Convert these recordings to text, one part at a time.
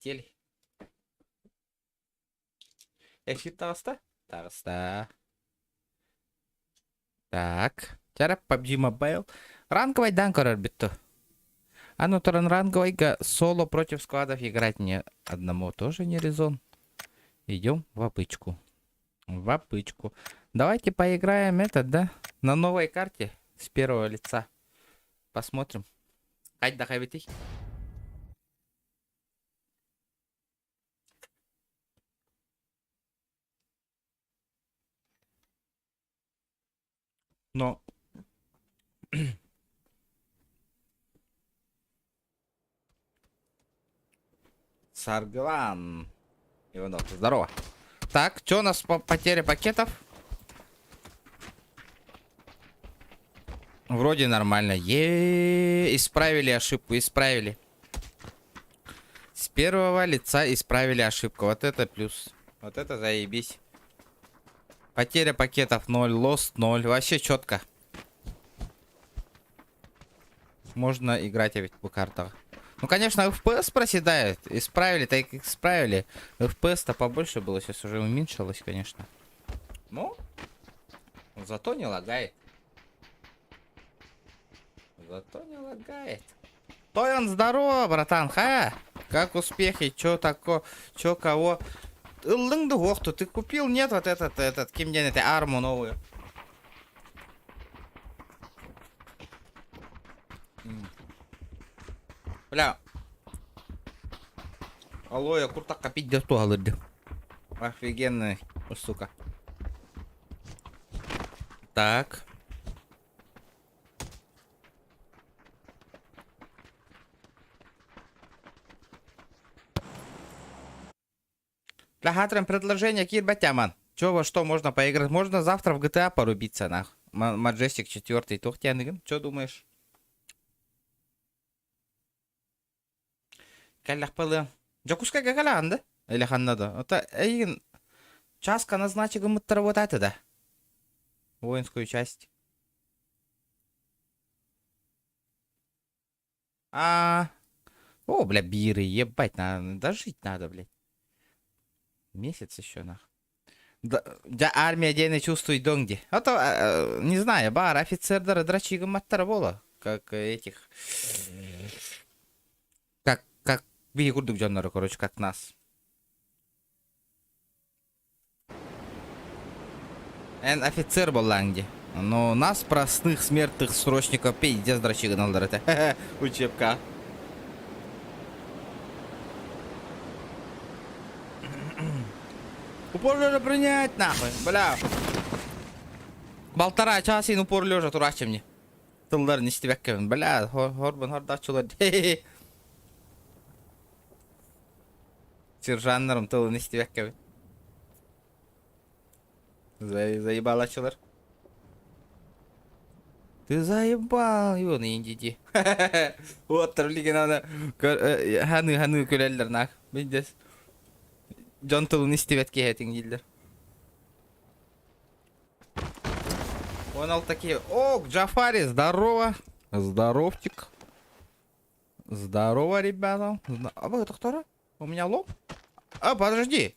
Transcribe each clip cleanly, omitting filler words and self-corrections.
Тель. Exit тағыста? Тағыста. Так. Жарап, PUBG Mobile. Ранговайдан көрер бітті. А ну, Туран, ранговайга соло против складов играть мне одному тоже не резон. Идем в опычку. В опычку. Давайте поиграем этот, да? На новой карте с первого лица. Посмотрим. Кать да хайбетей. Но... Сарглан. Иванов, здорово. Так, что у нас по потере пакетов? Вроде нормально. Исправили ошибку, исправили. С первого лица исправили ошибку. Вот это плюс. Вот это заебись. Потеря пакетов 0, лост 0. Вообще четко. Можно играть ведь по картах. Ну, конечно, FPS проседает. Исправили, так исправили. FPS-то побольше было, сейчас уже уменьшилось, конечно. Ну, зато не лагает. Зато не лагает. Тоян, здорово, братан, ха? Как успехи? Чё такое? Чё кого? Лынгду вохту, ты купил? Нет, вот этот, кимден, это арму новую. Бля. Алло, я курта копить до туалет. Офигенная сука. Так. Для хатрем предложение Кирбатяман. Чё, во что можно поиграть? Можно завтра в GTA порубиться, нах. Маджестик 4. Тухтяныгин, чё думаешь? Каллах пылы. Джакуска гагалян, да? Или ханнада? Это эйн. Часка назначил мыттар вот это, да? Воинскую часть. О, бля, биры, ебать, надо. Дожить надо, блядь. Месяц еще, нах. Да, армия день чувствует донги. А то, не знаю, бар, офицер, драчига маттара как этих... Как Бигурдук Джоннера, короче, как нас. Офицер был ланги. Но нас, простых смертных срочников, пиздец драчига налдар это. Учебка. Упор лежа принять, нахуй, бля. 1,5 часа ин упор лежа турачы мне. Тылдар не стебек кевин, бля, хорбан хордачулар. Сержаннарым тылы не стебек кевин. Заебалачылар. Ты заебал, его на индиди. Вот, тарлиги надо. Ханы көлелдер нах. Бидес. Джон тылын истебет кехетин гилдер. Он ал такие. О, Джафари, здорово. Здоровчик. Здорово, ребята. А вы это кто? У меня лоб? А, подожди.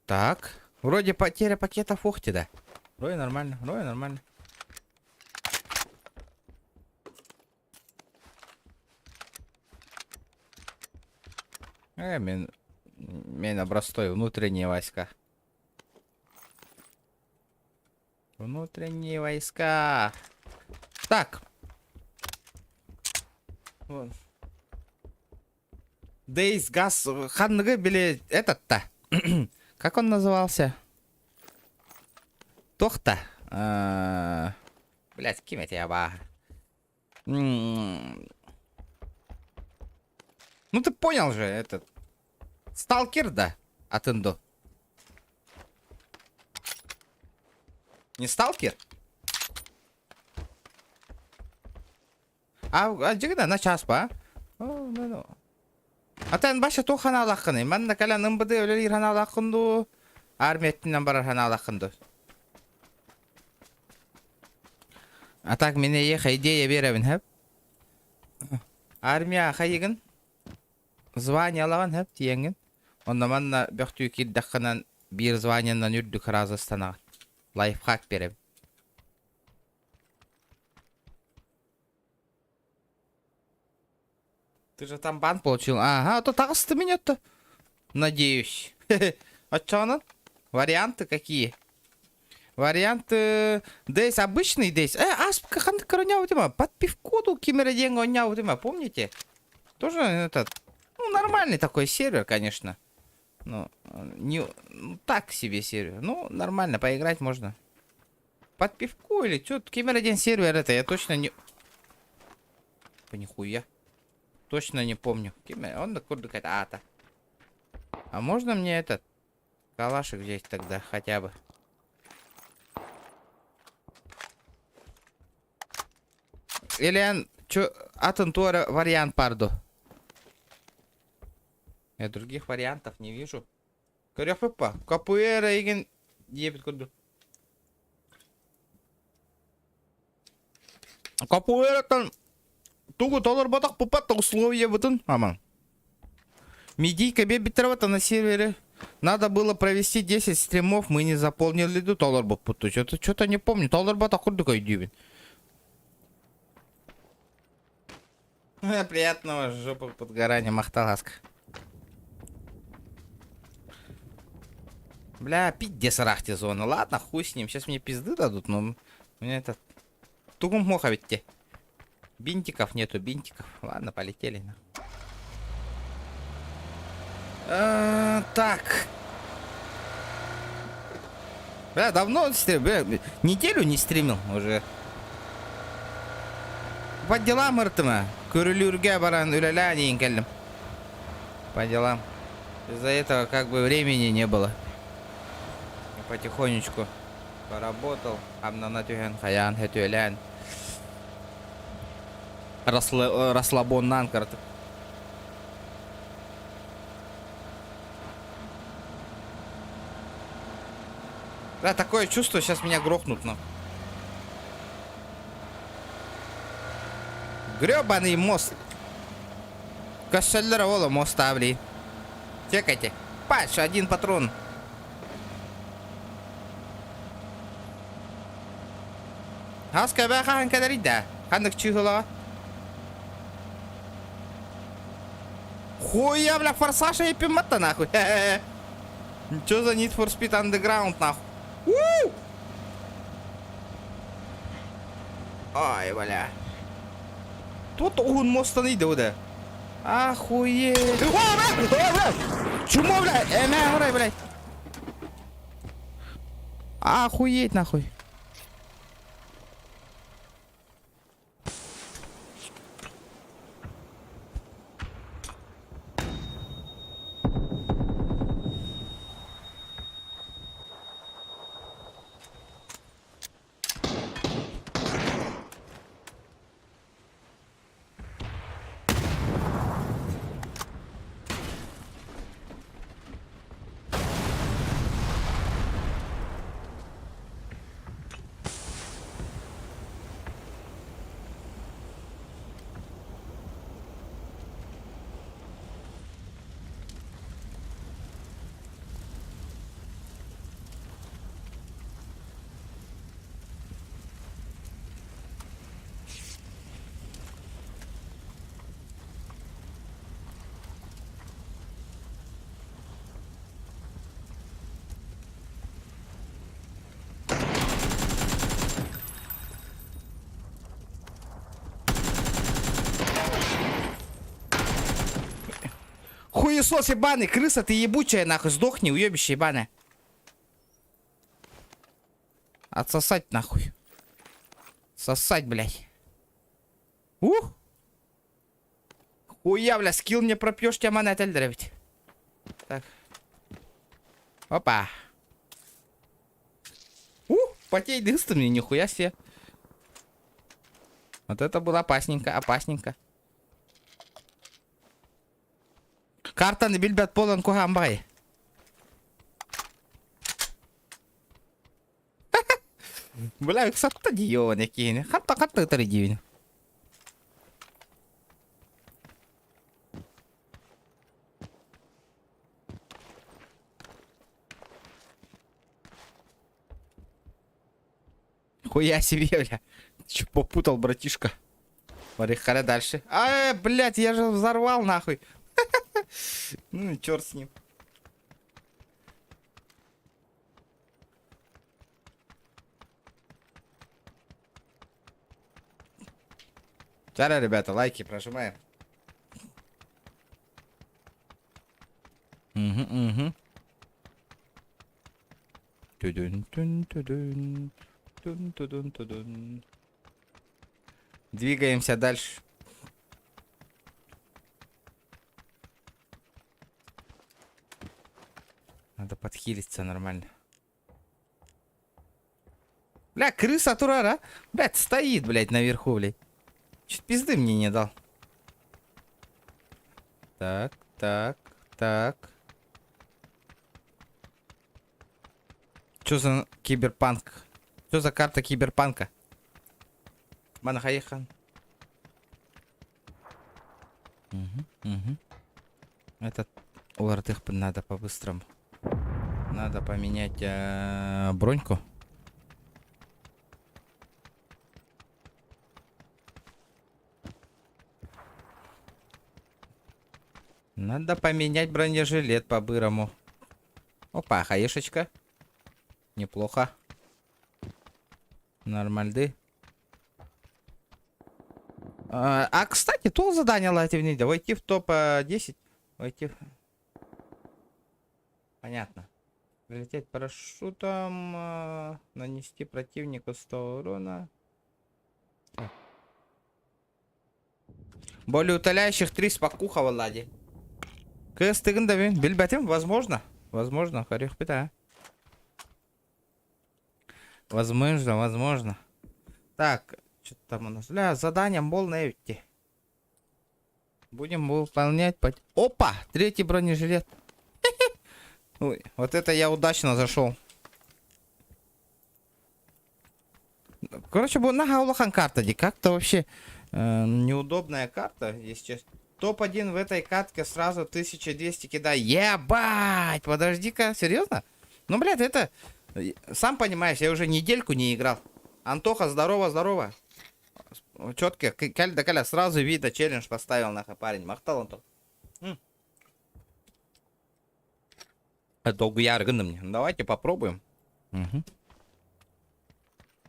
Так. Вроде потеря пакетов ухти, да. Вроде нормально, вроде нормально. Мен обрастой внутренние войска. Внутренние войска. Так. Дейс газ ханнығы біле этот-то. Как он назывался? Тохта. Блять, кем это я ба? Ну ты понял же, этот. Сталкер, да? От Индо. Не сталкер? А жигда на час ба? Ну. Атан баша то хана алакыны. Мен да кала НМБД өлелер хана алакынду. Армияттен барар хана алакынду. А так мене еха идея беребин хеп. Армия хайыгын. Звание алаган хеп тиеңген. Онда манна бөхтүү кирдакканан бир званиянан үрдүк Разастанага. Лайфхак берем. Ты же там бан получил. Ага, то тагысты меня-то. Надеюсь. А чё оно? Варианты какие? Варианты... Здесь обычный здесь. Аспка хандакароняу тема. Под пивкоду кимера деньга оняу тема. Помните? Тоже этот... Ну, нормальный такой сервер, конечно. Ну, не... ну, так себе сервер. Ну, нормально, поиграть можно. Под пивку или что? Кимера день сервер это, я точно не... По нихуя. Точно не помню. Он куда какая-то. А можно мне этот калашик взять тогда хотя бы? Или он чё, атентура вариант парду? Я других вариантов не вижу. Коряпа, капуэра иген ебет куда? Капуэра там тугу доллар батак пупат условия бутын, аман. Медийка битровата на сервере. Надо было провести 10 стримов, мы не заполнили до доллар буту. Что-то не помню. Доллар батак куда такой дюбин. Приятного жопа подгорания, Махталаска. Бля, пиздец рахти зона. Ладно, хуй с ним. Сейчас мне пизды дадут, но мне этот... Тугум моха ведь те. Бинтиков нету, бинтиков. Ладно, полетели. Так. Бля, давно стримил. Бля, неделю не стримил уже. По делам ыртыма. Көрілюрге баран үлелянейін келдім. По делам. Из-за этого как бы времени не было. Я потихонечку поработал. Амнана тюген хаян хетюэлян. Расслабоннан картык. Да, такое чувство, сейчас меня грохнут, но. Гребаный мост. Кошелера вола моста, блин. Чекайте. Паш, один патрон. Хаска бэха ханкадарида. Хандак чихула. Хуя, бля, форсаж и пимата, нахуй. Чё за Need for Speed Underground, нахуй? Ай, бля. Тут он моста не идет, охуеть. Чумо, бля, нахуй, блядь. Охуеть, нахуй. Хуесос ебаный, крыса ты ебучая, нахуй, сдохни, уебище ебаное. Отсосать, нахуй. Сосать, блядь. Хуя, бля, скилл мне пропьешь, тебя монетель древить. Так. Опа. Потей дыстом мне, нихуя себе. Вот это было опасненько, опасненько. Картаны билбет полон кухамбай. Бля, их сатта дiyoo ne kini. Hatta это дивин. Хуя себе, бля. Че попутал, братишка. Смотри, харе дальше. Блядь, я же взорвал, нахуй. Ну, черт с ним. Чара, ребята, лайки прожимаем. Угу. Тудун-тун-тудун. Тун-тудун-тудун. Двигаемся дальше. Надо подхилиться нормально. Бля, крыса турара. Блядь, стоит, блядь, наверху, блядь. Чуть пизды мне не дал. Так. Что за киберпанк? Что за карта киберпанка? Манахаехан. Угу. Этот улартых надо по-быстрому. Надо поменять броньку. Надо поменять бронежилет по-бырому. Опа, хаешечка. Неплохо. Нормальды. Кстати, то задание лативнее. Войти в топ-10. Войти в... Понятно. Прилететь парашютом. Нанести противнику 100 урона. Более утоляющих 3 спокуха в ладе. КС тыгындави. Бельбатим? Возможно. Возможно. Харих пита. Возможно. Так. Что там у нас? Бля, задание мол на эвте. Будем выполнять. Опа! 3-й бронежилет. Ой, вот это я удачно зашел. Короче, на улахан карта. Как-то вообще неудобная карта, если честно. Топ-1 в этой катке сразу 1200 кидай. Ебать! Подожди-ка, серьезно? Ну, блядь, это... Сам понимаешь, я уже недельку не играл. Антоха, здорово. Четко, каля сразу видно, челлендж поставил, нахуй, парень. Махтал Антох. Долго я мне. Давайте попробуем. Угу.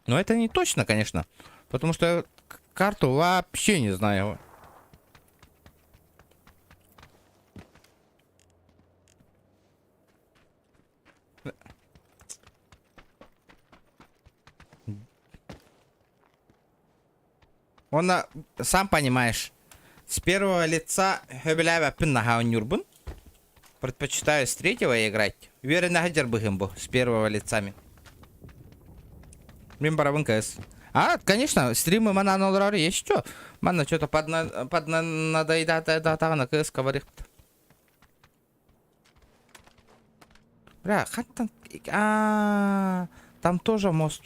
Но это не точно, конечно. Потому что я карту вообще не знаю. Он, сам понимаешь, с первого лица предпочитаю с третьего играть. Уверен, с первого лицами. КС. Конечно, стримы мана нолрары есть что? Мана что-то надоедает на КС говорит. Бля, там тоже мост.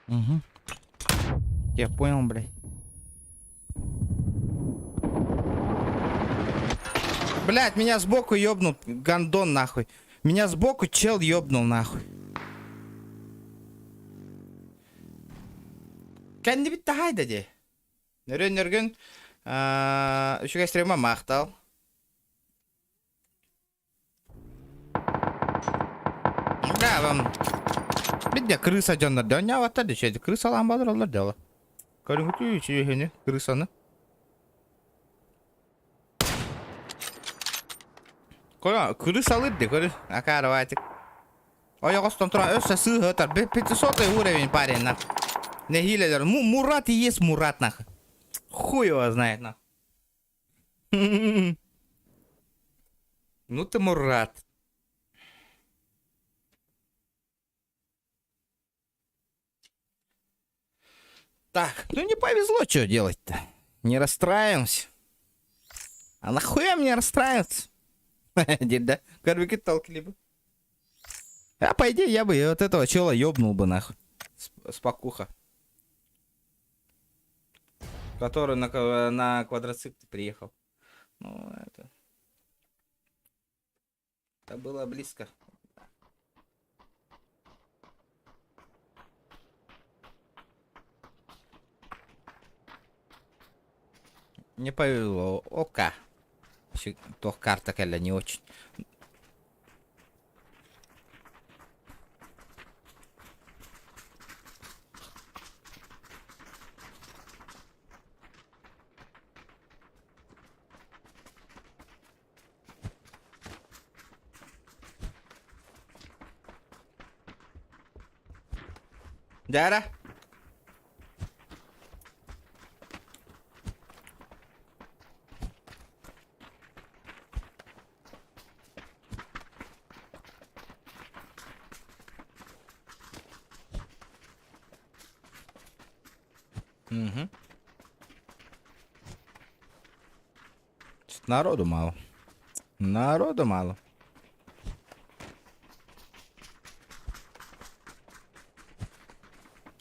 Угу. Я понял, блядь. Блядь, меня сбоку ёбнул гандон, нахуй. Меня сбоку чел ёбнул, нахуй. Кәнді бітті хайда де. Нөрген. Үшіге стрима мақтал. Да, вам... Бідде крыса жондар. Дönya ватта дешеді. Крысалан бадыр олар дела. Көрін күті үші ехені крысаны. Крысалыр де көрі. Акары ватик. Оягостон тура өссө сыгытар. 500 уровень парень на. Не хилядер. Мурат и есть Мурат нах. Хуй его знает нах. Ну ты Мурат. Так, ну не повезло, что делать-то? Не расстраиваемся. А нахуя мне расстраиваться? Да, корбики толкли бы. А по идее я бы вот этого чела ёбнул бы нахуй. Спокуха. Который на квадроцикле приехал. Ну, это было близко. Не повезло. Ока. То карта Келля не очень. Дяра? Угу. Народу мало. Народу мало.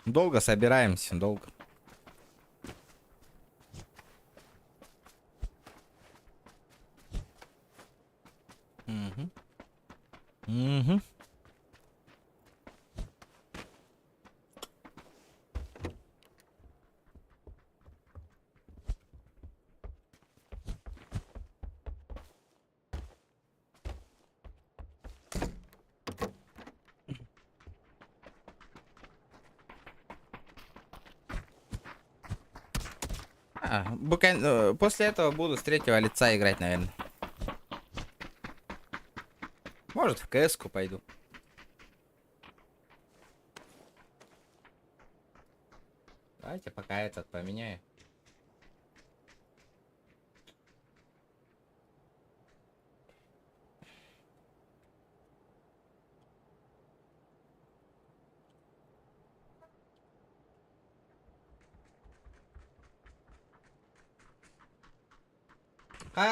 Долго собираемся, долго. Угу. Угу. После этого буду с третьего лица играть, наверное. Может, в КС-ку пойду. Давайте пока этот поменяю.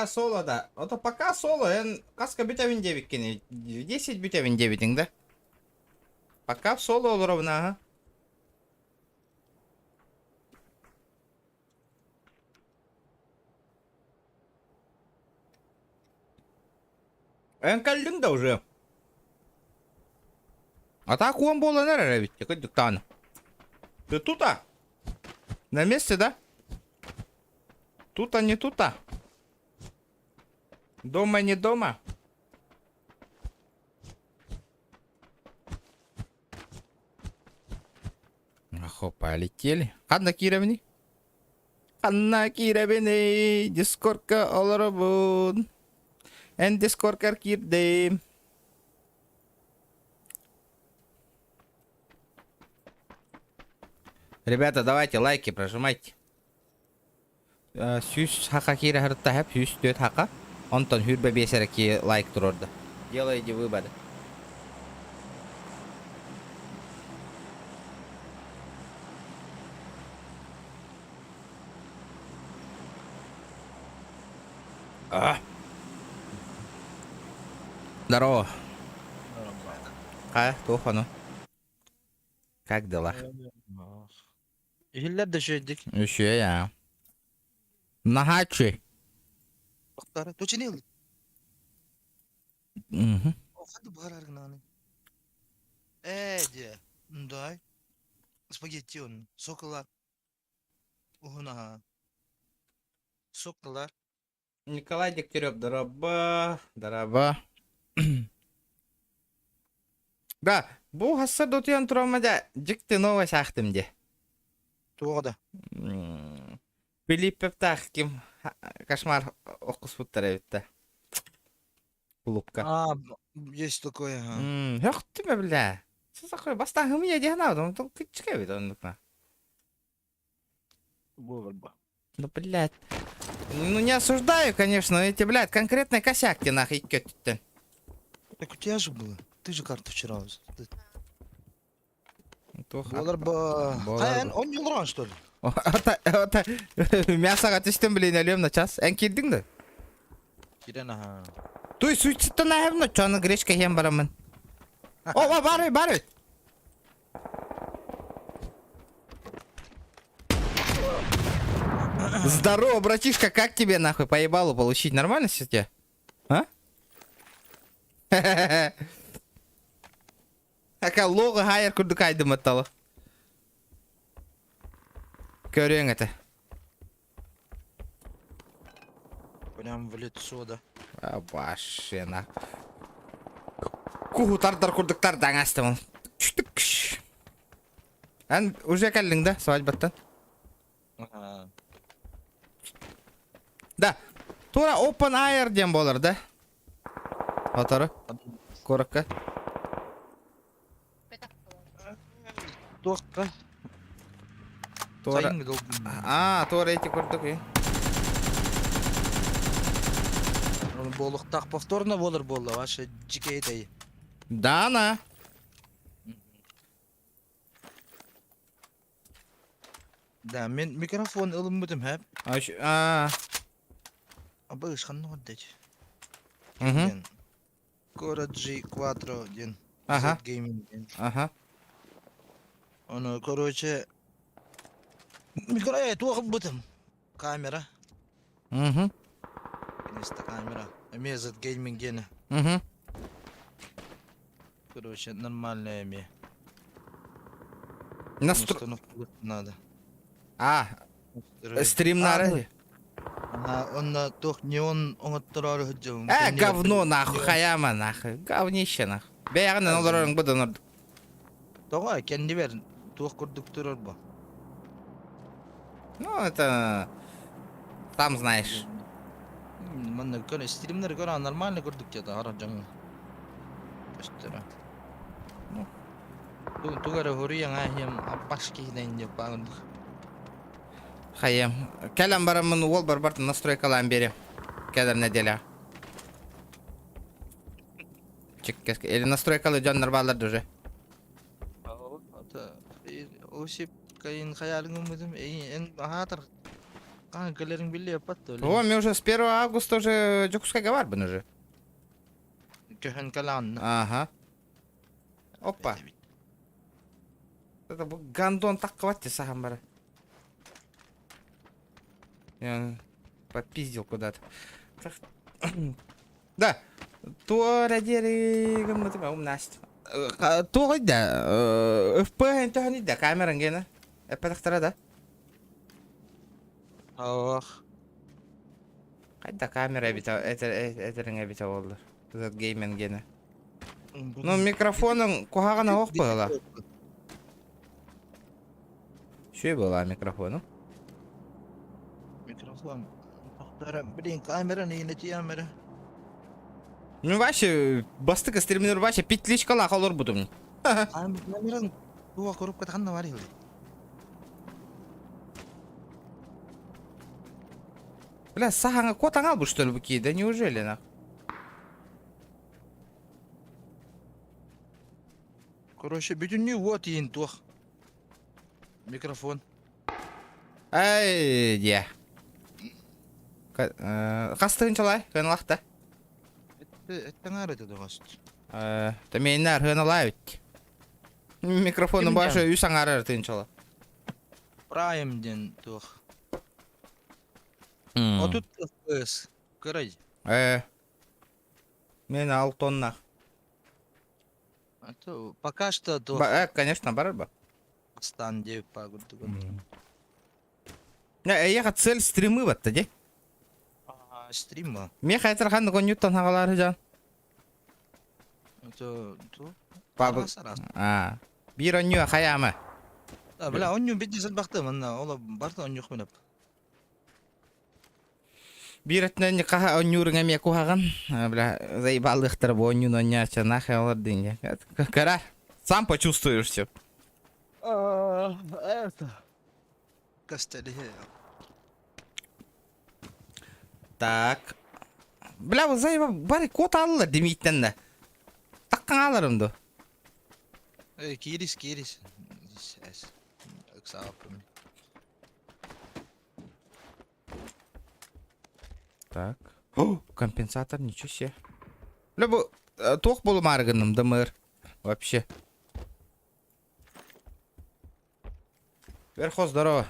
Соло да. Ото пока соло, каска бютавин 9 кене. 10 бютавин 9, да? Пока в соло ровно, ага. Калдың да уже. А так он был, наверное, ведь. Какой диктан. Ты тут-а? На месте, да? Тут-а, не тут-а. Дома, не дома. Ахо, полетели. Ханна Кировни. Ханна Кировни. Дискорка оларабун. En Discord кирдем. Ребята, давайте лайки прожимайте. Сюз хака кире харта хап, сюз дөт хака. Онтон хүрбе бесереки лайк турорда. Делайте выборы. Здорово. Туфану. Как дела? Hiller de şeydik. Еще я. Нахачи. Baktara. Toçini yıl. Угу. O hadi bahar argınanı. Diye. Nday. Spagetti on. Sokalar. Uhuna. Sokalar. Николай Дегтярев, дороба. Дороба. Да, бұл ғасыр дотуян тұрамада жікті новой сақтымде. Туғада. Филиппев тақ кем кошмар оқыс бұттар әбітті. Клубка. Есть такое, ага. Yok değil mi bile? Siz akıyor bastan hımı yedi hana adam. Там küçük evi de onlukla. Говор ба. Ну, блядь. Ну, не осуждаю, конечно, но эти, блядь, конкретные косяки нахуй кётты. Так у тебя же было. Ты же карту вчера. Тух, Болар ба. болар Каян, ба. он юлран, что ли? Ота, мясоға түстен білейін әлем на час. Ән келдің да? Кирен, ага. Той суйцеттен әйім на чаны грешка хем барамын. О, бар. Здорово, братишка, как тебе нахуй поебалу получить? Нормально все тебе? А? Ака лого хайер курдук айдым атталы. Көрең это. Прям в лицо, да. Вообще на. Кухутардар курдуктар даңастымын. Чүтік. Ән уже кәлдің да свадьбаттан? Ага. Да. Тура open air дем болар да? Отары. Коракка. Тоққа. Тура. Сайын долбы. Тура эти курдук. Болық так повторно болар болды. Ваша жеке етай. Да, на. Да, мен микрофон ылым бұдым әп. Абы ышқанны қоддайд. Мгм. Кора G4 ден. Ага. Gaming ден. Ага. Оны, короче... Тоқып бұдым. Камера. Мгм. Конечно, камера. Мезет Gaming дені. Мгм. Короче, нормальная ми. Установку надо. Стримнары. Он тох не он оттырары хүджім. Говно нахуй, хаяма нахуй. Говнище нахуй. Бәяғынан оларың бұдан орды. Тоға, кенді бер. Тох күрдік тұрар ба. Ну, это... Сам знаешь. Манна көне стримнер көне нормально көрдік деді ара жаңы. Көстері. Тугары хұрияң әйем апаш кейден деп бағындық. Хаям. Кәлем барамын ол бар-барды настройкалан берем. Кәдір неделя. Чеккеске. Или настройкалы жаннар баларды уже. Осип кайын хаялың өмідім. Ен ағатыр. Қан көлерің білі епатты. О, мен уже с 1 августа уже Джокускайға барбын уже. Көхін калан. Ага. Опа. Это бұл гандон таққыватте саған бары. Я попиздил куда-то. Да. Туара дерегім мұтым әум Настя. Туғай да. FP тұғын да камеран гені. Әппәдіқтіра да. Ах. Қайда камера әтеріңе біта олды. Зат геймен гені. Ну, микрофоның қоғағына оқ бұғыла. Шөй бұғыла микрофоның? Микрофон. Блин, камера не камера. Ну, вообще, бастық стримнер вообще петличкала қалыр бұдым. Камераның туға көріп кетқанда бар еді. Бля, сағаңа котан ал бұл, что ли, бұки? Да неужели, нах? Короче, бүтін не вот ең туқ. Микрофон. Ай, де. Қастығын чалай, ғанылақта. Әттің әрі деді ғаст. Тәмейінлер ғанылай өтті. Микрофоның башы үйсаң әрі тыын чала. Праймден туқ. А тут FPS. Көрай. Мен 6 тонна. Пока что туқ. Конечно, барыр ба. Стан деп пагырды. Еға цель стримы батты, де? Стрим ба? Мен қайтыр қанды коньюттан хағалары жан. Пагыл. Bir önüyor hayamı. Бля, он не убедил бақты, манна, ола барды он юқ менеп. Биретнен каха онюрыңа ме кухаган. Бля, заебалыхтар бу онюн оняча нахай олар деньги. Кара, сам почувствуешь все. Это. Костели. Так. Бля, bu заеба бары кот алылар демейтен да. Таккан аларымды. Кирис. Сейчас. Аксапрым. Так. О, компенсатор, ничего себе. Бля, bu тох болу марганым, дымыр. Вообще. Верхо, здорово.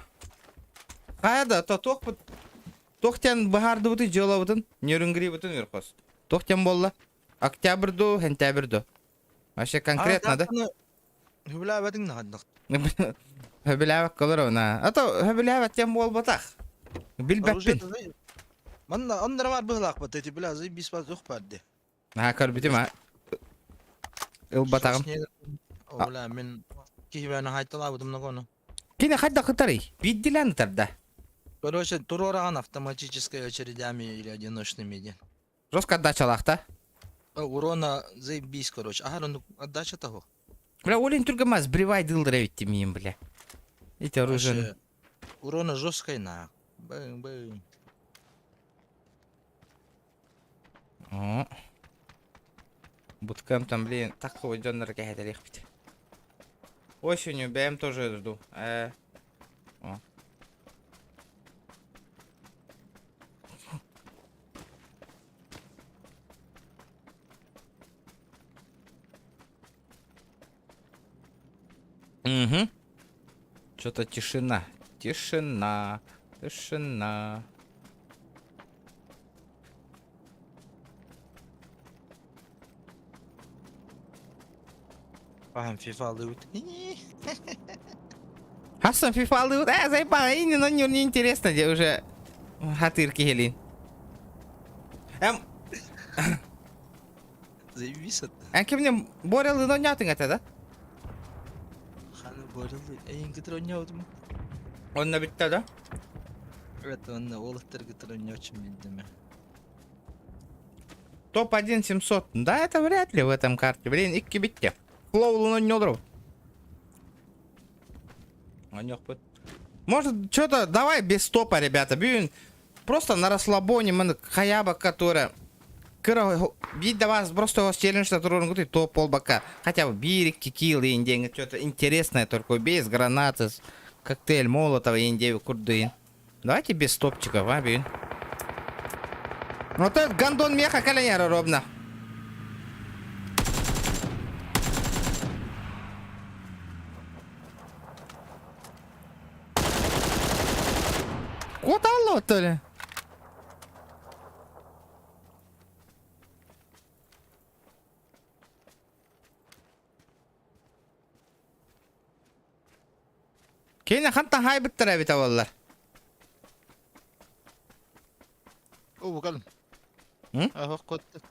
Қайда, тох бұд. Тохтен бахарды бұты, жола бұтын. Нерінгри бұтын, Верхос. Тохтен болла. Октябрьду, хентябрьду. Вообще конкретно, да? Хубла бәдің нағаднық. Хөбіләвәк қалыр ona. Ата, хөбіләвәк тем бол батақ. Білбәппін. Манна оннара бар бұғылақ бат, эти бля, зай бис бат жоқ барды. Көр бітім, а? Ил батағым. Ола, мен кейбәні хайтыла бұдым нағоны. Кені қайда қытары? Бидділәні тарда. Короче, турораған автоматическая очередями или одиночными ден. Жестко отдача лақта. Урона заебись, короче. Ага, ну отдача того. Бля, олен түргіма сбривай дылдыра өтті мейін, бля. Эти оружие. Урона жесткой на. Бэм. О. Буткам там, блин, такого дённера кәйді лехпет. Осенью БМ тоже жду. О. Угу. Что-то тишина. Тишина. Фахам FIFA алды. Хасан FIFA алды. Заебал, но не интересно, где уже хатырки гелин. Заебись это. Әнке мне борелы ойнатың әті, да? Ханы борылды. Эйн кітір ойнауды. Онна бітті, да? Это он олықтар кітір ойнауды білдімі. Топ-1 700. Да, это вряд ли в этом карте. Блин, икки битте. Флоулун он не удрал. Может, что-то давай без топа, ребята. Бьюн просто на расслабоне. Мы хаяба, которая... Бить до вас просто челлендж, который он топ полбака. Хотя бы бирик, кикил, индейн. Что-то интересное только без гранаты, коктейль молотова, индейн, курдын. Давайте без топчиков, а, бьюн. Вот этот гандон меха коленяра ровно. Куда то ли? Кейна ханта хай биттер бит аваллар. О, bakalım. Hı? Aha, kotta.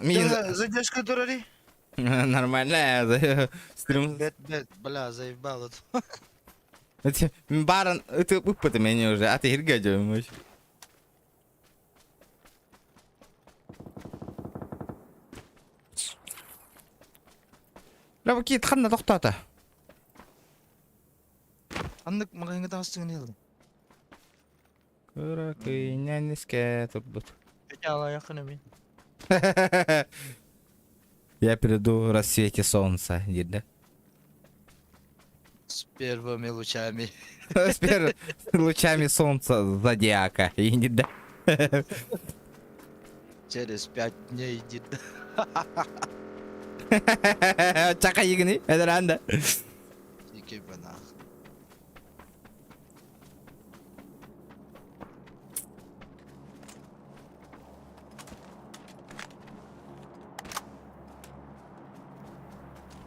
Мин Задержка дурари. нормально. Стрим. Бет, бля, заебал это. Баран, это выпад меня уже, а ты иргадём. Ла бакит ханна тоқтата. Anlık mağayını da hastığını yıldım. Кыракый нянеске турбут. Peki Allah yakın emin. Я приду в рассвете солнца, видно. С первыми лучами. С первыми лучами солнца зодиака, видно. Через 5 дней идет. Чака егни, это ранда. Тики бана.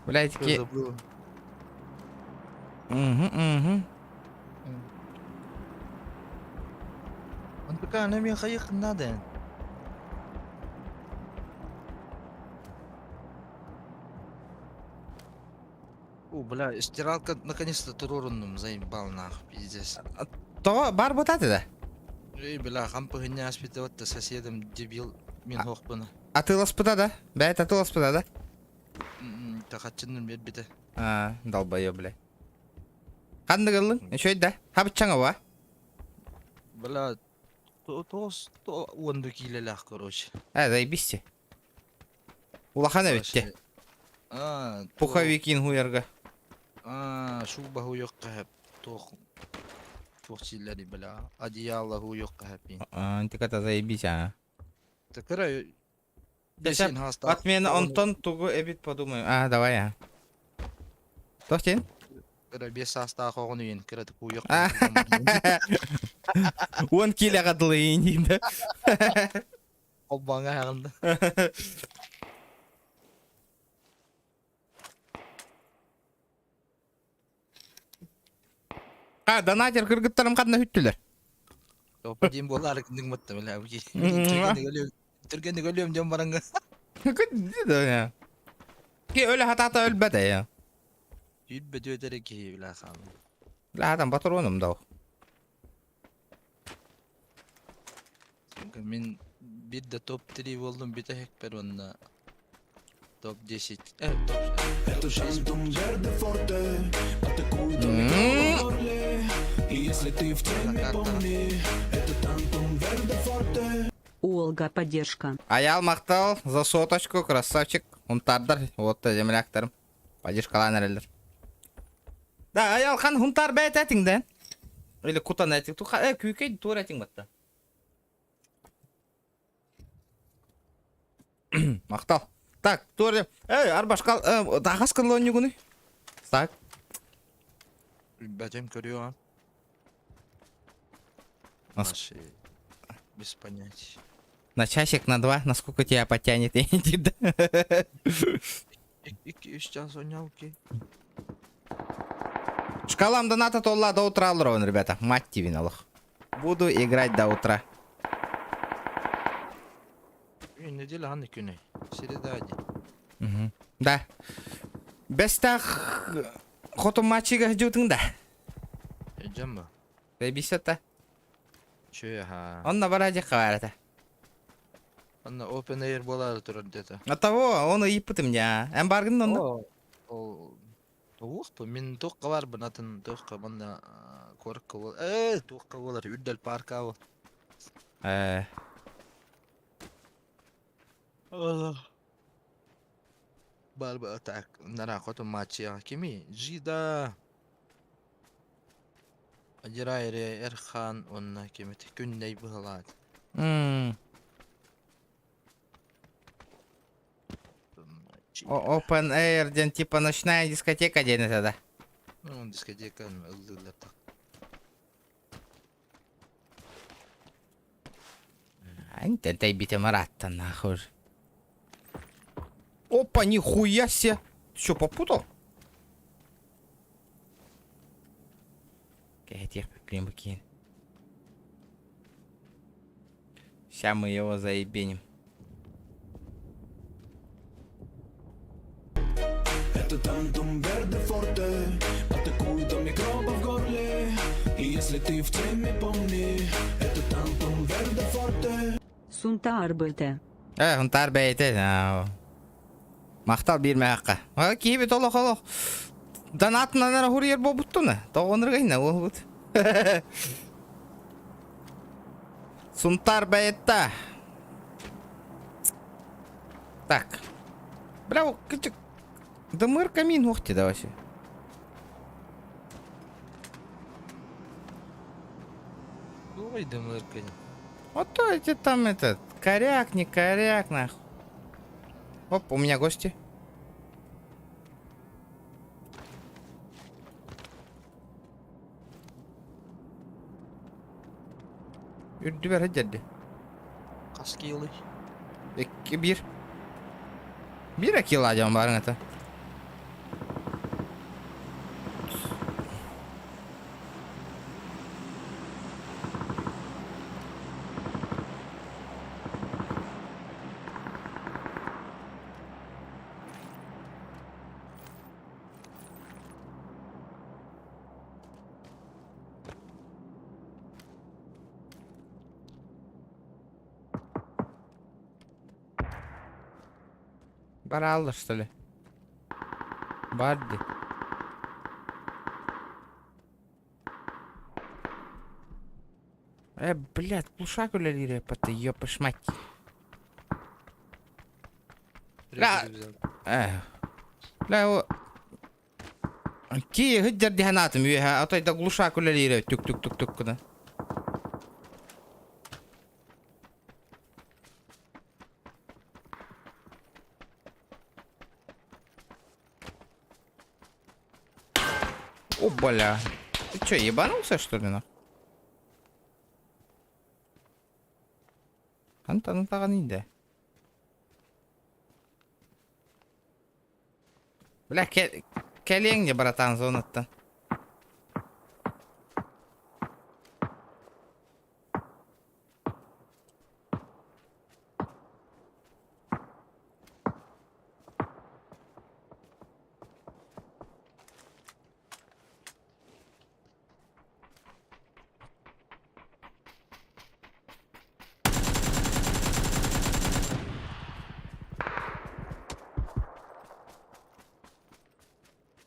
Блять, ки. Забыл. Угу. Он такая, на меня ехать надо. О, бля, стиралка наконец-то турурунным заебал нахуй, пиздец. Тоғы бар бұтаты да. Бля, кампы гыняс бите вот соседом дебил мен хокпына. Атылас бұта да. Бәйт атылас бұта да. Тахатчынын бет бите. Долбайо, бля. Қанды қылың? Шөйді да. Хабыт чаңа ба? Бля, то онду килелах, короче. Заебисте. Улахан әбетте. Пуховикин хуярға. Шуба хуйок кахеп. Тох силлери, бля. Одеяло хуйок кахепин. Антиката заебись, Такара Десеп, бесин хаста. от мен онтон тугу эбит подумаю. Давай, Тохтен? Кара бес хаста хогонуен, кара хуйок. Он килеға дылы ейін да. Оббаңа хагында. Донатер кыргыттарым қадына хүттілер. Опадин болар киндин матта бля. Түргенди өлөм жөн бараңга. Күдді да. Ке өлі хатата өлбәді я. Үйбе дөдері ки бля хам. Ладан патроным дау. Мен бирде топ 3 болдум, бите хекпер онда. Топ 10. Это шантум verde forte, атакуй до микроба горле. И если ты в теме, помни, это тантум verde forte. Олга, поддержка. Аял мақтал за соточку, красавчик. Хунтардар, вот земляктарым. Поддержкалан әрелдер. Да, аял хан хунтар бәйт әтің дән. Или кутан әтің. Күйкейді тур әтің бәтті. Мақтал. Так, тур. Арбашқал. Дағас қылы өне күні. Так. Бәтем көрüyor ha. Нас- Без понятия. На часик, на 2. Насколько тебя потянет? 2-3 час oynuyor ki. Шкалам доната толла до утра алрован, ребята. Мать тебе налог. Буду играть до утра. Неделя hangi günü? Среда один. Да. Бестах хотом матчига жутың да. Ejem mi? Бейбисетта. Şöyle ha. Онна бараде қаварата. Anna open air bolar turun dedi. От того, оны иппытым я. Әм баргын онна. O Тоқ мен тоққа бар бынатын тоққа мында корыққа бол. Тоққа болар үддел парка бол. Бар ба так нара хотон матчия кими жида Ажирайре Эрхан онна кемет күндей булат. Open Air ден типа ночная дискотека ден это да. Ну дискотека ылдылар так. Антен тай бите марата нахуй. Опа, нихуя себе. Что, попутал? Этих прямки. Сейчас мы его заебеним. Это тантум verde forte, атакуй до микроба в горле. И если ты в теме, помни, это тантум verde forte. Сунта арбыты. Хунтар бәйті. Мақтал берме аққа. Кейбет олық олық. Донатынан әрі хұрер бол бұттыны. Тоғынырғайна ол бұт. Сунтар бәйетті. Так. Бля, ол күчік. Дымыр камин оқты да вообще. Ой, дымырка. Вот то эти там этот. Коряк, не коряк, нахуй. Оп, у меня гости. Yürüdü ver hadi. Kask yılı. Bir. Bir akıl alacağım bari neta. Баралдар, что ли? Барди. Блядь, глушак улили, поты, ёпаш мать. Требует взял. Бля, о... Ки, хыджар диханатым, юха, а то это глушак улили, тюк-тюк-тюк-тюк, куда. О, бля. Ты чё, ебанулся, что ли, нахуй? Антон таган инде. Бля, келең не, братан, зонаттан.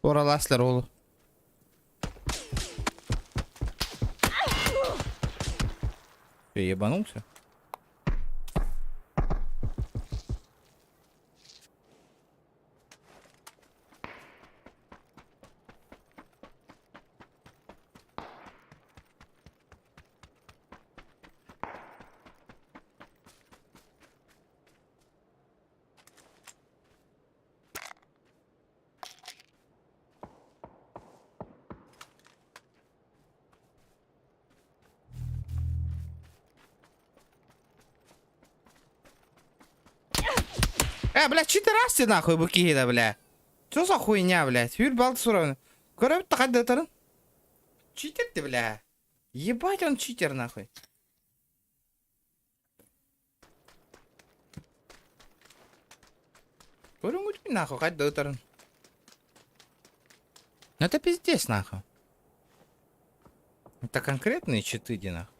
Ораласлар олу. Ты ебанулся? Блядь, 4 раз ты нахуй буки да, бля. Что за хуйня, блядь? Юль балды суровно. Көріп тақады тұрын. Читер ты, бля. Ебать он читер, нахуй. Көрің өтпей, нахуй, қайды тұрын. Ну это пиздец, нахуй. Это конкретные читы, ди, нахуй.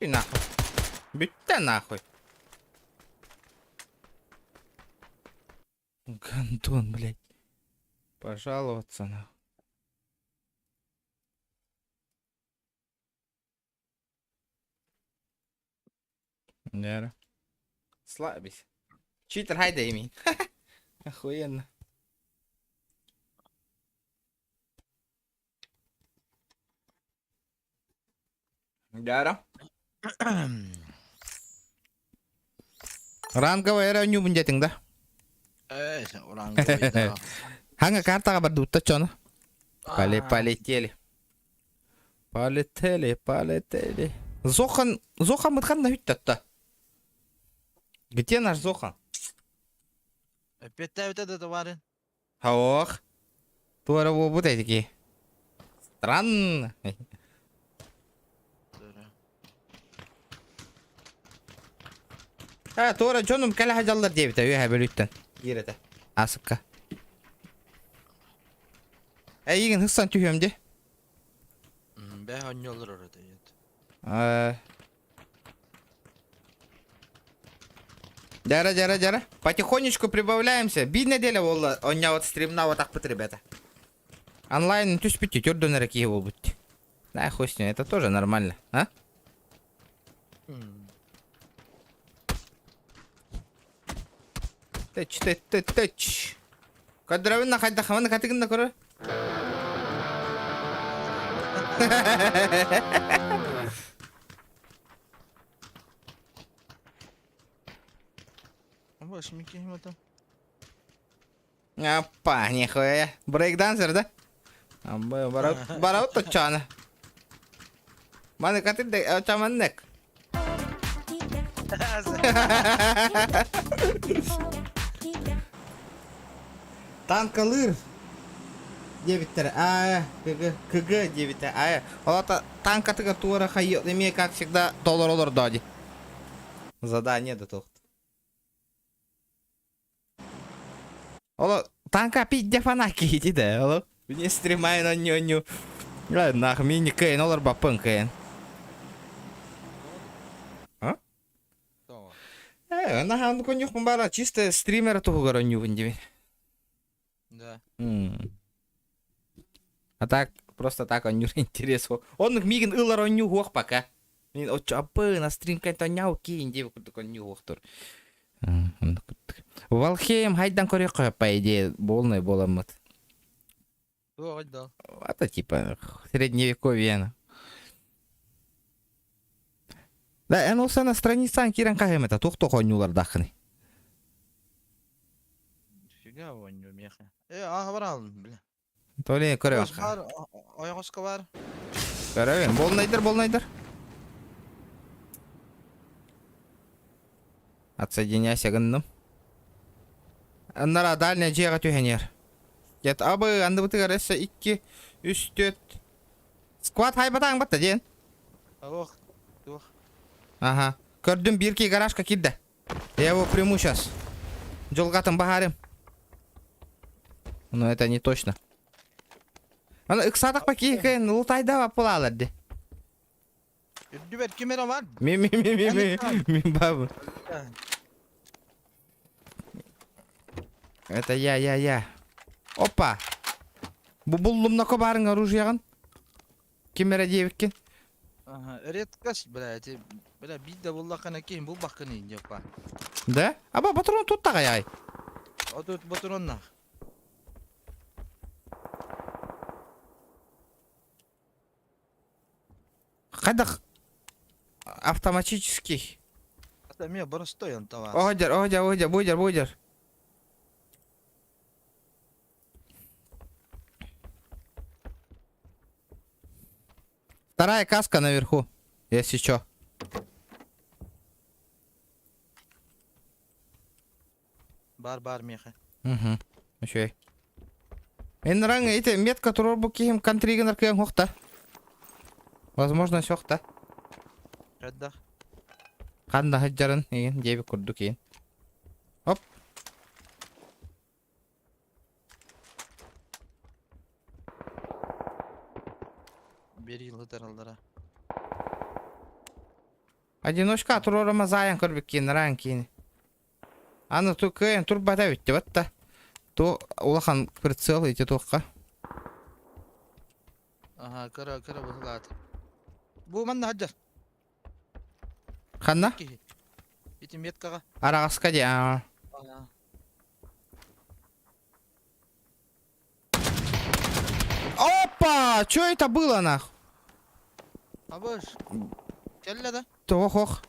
Иди нахуй. Бить-то нахуй. Гандон, блядь. Пожаловаться нахуй. Нера. Слабись. Читер, хайда ими. Охуенно. Нера. Ранговый era ню bunjating да? Orang gue Ханга карта бардутта чона. Полетели. Полетели. Зохан мытхан на хюттатта. Где наш Зохан? Опять вот это товары. Ох. Туара во вот эти. Странно. Туара чоном кала хажаллар дебита юха бөлүттен. Кирете. Асыкка. Ийген хыссан түйөмде. Бе ханьолар орады. Жара. Потихонечку прибавляемся. Бid неделя болла. Оня вот стримна вот так ребята. Онлайн түспүтти түрдөн эрекие болбут. Да, хуй с ним, это тоже нормально, а? Тэч. Кадравын нахайда хаманы катыгын да көрө. Вашмики вот там. Опа, нихуя. Брейкдансер, да? Бараут точно. Маны катыгын чаманнек. Танк алыр. 9 КГ 9 Ота танк атыга туара хайо. Мне, как всегда, $1 доди. Задание до тохт. Оло, танка пить дефанаки иди, да, оло. Не стримай на нёню. Нах, мини кейн, олар бапын кейн. Она ханду конюх бара чисто стримера тугу гороню винди. Да. А так, просто так он не интересно. Он мигин ылар он нюх пока. Мен очапы на стрим кайта няу кийин деп кон нюх тур. Валхейм хайдан корек по идее полный боламыт. Вот, да. Это типа средневековье. Да, оно все на страницах киран кахем это тухто конюлар дахны. Фига воню меха. Ағабарал, бля. То ли корек. Бар, ойғысқа бар. Көрөбүн, болнайдыр. Отсоединяйся гынным. Аннара дальняя жега түйенер. Get абы анды быты гараса 2 3 4 Сквад хайбатаң батта ден. Ох. Ага. Көрдүм бирки гаражка кирди. Я его приму сейчас. Жолгатын бахарым. Но это не точно. Ана ыксатак пакейкен лутайда апылаларды. Дүбер кемера бар. Ми бабу. Это я. Опа. Буллумна кобарың оружияган. Кемера дебиккен. Ага, редкость, блядь. Бля, бидда буллақана кейін бұл баққаны жоқ па. Да? Аба патрон тут тагай. Отут батуроннақ. Кадак автоматический. Это мне простой он товар. Будер. Вторая каска наверху, если чё. Бар меха. Угу. Еще. Энранг эти метка турбу ким контригенер кем хохта. Возможно, сёхта. Қаддақ. Канда хаджарын еген жеби курду кейін. Оп. Бери лыдыралдыра. Одиночка турорама заян көрбек кейін ран кейін. Аны тукен турбата битти батта. То улахан прицел эти тоққа. Ага, кара бұлғат. Бұл манна хаджар. Ханна? Эти меткаға. Арағасқа де. Опа! Чё это было, нах? Абыш. Келле да? Тох.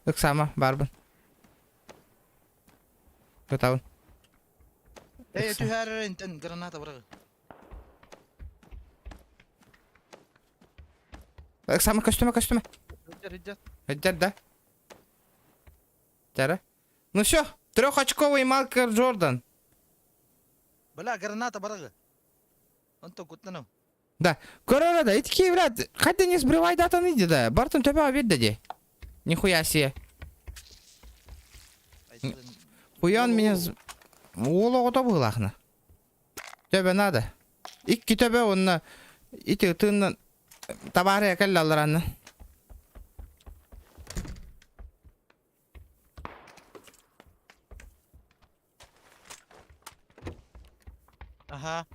Иксама, барбын. Готовын. Түйәрі интен граната бұрғы. Иксама, костюма. Иджат. Хаджар, да? Тара. Ну все, 3-очковый Малкер Джордан. Бля, граната бұрғы. Он то күттіну. Да. Корора, эти такие, блядь, хотя не сбривай датан иди, да. Бартон тебя обед дади. Нихуя себе. Хуян меня... Улоғыта бұғылақны. Төбе надо. Икки төбе онна... Ити тынна... Табария кәлі алыранны. Ага.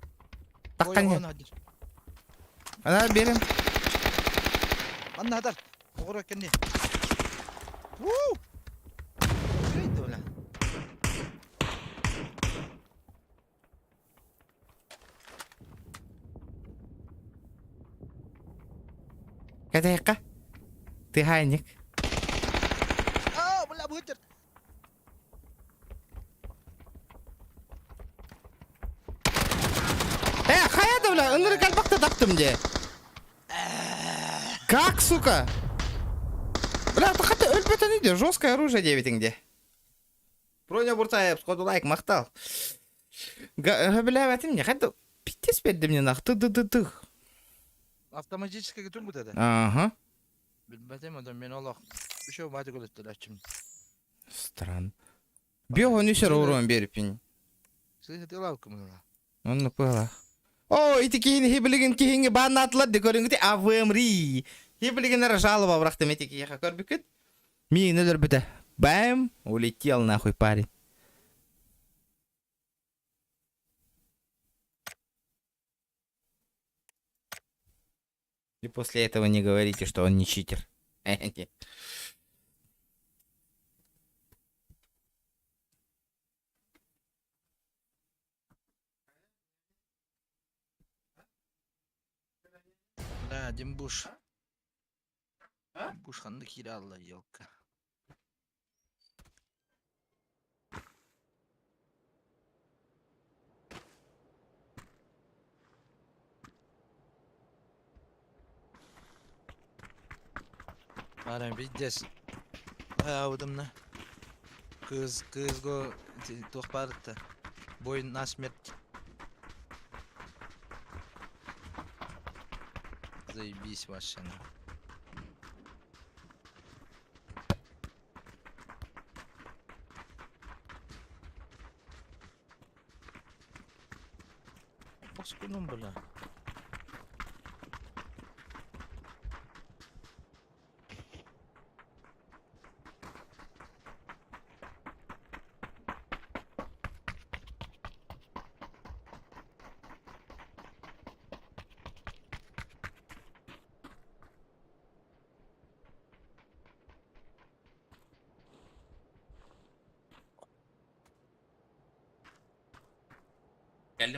Таққан не? Ана берем. Манна хадар. Оғыр өккенде. Уу! Жүрейді бля. Кәдәйққа. Ты хайник. Бля, бұғытыр. Хаяды, бля, ыңыры кәлбақты таптым де. Как, сука? Бля, ты хотя өлпетін иди, жесткое оружие дебетіңде. Броня буртаев, сходу лайк, мақтал. Бля, бәтім не, хотя питтес берді мне нах, ты-ты-ты-тых. Автоматический түр бұд еді. Ага. Білбәтем одан мен олақ. Үшеу бады көлетті ләчім. Странно. Бего нюсер урон беріпін. Сыйы дылау кымыла. Онны пыла. О, ити кейін хиблігін кейінге барын атылады көріңгіде авымри. Хиблігін әрі жалыба бұрақтым еті кейіға көрбікіт. Мейін өлір біті. Бэм! Улетел нахуй парень. И после этого не говорите, что он не читер. Да, Димбуш. Димбуш ханды киралла елка. Барам видес. Аудымна. Кыз го тухпарыта. Бой на смерть. Заебись машина. Оскунум бля.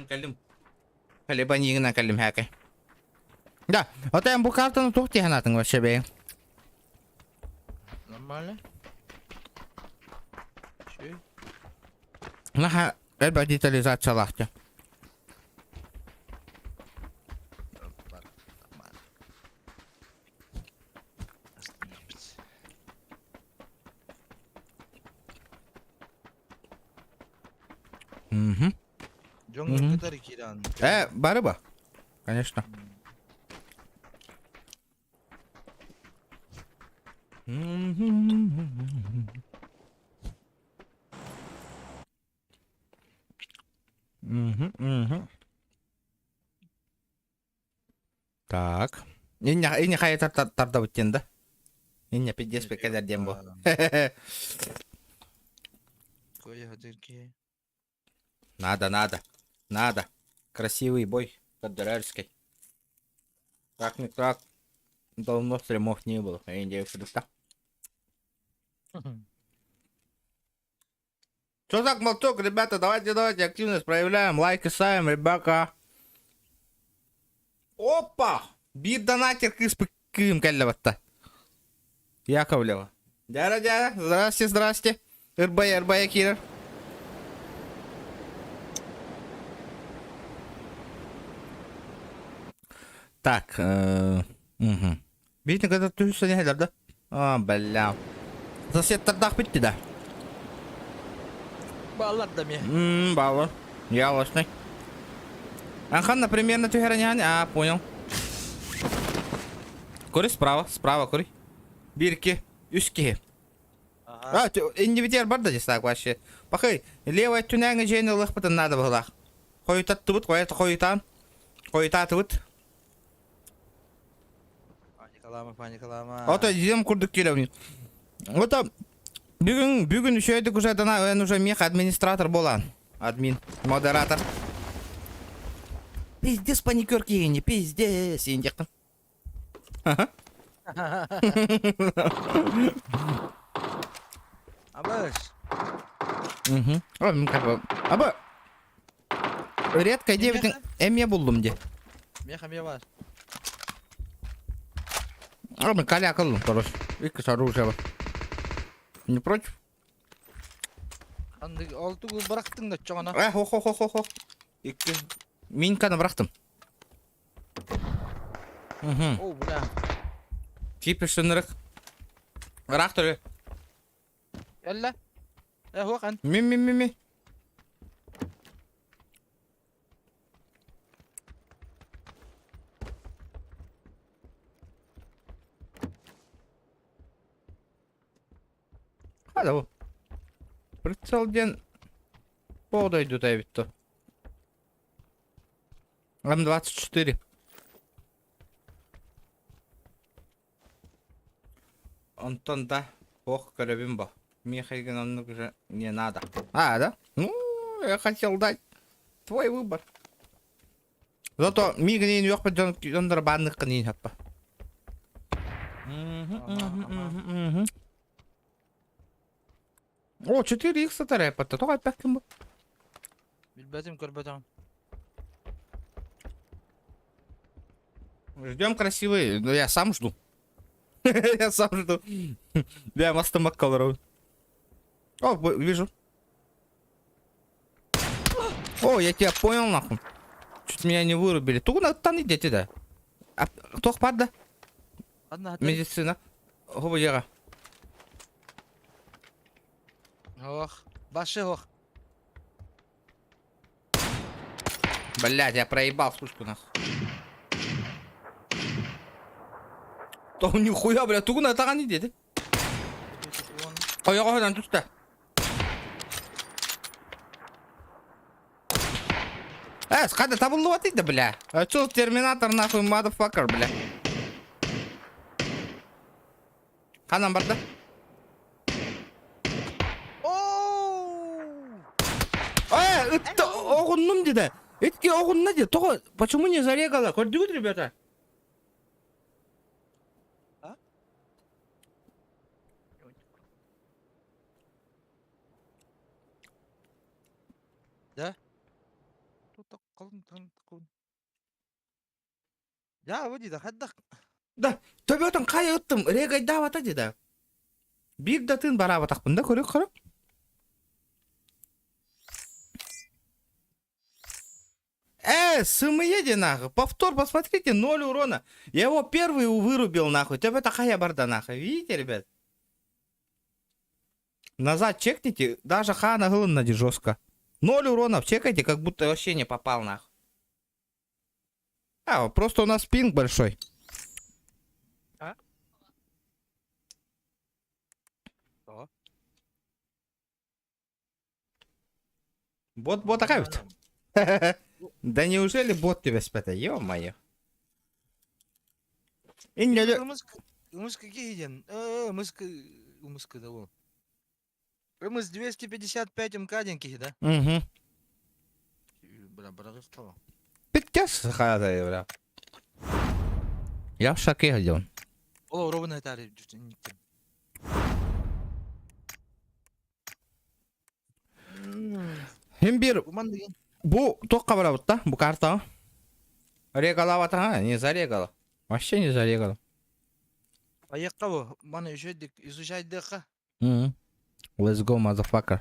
Келдим. Хлеба не келдим хәке. Да, вот я бу картаны тухти ханатын вообще бе. Нормально? Чё? Наха, элба детализация лахте. Нормально. Остановиться. Угу. Джонгл кытары киран. Барыба. Конечно. Так. Ini kayak tarda bitten да? Ini 50 kadar dembo. Кое ходырки. Надо. Красивый бой под Дуральской. Как не так. Давно стримов не было. Я не знаю, Что так, молчок, ребята, давайте активность проявляем, лайки ставим, ребята. Опа! Bir донатер кым кәлләбатта. Яковлева. Дяра. Здрасте. РБ кирер. Так, угу. Видите, когда ты что не да? А, бля. Сосед тардах битти да. Баллар да мне. Бауэр. Ясный. Анхан, например, на тюхераняне. А, понял. Кури справа кури. Бирки, юшки. Ага. Индивидуал бар да здесь так вообще. Пахай, левая тюняга жейна лыхпытын надо было. Хойтат тубут, хойтат тубут. Паникалама. Вот идем курдук келевни. Вот бүгін шөйдік уже дана, он уже мех администратор болан. Админ, модератор. Пиздец паникерки, не пиздец, индектор. Абаш. Угу. Аба. Редко девятин эме булдум де. Меха бар. Абы каля кылдым, короче. Икки с оружия бар. Не против? Андык алты гол барактың да чоңана. Хо. Икки. Минканы бырактым. Угу. О, бля. Кипишинрик. Рахтыры. Элла. Хоқан. Ми. Hadi Прицел ден подойдут, то. М24. Антон да. Ох, карабин ба. Михаил нам уже не надо. А, да? Ну, я хотел дать. Твой выбор. Зато Мигрин yok pa jonдар банных канин хаппа. О, 4 х тарепата. Тогай пәккім бұл. Билбетим көрбетим. Ждем красивые. Ну, я сам жду. Я сам жду. Я мастамак колоров. О, вижу. О, я тебя понял, нахуй. Чуть меня не вырубили. Тугна таны дети, да. А кто падда? Одна Медицина. Губудера. Ох, баши ох. Блядь, я проебал сушку, нахуй. То нихуя, блядь, тугна таны дети. Ой, я тут что? Скада табуллы да, бля. А чё терминатор, нахуй, motherfucker, бля. Ханам барда? Это огонным деда. Это огонно деда. Того, почему не зарегало? Хоть дают, ребята? А? Да? Тут так қалын. Я води да хаддак. Да, төбөтөн кай ыттым, регайда бата деда. Бир да тын бара батакпын да, көрөк карап. Самоеди нахуй. Повтор, посмотрите, 0 урона. Я его первый вырубил нахуй. Тебя такая барда нахуй. Видите, ребят? Назад чекните. Даже хана глыннади жестко. 0 уронов. Чекайте, как будто вообще не попал нахуй. А, просто у нас пинг большой. А? Что? Бот такая. Да неужели бот тебя спята? Ё-моё. И не Умыска гейден. Умыска да вон. Умыс 255 мкаденьких, да? Угу. Бля, бля, Питтяс хазай, бля. Я в шоке ходил. О, ровно это. Химбир, Уман деген. бу тоққа барабыт та, бу карта. Регалаватыр, а? Не зарегало. Вообще не зарегало. Аяққа бұл. Мана изучать дыққа. Let's go, motherfucker.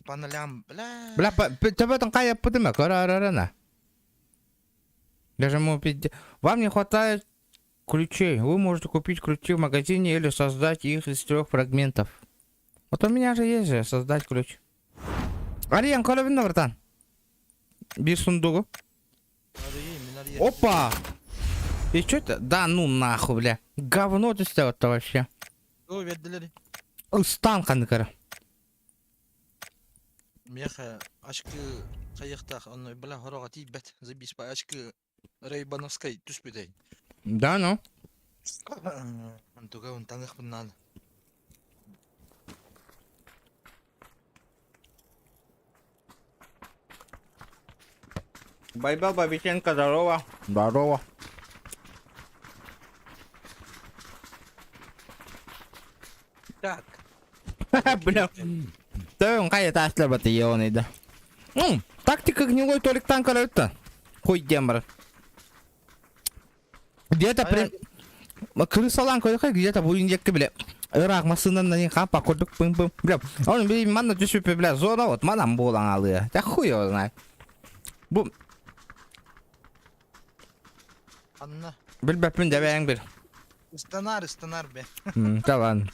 Паналям, бля. Бля, тебя там кая подыма, кара-ра-ра-на. Даже вам не хватает ключей. Вы можете купить ключи в магазине или создать их из 3 фрагментов. Вот у меня же есть же создать ключ. Ариен, коловин, братан. Без сундука. Опа! И что это? Да ну нахуй, бля. Говно ты сделал-то вообще. О, ведділері. Стан қандықара. Меха, ашкы қайықтақ, оны бля хороға тейбет. Забиспа ашкы Рейбановскай түспедей. Да, ну. Антуға он таңық бұннады. Байбал Бабиченко, здорово. Здорово. Так. Бля. Да он кая таслер батальоны, да. Тактика гнилой Толик танкера это. Хуй дембр. Где-то при... Крысалан кое-как где-то будет некий, бля. Ирак масына на них хапа, кодук пым-пым. Бля, он, бля, манна тюсюпи, бля, зона, вот манам болан алыя. Да хуй его знает. Бум. Анна. Бля, пын давай, бля. Станар бе. Да ладно.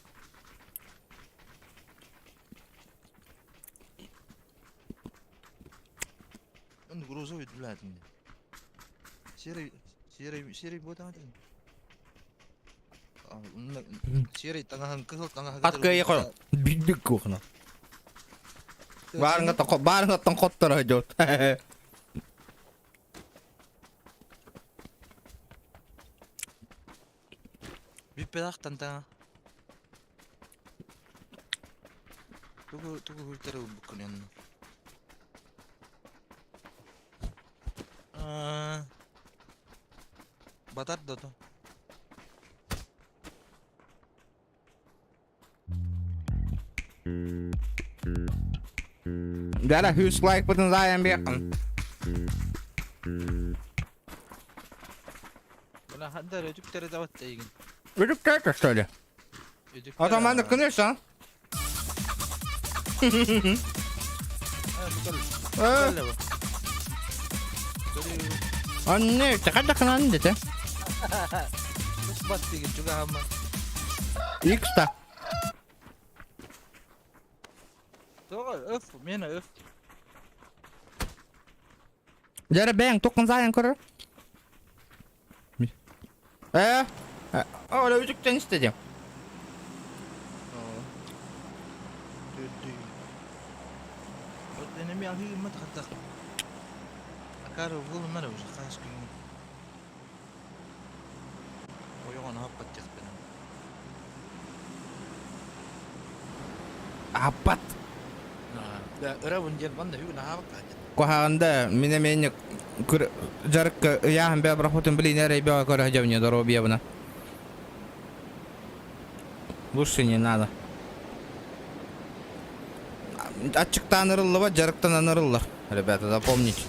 Он грузует, блядь. Серый вот это. Серый таңахан кызыл таңахан. Атка ехал. Биг кухна. Барынга тан коттар идет. Bir pedaq tanta. Тугу хультары букулен. Батар да то. Дара huslike button zayen bir yakın. Bana hadda ödükleri davet da yiyin. Ödük de söyle. Adam ben de kınıyorsan. Anne tekrar da kınan dedi. Terus bat dikit juga hama. X'ta. Tuh, öf, mena öf. Dara ben tokun zayen kırır. Öyle ödükten istedim. Oh. Dede. Dede mi ahi mat khatak. Akar vul mana us khas kin. Oyon hapat tek benim. Apat. Da ıra bunjer banda hu na hapak aja. Kohanda minamenник жарк я бе брахотен блин я ребя кора хажавне дороби бна. Лучше не надо. Açıktan ырыллы ба, жарыктан ырыллар. Ребята, запомните.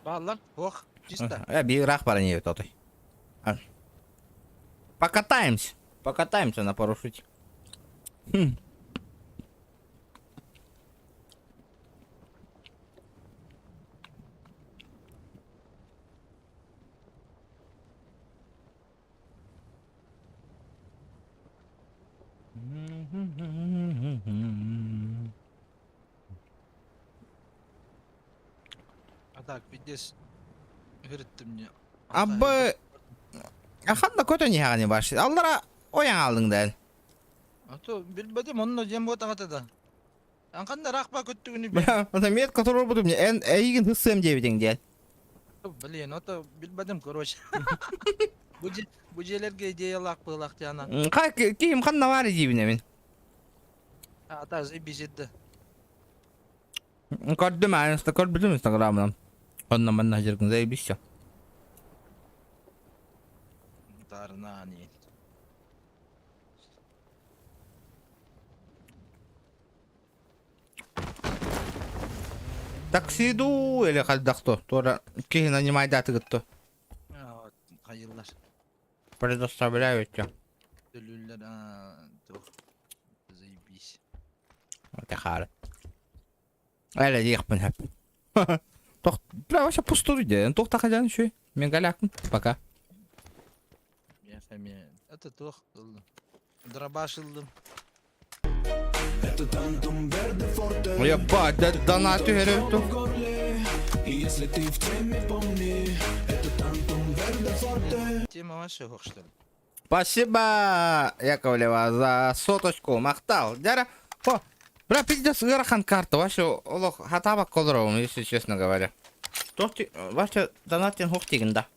Баллар, ох, чисто. Bir рах пара не тотой. Покатаемся. Покатаемся на парашюте. А так, видишь, говорит ты мне. Абы аханда көтө не хаганы баш. Аллара ояң алдың да. А то билбедим онно жем ботагата да. Анканда рахба көттүгүнү би. Бля, мет который буду мне эйген хыссем дебидең дел. Блин, ото билбедим, короче. Бужелерге идеялак былак жана. Кай ким кандай бар дебине мен. А та зибижидди. Көрдүм айнста көрдүм инстаграмдан. Оннан мен хажыргын зайбиша. Тарнани. Таксиду или калдакто. Тора кихин анимайда тыгытты. Кайыллар. Предоставляю тебя. Дөлүллөр, тух. Заебись. Это хара. Әлі дейікпін әп. Бля, вообще пустой де. Тоқта қайдан үші. Мен галякпын. Пока. Это тух. Драбашылдым. Это тантум верде форте. Ебать, донат үйерепті. В горле. И если ты в теме, помни, это тантум верде форте. Тема ваша хох, что ли? Спасибо, Яковлева, за соточку. Мақтал. Дяра. О, бля, пиздец, ырахан карта. Вообще, олох, хатабак колоровым, если честно говоря. Вообще, донатин хух тегін да.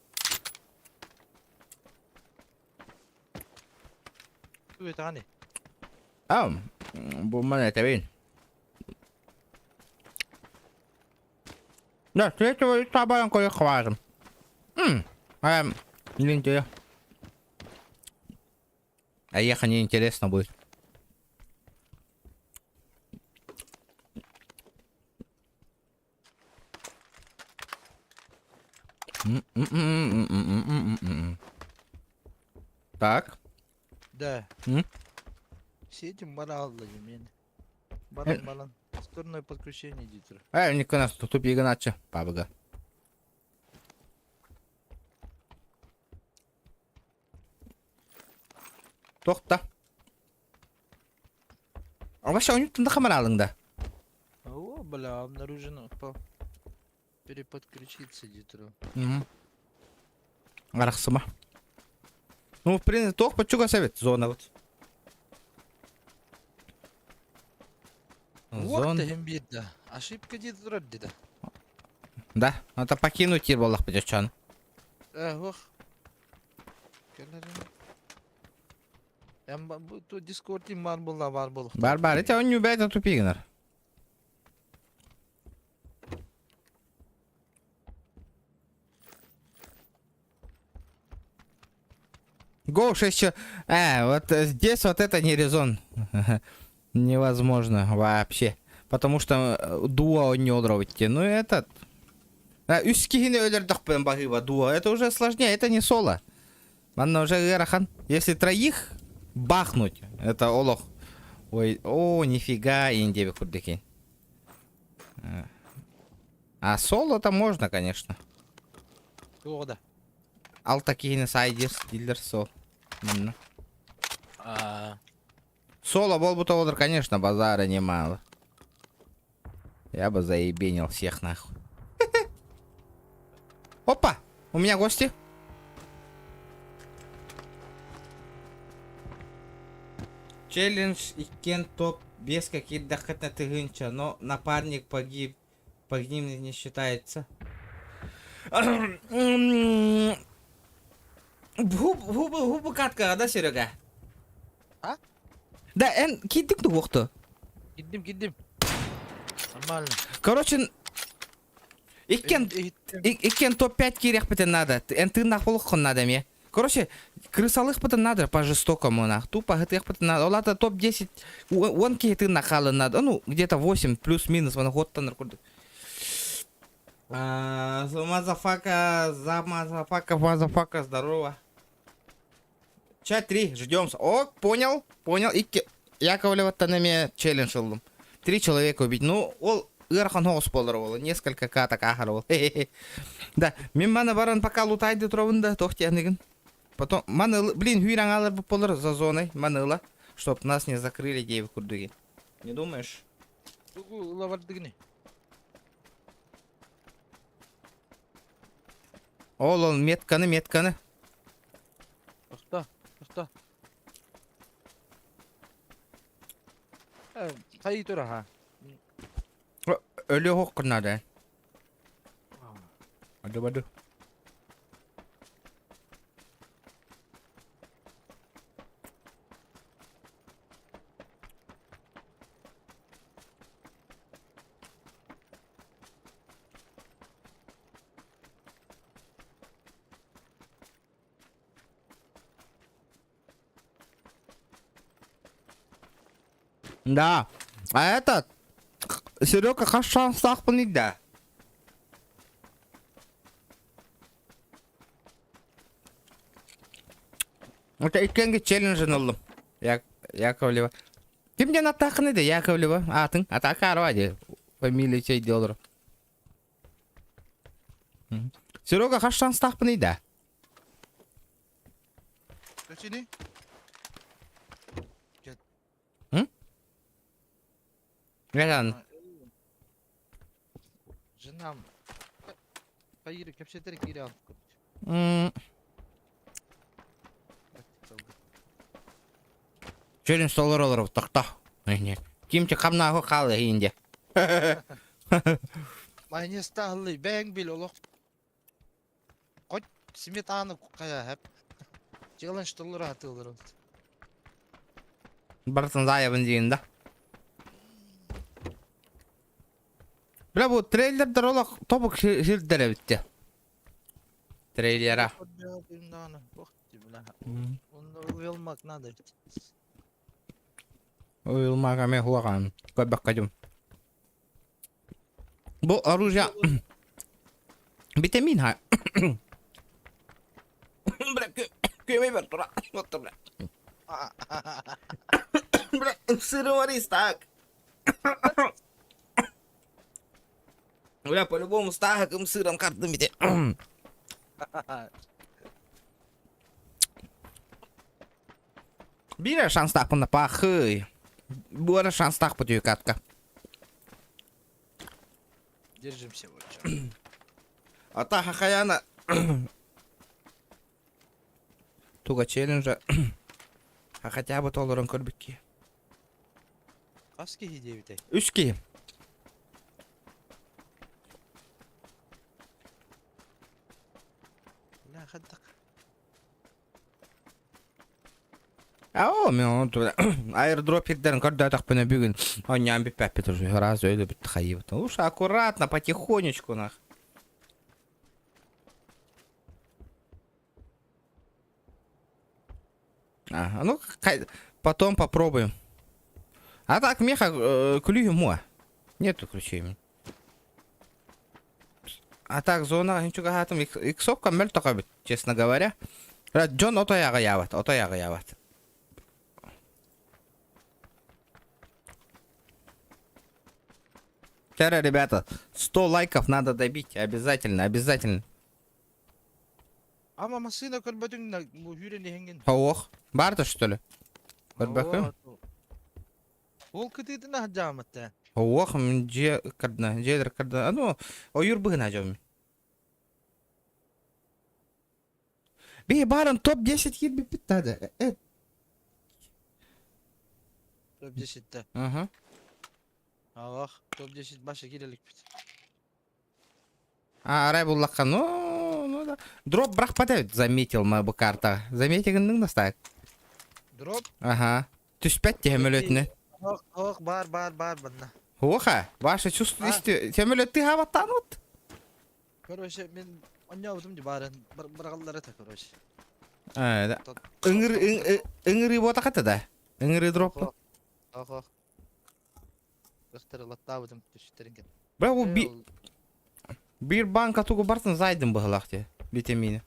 Ой, это они. Bu mana tabiin. Да, третьего и табаем кое-что важным. Извините. А ехать неинтересно будет. Так. Да. М? Сетим баралды мен. Балан. Скорное подключение дитер. Никто нас тут тупик иначе. Пабга. Тоқта. Вообще у них там камера алыңда. О, бля, обнаружено. Переподключиться дитеру. Арақсыма. Ну, в принципе, тоқ почуга совет. Зона вот. Вот ты имбирда. Ошибка дитер да. Да, надо покинуть Ирбалах Петячан. Ох. Bu Discord'im var bul. Бар, это он не убивает, а тупигнер. Go 6. Вот здесь вот это не резон. Невозможно вообще. Потому что дуо не удровите. Ну этот... Үскихини өлердік пен бағыба дуо. Это уже сложнее, это не соло. Манна уже герахан. Если троих бахнуть, это олох. Ой, о, нифига, индеви курдыки. А соло-то можно, конечно. Туғда. Ал такие сайдерс, дилер сол. Соло был бы то, конечно, базара немало. Я бы заебенил всех нахуй. Опа! У меня гости. Челлендж и кен топ без каких-то дохотно тыгынча, но напарник погиб. Погиб не считается. Губы катка, да, Серега? А? Да, кидик ду вохто. Gittim. Нормально. Короче, Иккен топ-5 кирях бітін надо. Ты нахполық надо мне. Короче, крысалых бітін надо по-жестокому нах. Тупо гытых бітін надо. Олата топ-10, он кейты нахалы надо. Ну, где-то 8 плюс-минус. Вон год-то наркоды. Мазафака, здорово. Чат 3, ждемся. О, понял. Яковлева-то на мне челлендж был. 3 человека убить. Ну, ол... Ирхан хоос болар несколько каток ахар. Да, мен мана баран пока лутайды тұровында тоқтиянығын. Потом, блин, хүйран алар болар за зоной, маныла, чтоб нас не закрыли дейбі күрдігі. Не думаешь? Лавардыгыны. Ол, метканы. Тоқта. Қай тұра, ха? Ölü hokkun nada. Aduh. Да, а этот... Серега, қаш шансақпын дейді. Это икенге челленджін олым. Яковлева. Кімден атақын еді, Яковлева? Атын? Атақы арваде. Фамилия чей делдыр. Серега, қаш шансақпын дейді. Kaçını? Неген? Жынам. Кайыры кепшетер кире алып. Челлендж солар олар тақта. Кимче қамнағы қалы кейінде. Майнес тағылы бәң бел олық. Қойт сметаны қая әп. Челлендж тұлыр атылыр. Бартын заябын дейін да. Бля, бұл трейлердер олақ тобық жілдері бітті. Трейлера. Uyulmak надо. Uyulmak әме құлаған. Көбәк қадым. Бұл оружие... Витамин, ха. Бля, көмей бер тұра. Отты, бля. Бля, сыры варис, так. Бля, по-любому стахаком сыром картом бите. Бира шанс так на пахы. Бура шанс так по катка. Держимся вот. А та хахаяна. Туга челленджа. А хотя бы толерон корбики. Kaski hediye bitey. Üçki. La خدك. Ау, О, мен оны аирдропердерін көрді атақпына бүгін. Оннан біп бәппет уже. Раз өйлі бітті қайып. Уж аккуратно, потихонечку, нах. Ага, ну, потом попробуем. А так, меха, клюю мо. Нету ключей. А так, зона, ничего гатым, иксовка мель такой, честно говоря. Джон, ото яга яват, ото яга яват. Вчера, ребята, 100 лайков надо добить, обязательно, обязательно. Ama masina körбөтүң бу хүрени хенген. Ох, барды, что ли? Көрбөкім? Ол кытыдына хаджаматта. Ох, мен жедір кірді. Ну, ойыр бұғын ажауым. Бей, барын топ-10 ел біп біттады. Топ-10-те. Ага. Ах, топ-10 башы келелік бит. Арай бұллаққа, ну да. Дроп бірақ падает, заметил ма бұл карта. Заметигінің настайық. Дроп? Ага. Түспәт темелетіне. Ох, бар банда. Оха, ваши чувства, темелеті хаваттан от. Короче, мен ойнабытым же барын бұрғалдары та, короче. Да. Үңірі бота қаты да. Үңірі дропы. Ох. Өстері латтабытым түшіттерінген. Бірақ ол bir banka tuğu barsan zaydın bıhlaq diye. Vitamini.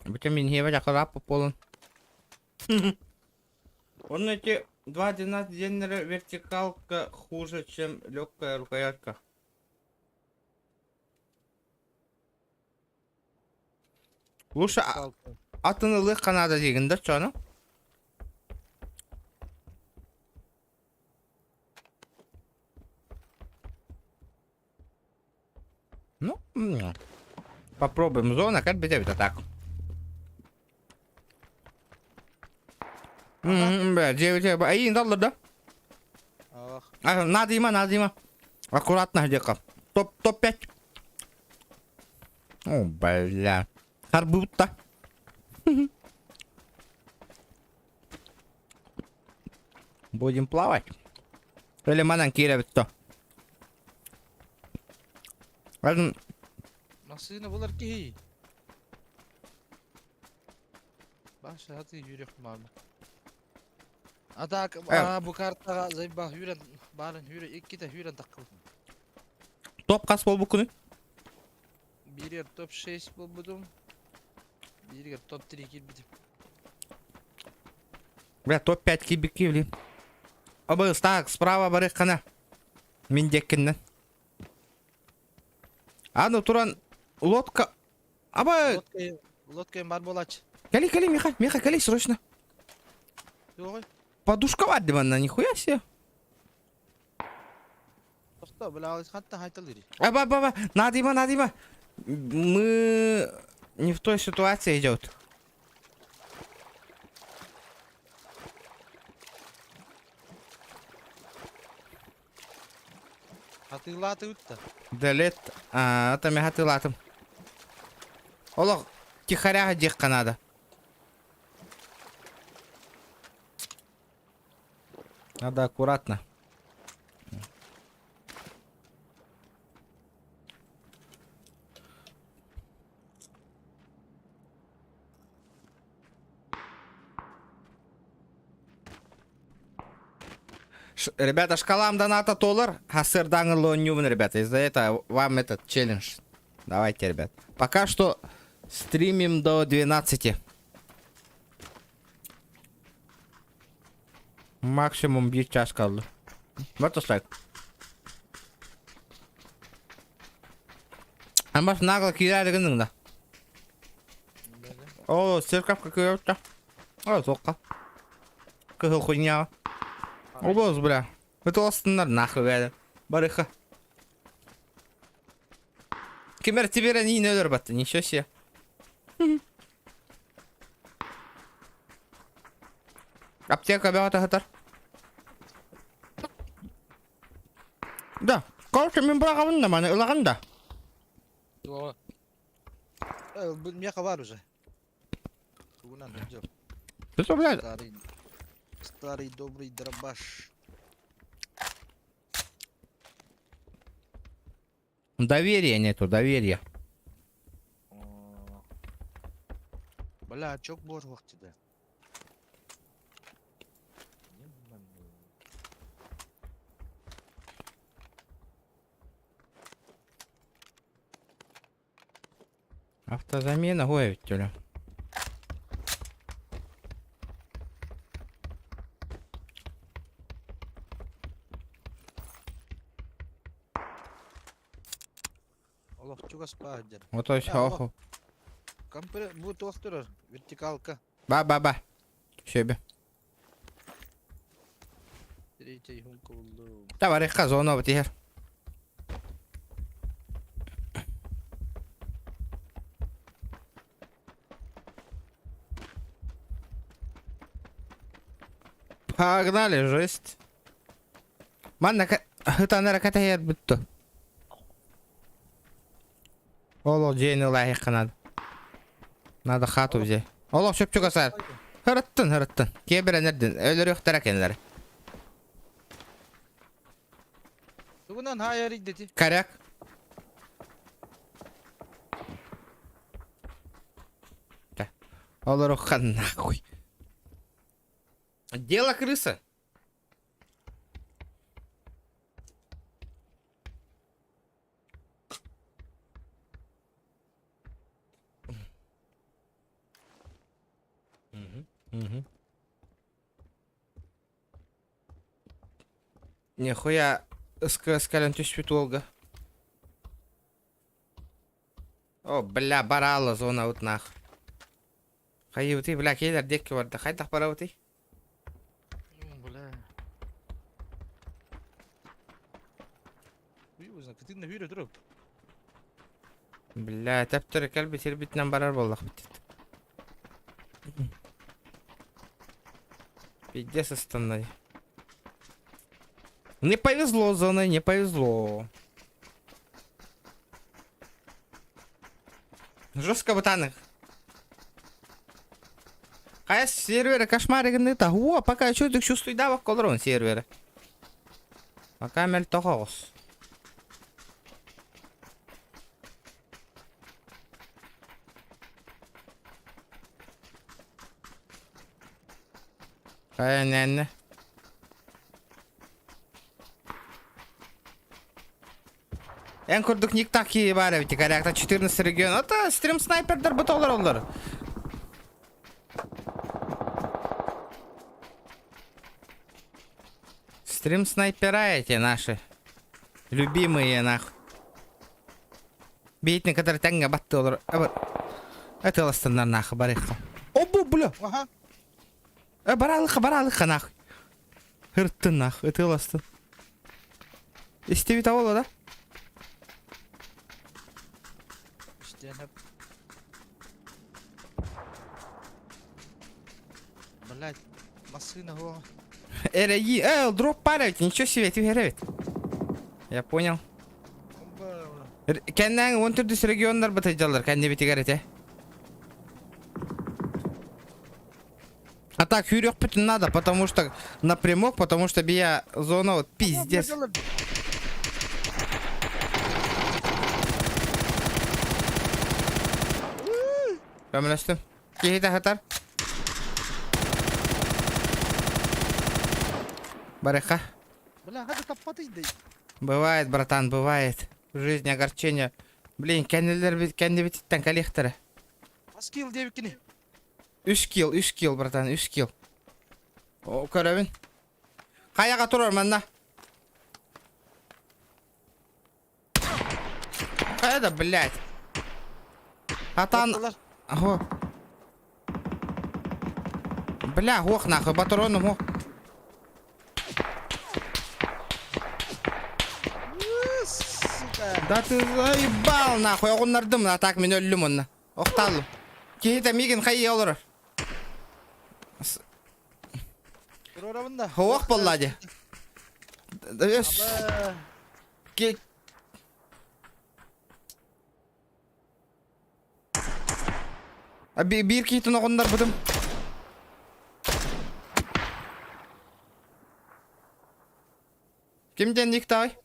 Витамин Е валя харапа полон. Он эти 2.12 генера вертикалка хуже, чем легкая рукоятка. Лучше атыны легко надо деген да, чё, ну? Ну, попробуем зона, как бы это так. Бля, 9, а и доллар, да? Ох. Надо има. Аккуратно где-ка. Топ-5. О, бля. Харбута. Будем плавать. Или мананкировать то. Masina bular ki. Başa hadi yürek mami. Atak bu kartta zayıf hüren baren hüre iki de hüren takıl. Топ кас бол букуны. Bir yer top 6 bulbudum. Bir yer top 3 girdim. Бля, топ-5 кибики, блин. Абыз, так, справа барых кана. Миндеккиннен. А ну туран лодка. Аба, Лодкаем бар болач. кали, Миха, кали срочно. Yok. Подушка вадди манна, нихуя себе. Tosta böyle alış hatta haytalıdır. Аба, надо има. Мы не в той ситуации идет. Hatırlatı utta. Далет, это я хатылатым. Олог, тихоряга декка надо. Надо аккуратно. Ребята, шкалам доната толар, хасыр даңылы нювен, ребята. Из-за этого вам этот челлендж. Давайте, ребят. Пока что стримим до 12. Максимум 1 час kaldı. Вот так. Ama нагло кидает гыныңда. О, церковка кыйотта. О, соққа. Кыгыл хуйня. О, бос, бля. Это остындар нахуй, бля. Барыха. Кемер тебе не өлөр батты, ничего себе. Аптека бегата хатар. Да, короче, мен бұрағавын да маны ұлағын да. Yok. Меха бар уже. Тугунан жо. Что, блядь? Старый добрый дробаш. Доверия нету, доверия. Бля, чок бор вақтыда. Автозамена гоевит, тюля. Аллах чугас пахдер. Вот то Алло. все. Кампер bu тоқтырыр. Вертикалка. Ба. Себе. Третий хунка болды. Давай, зона вот ихер. Погнали, жесть. Манна, это на ракета я бутто. Оло, джейни лайх надо хату взять. Оло, шөп чугасар. Хырыттын. Кебер энердин. Өлөр өктөр экенлер. Тугунан хайыр идети. Коряк. Да. Олор ухан нахуй. Дело крыса. Нихуя скален түспет олга. О, бля, барала зона вот нах. Хайыты, бля, кейлер декки барды. Хайдақ бара өты. Бля. Уй, өзің кітіңді үйре тұрып. Бля, тәптірі кәлбі тербетінен барар болдық бітет. Пиздец останови. Не повезло, зона, не повезло. Жестко ботаных. Кайс сервера кошмарыгын та. О, пока чудик чувствуй да колрон сервера. Пока мел тохос. Кая ненне. En kurduk niktaki var evet karakta 14 регион. Это стрим снайпердер бутолар олар. Стрим снайпера эти наши. Любимые нахуй. Бейтни который тәңгә батты олар. Это ластандар нахуй барыха. Обу бля. Аха. Баралыха нахуй. Хыртты нахуй. Это ластан. Истеви того да? İşte Блядь, машина го. Эреги, дроп парит, ничего себе, ты верит. Я понял. Кеннен 14 региондар бытыжалар, кенне битигарете. А так юрек путин надо, потому что напрямок, потому что бия зона вот пиздец. Көмілістім. Кейті хатар. Барыха. Бля, хады таппатыйды. Бывает, братан, бывает. В жизни огорчение. Блин, кәнді бітіттен коллекторы. Аскил девикini. 3 килл, братан, 3 килл. О, көрәбін. Қаяға тұрар манна. Қаяда, блядь. Атан... Ого. Бля, ох нахуй, батароном, ох. Сука. Да ты заебал нахуй, оғынлардым, а так мен өлім онна. Оқталым. Кейті меген қайы олыр. Прорамында. Оқ боллади. Bir keytin oğunlar budım. Kimden Никтай?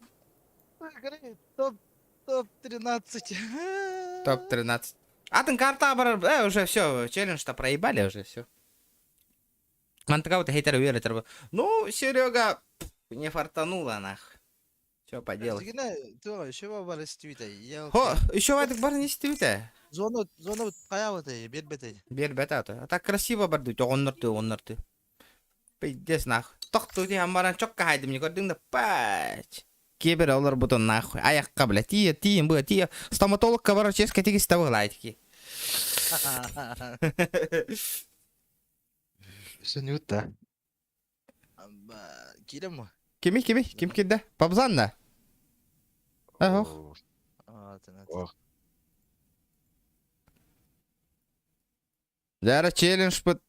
Топ 13. Топ-13. А ты карта уже все, челлендж-то проебали уже все. Он такого-то хейтера верит. Ну, Серега, не фартануло нах. Что поделать? Еще бар истибитай. Хо, еще в этих бар не стивите. Зона каябытай, бербетай. Бер бета-то. А так красиво барды. Огоннорты. Пиздец нах. Тоқту те амбаран чокка хайды мне көрдің да пач. Кейбір олар бұтын нахуй. Аяққа бля, тиен бұға тие. Стоматологқа барар ческе тегіс табығылайды ки. Что не утта? Кирем му? Ким келді? Пабзан да? Ох. Жара челлендж бұт.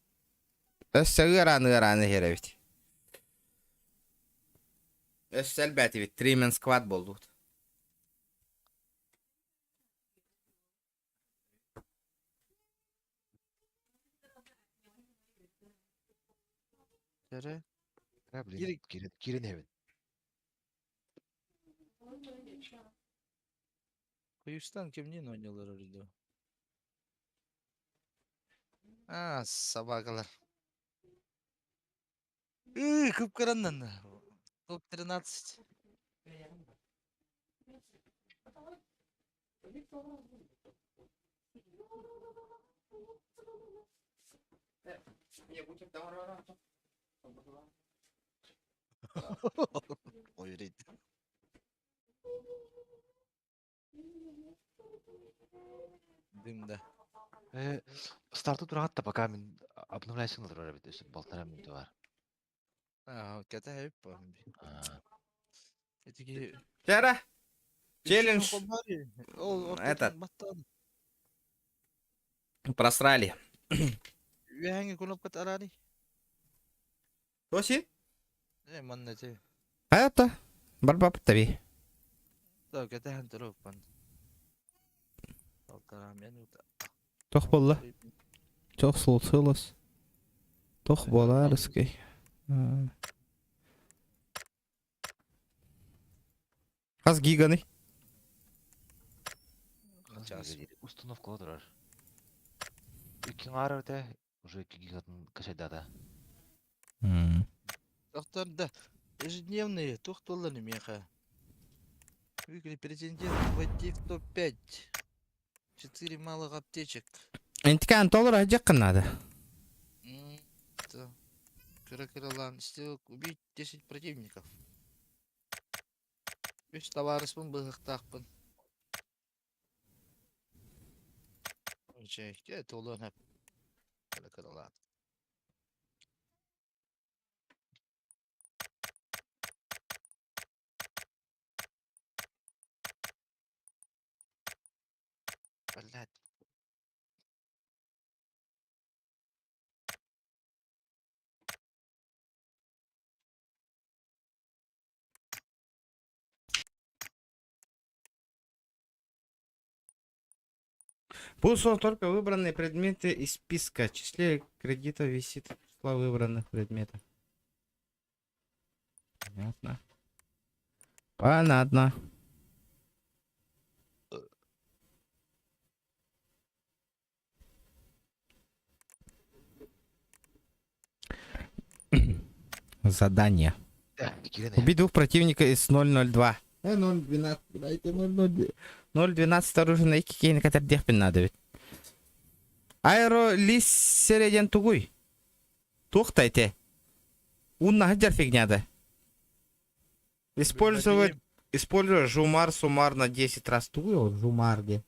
Өссі ұраны херевит. Өссі әлбәті бит. 3-man squad болды. Жаре? Кирин хевен. Кыюстан кемнен ойнолор оройду? Собакалар. Кыпкарандан. Топ 13. Ой, рейд. Дымда. Старты турагатта пока мен обновляйсың да турар бит. Балтара мен бар. Ката хайп па. Этики Жара. Челлендж. Этот. Просрали. Вяханги кунопкат арани. Тоси? Манна те. А это? Барбап таби. Так, ката хан турупан. Полтора минута. Тох болла. Çok soğutuluz. Toch bolarız ki. Аз гиганы. Установка турар. 2 ары те уже 2 гигатын кашайдада. Доктор ежедневные $2 меха. Выиграли претендент войти в топ-5. 4 малых аптечек. Интикан доллар ajak надо. Кыракыралан сделал убить 10 противников. 5 товарыспын быгыктакпын. Чекте толонап. Кыракыралан. Блядь. Пусо только выбранные предметы из списка. В числе кредитов висит число выбранных предметов. Понятно. Понятно. Задание. Кирин. Убить двух противника из 002. 012. Дайте 012 оружие кейн катар дехпен надо ведь. Аэро лис середен тугуй. Тухтайте. Унна хаджар фигняда. Используя жумар суммар на 10 раз. Тугуй жумар где.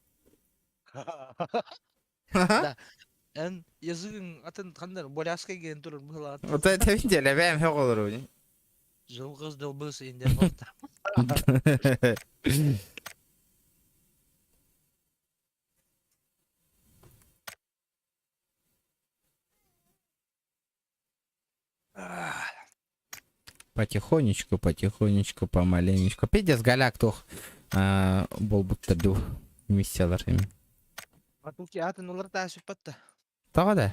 En yazığın atın kanlar boляска ген турur была. Вот это видите, левяем хеголору. Жылгыз долбысы инде болта. Потихонечку, помаленечку. Пидес галяк тох бол буттырду миссиялар эми. Атуки атын олар ташып батта. Tağa da.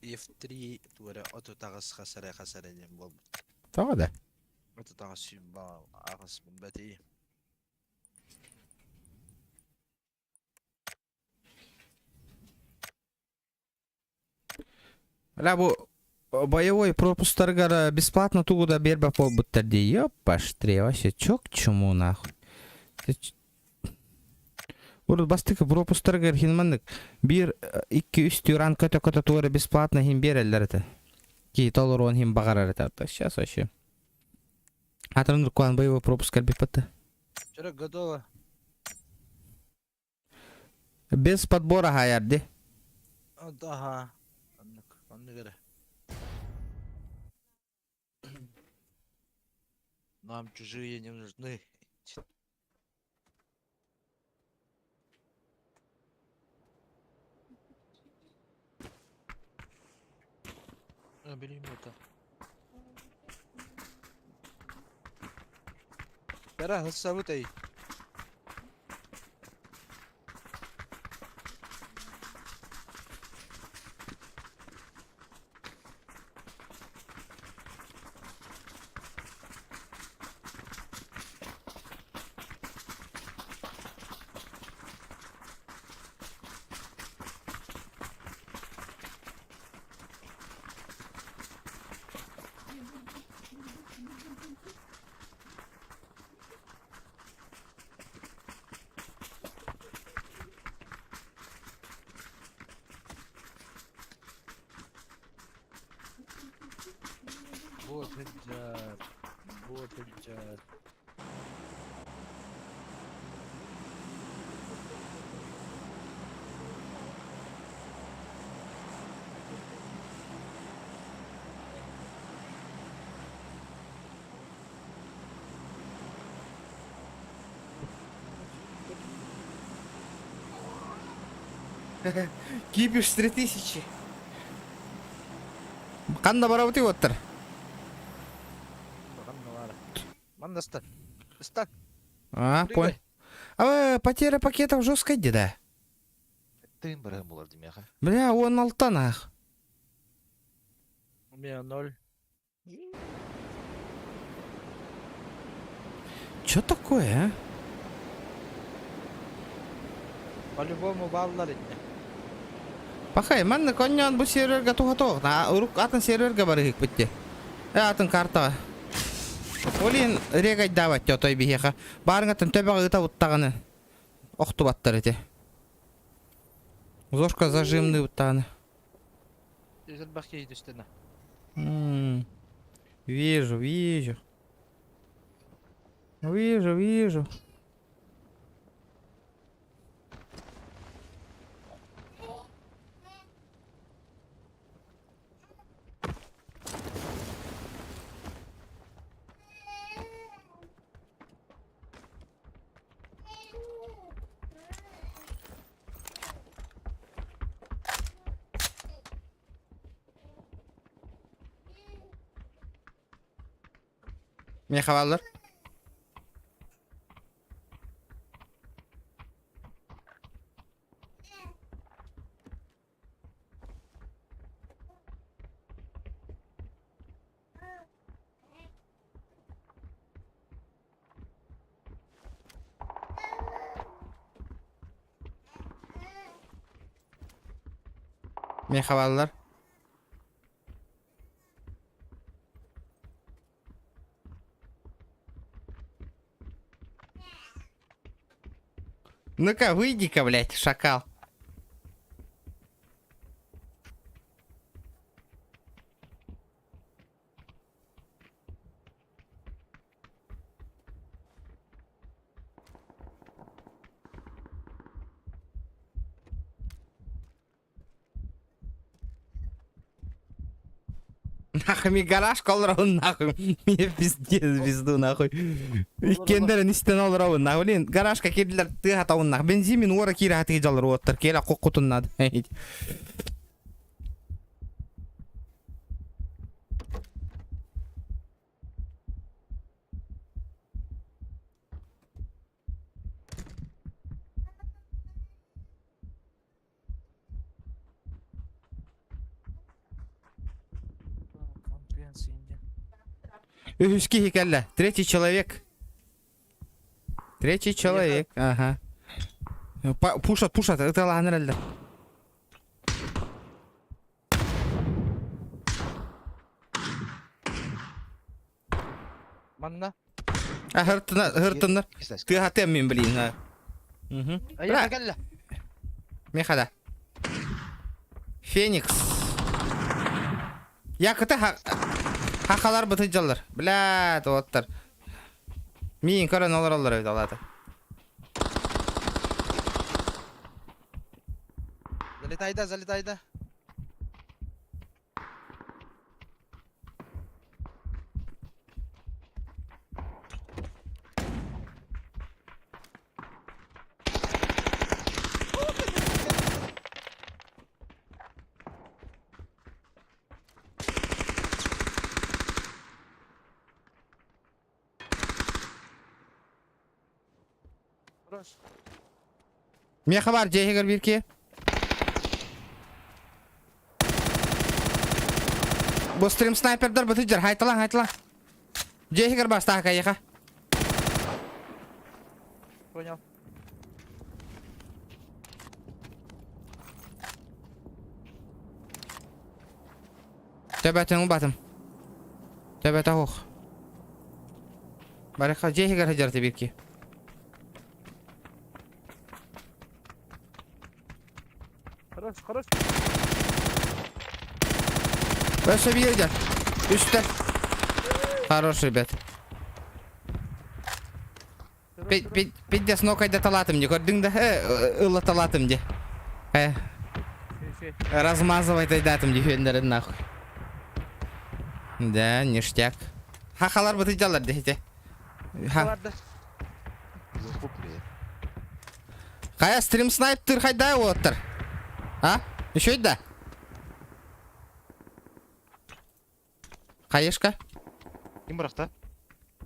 F3 тура ото тагыс хасара дем бол. Tağa da. Ото тагыс сүйм ба агыс бати. Ля бу боевой пропустарга бесплатно тугуда бербе болбуттар дей. Ёпаштре, вообще чё к чему нахуй. Урут бастык пропустарга хинмандык. 1-2-3 ранг көтө тугары бесплатно хин берелер это. Ки толорон хин багарар это. Сейчас вообще. Атырын куан боевой пропускар бепатты. Чара готово. Без подбора хаярди. Ага. Анны göre. Нам чужие не нужны. Bileyim это. Пера, хасабытай. Вот الجار. Вот الجار. Кипиш 3000. Канда барабыты оттыр. Манда стань. Стань. А, Прыгай. понял. А потеря пакетов жесткая да? Тыйын барыгын болар демеха. Бля, 16 ах. У меня 0. Чё такое, а? По-любому баллар. Пахай, манны коньян бу серверга туга-туг. Урук атын серверга барыгык битти. Атын карта. Олин регай дават той бихеха. Барыңатын төбөгө ыта уттаганы. Окту баттар эти. Зошка зажимный уттаганы. Из бахи идёшь. Вижу. Вижу. Ne havalar? Ne havalar? Ну-ка, выйди-ка, блядь, шакал. Нахуй мне гараж колраунд, нахуй. Мне пиздец звезду, нахуй. Кендерин истен олраунд, нахуй. Блин, гаражка кирдилер ты атауын, нахуй. Бензимин уора кири атыгы жалыр оттыр. Келе кокутун надо. Üski hikelle. Третий человек. Третий человек. Ага. Пушат. Это ланрелдер. Манна. Hırtınlar. Кистайск. Ты хотел мен, блин. А. Мгм. Ая галла. Мехада. Феникс. Якыты хақалар бұты жалар. Блядь, оттар. Мейін көрін олар өйді алады. Залетайда. Хорош. Меха бар, жейгер бірке. Бұл стрим снайпердер бұты жар. Хайтылан. Жейгер бар, стаға кайыға. Понял. Төбәтің батым. Төбәті хоқ. Барыққа жейгер жарты бірке. Хорош. Өсі бейді. Үсті. Хорош, ребят. Пидде снокайда талатым де, көрдің да? Ұлы талатым де. Размазывай тайдатым де, фендерін нахуй. Да, ништяк. Хақалар бұты жалар дехте. Ладно. Қая стрим снайптер қайда оттыр? А? Еще да? Қайышқа? Ким бұрақта?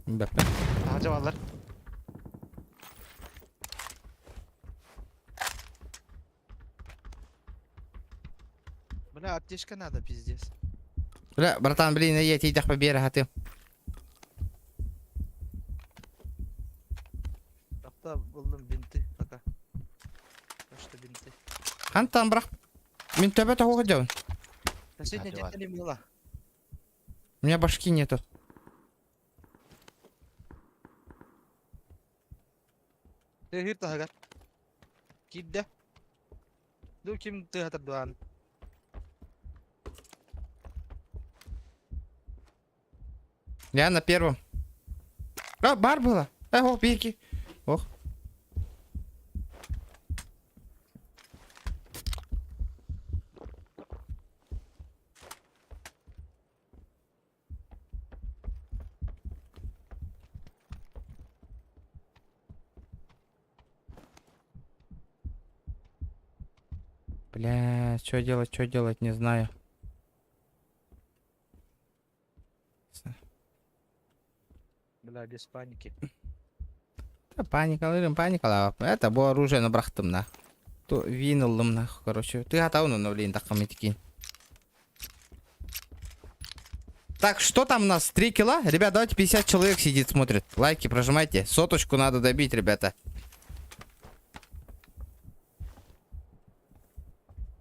Бәппе. Ағача балдар. Бля, аптечка надо, пиздец. Бля, братан, блин, я тебе по берегу, а ты. Тапта buldum binti. Пока. Kaçtı binti. Хантан, брат. Мен төбе тауға жауын. Последняя Давай. детали мыла. У меня башки нету. Ты хир тахагат. Кидда. Ду ким ты хатар дуан. Я на первом. А, бар было. Ого, пики. Ох. Бля, что делать, не знаю. Бля, без паники. Да, паникаларым. Это было оружие на брахтым на. То винылым на, короче. Ты готов, ну, блин, так каметики. Так, что там у нас? 3 килла? Ребят, давайте 50 человек сидит, смотрит. Лайки прожимайте. Соточку надо добить, ребята.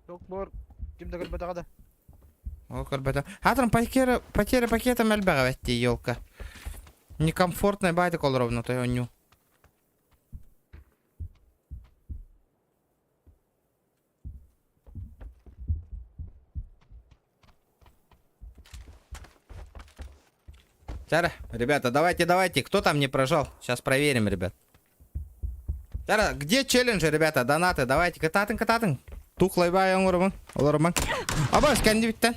Çok bor. Kimde gel bada. О, ребята. Атрам потеря пакета мельбера ведь елка. Некомфортная байта кол ровно, то я ню. Тара, ребята, давайте. Кто там не прожал? Сейчас проверим, ребят. Тара, где челленджи, ребята? Донаты, давайте. Кататын. Тухлай бай, оларман. Абас, кандидат.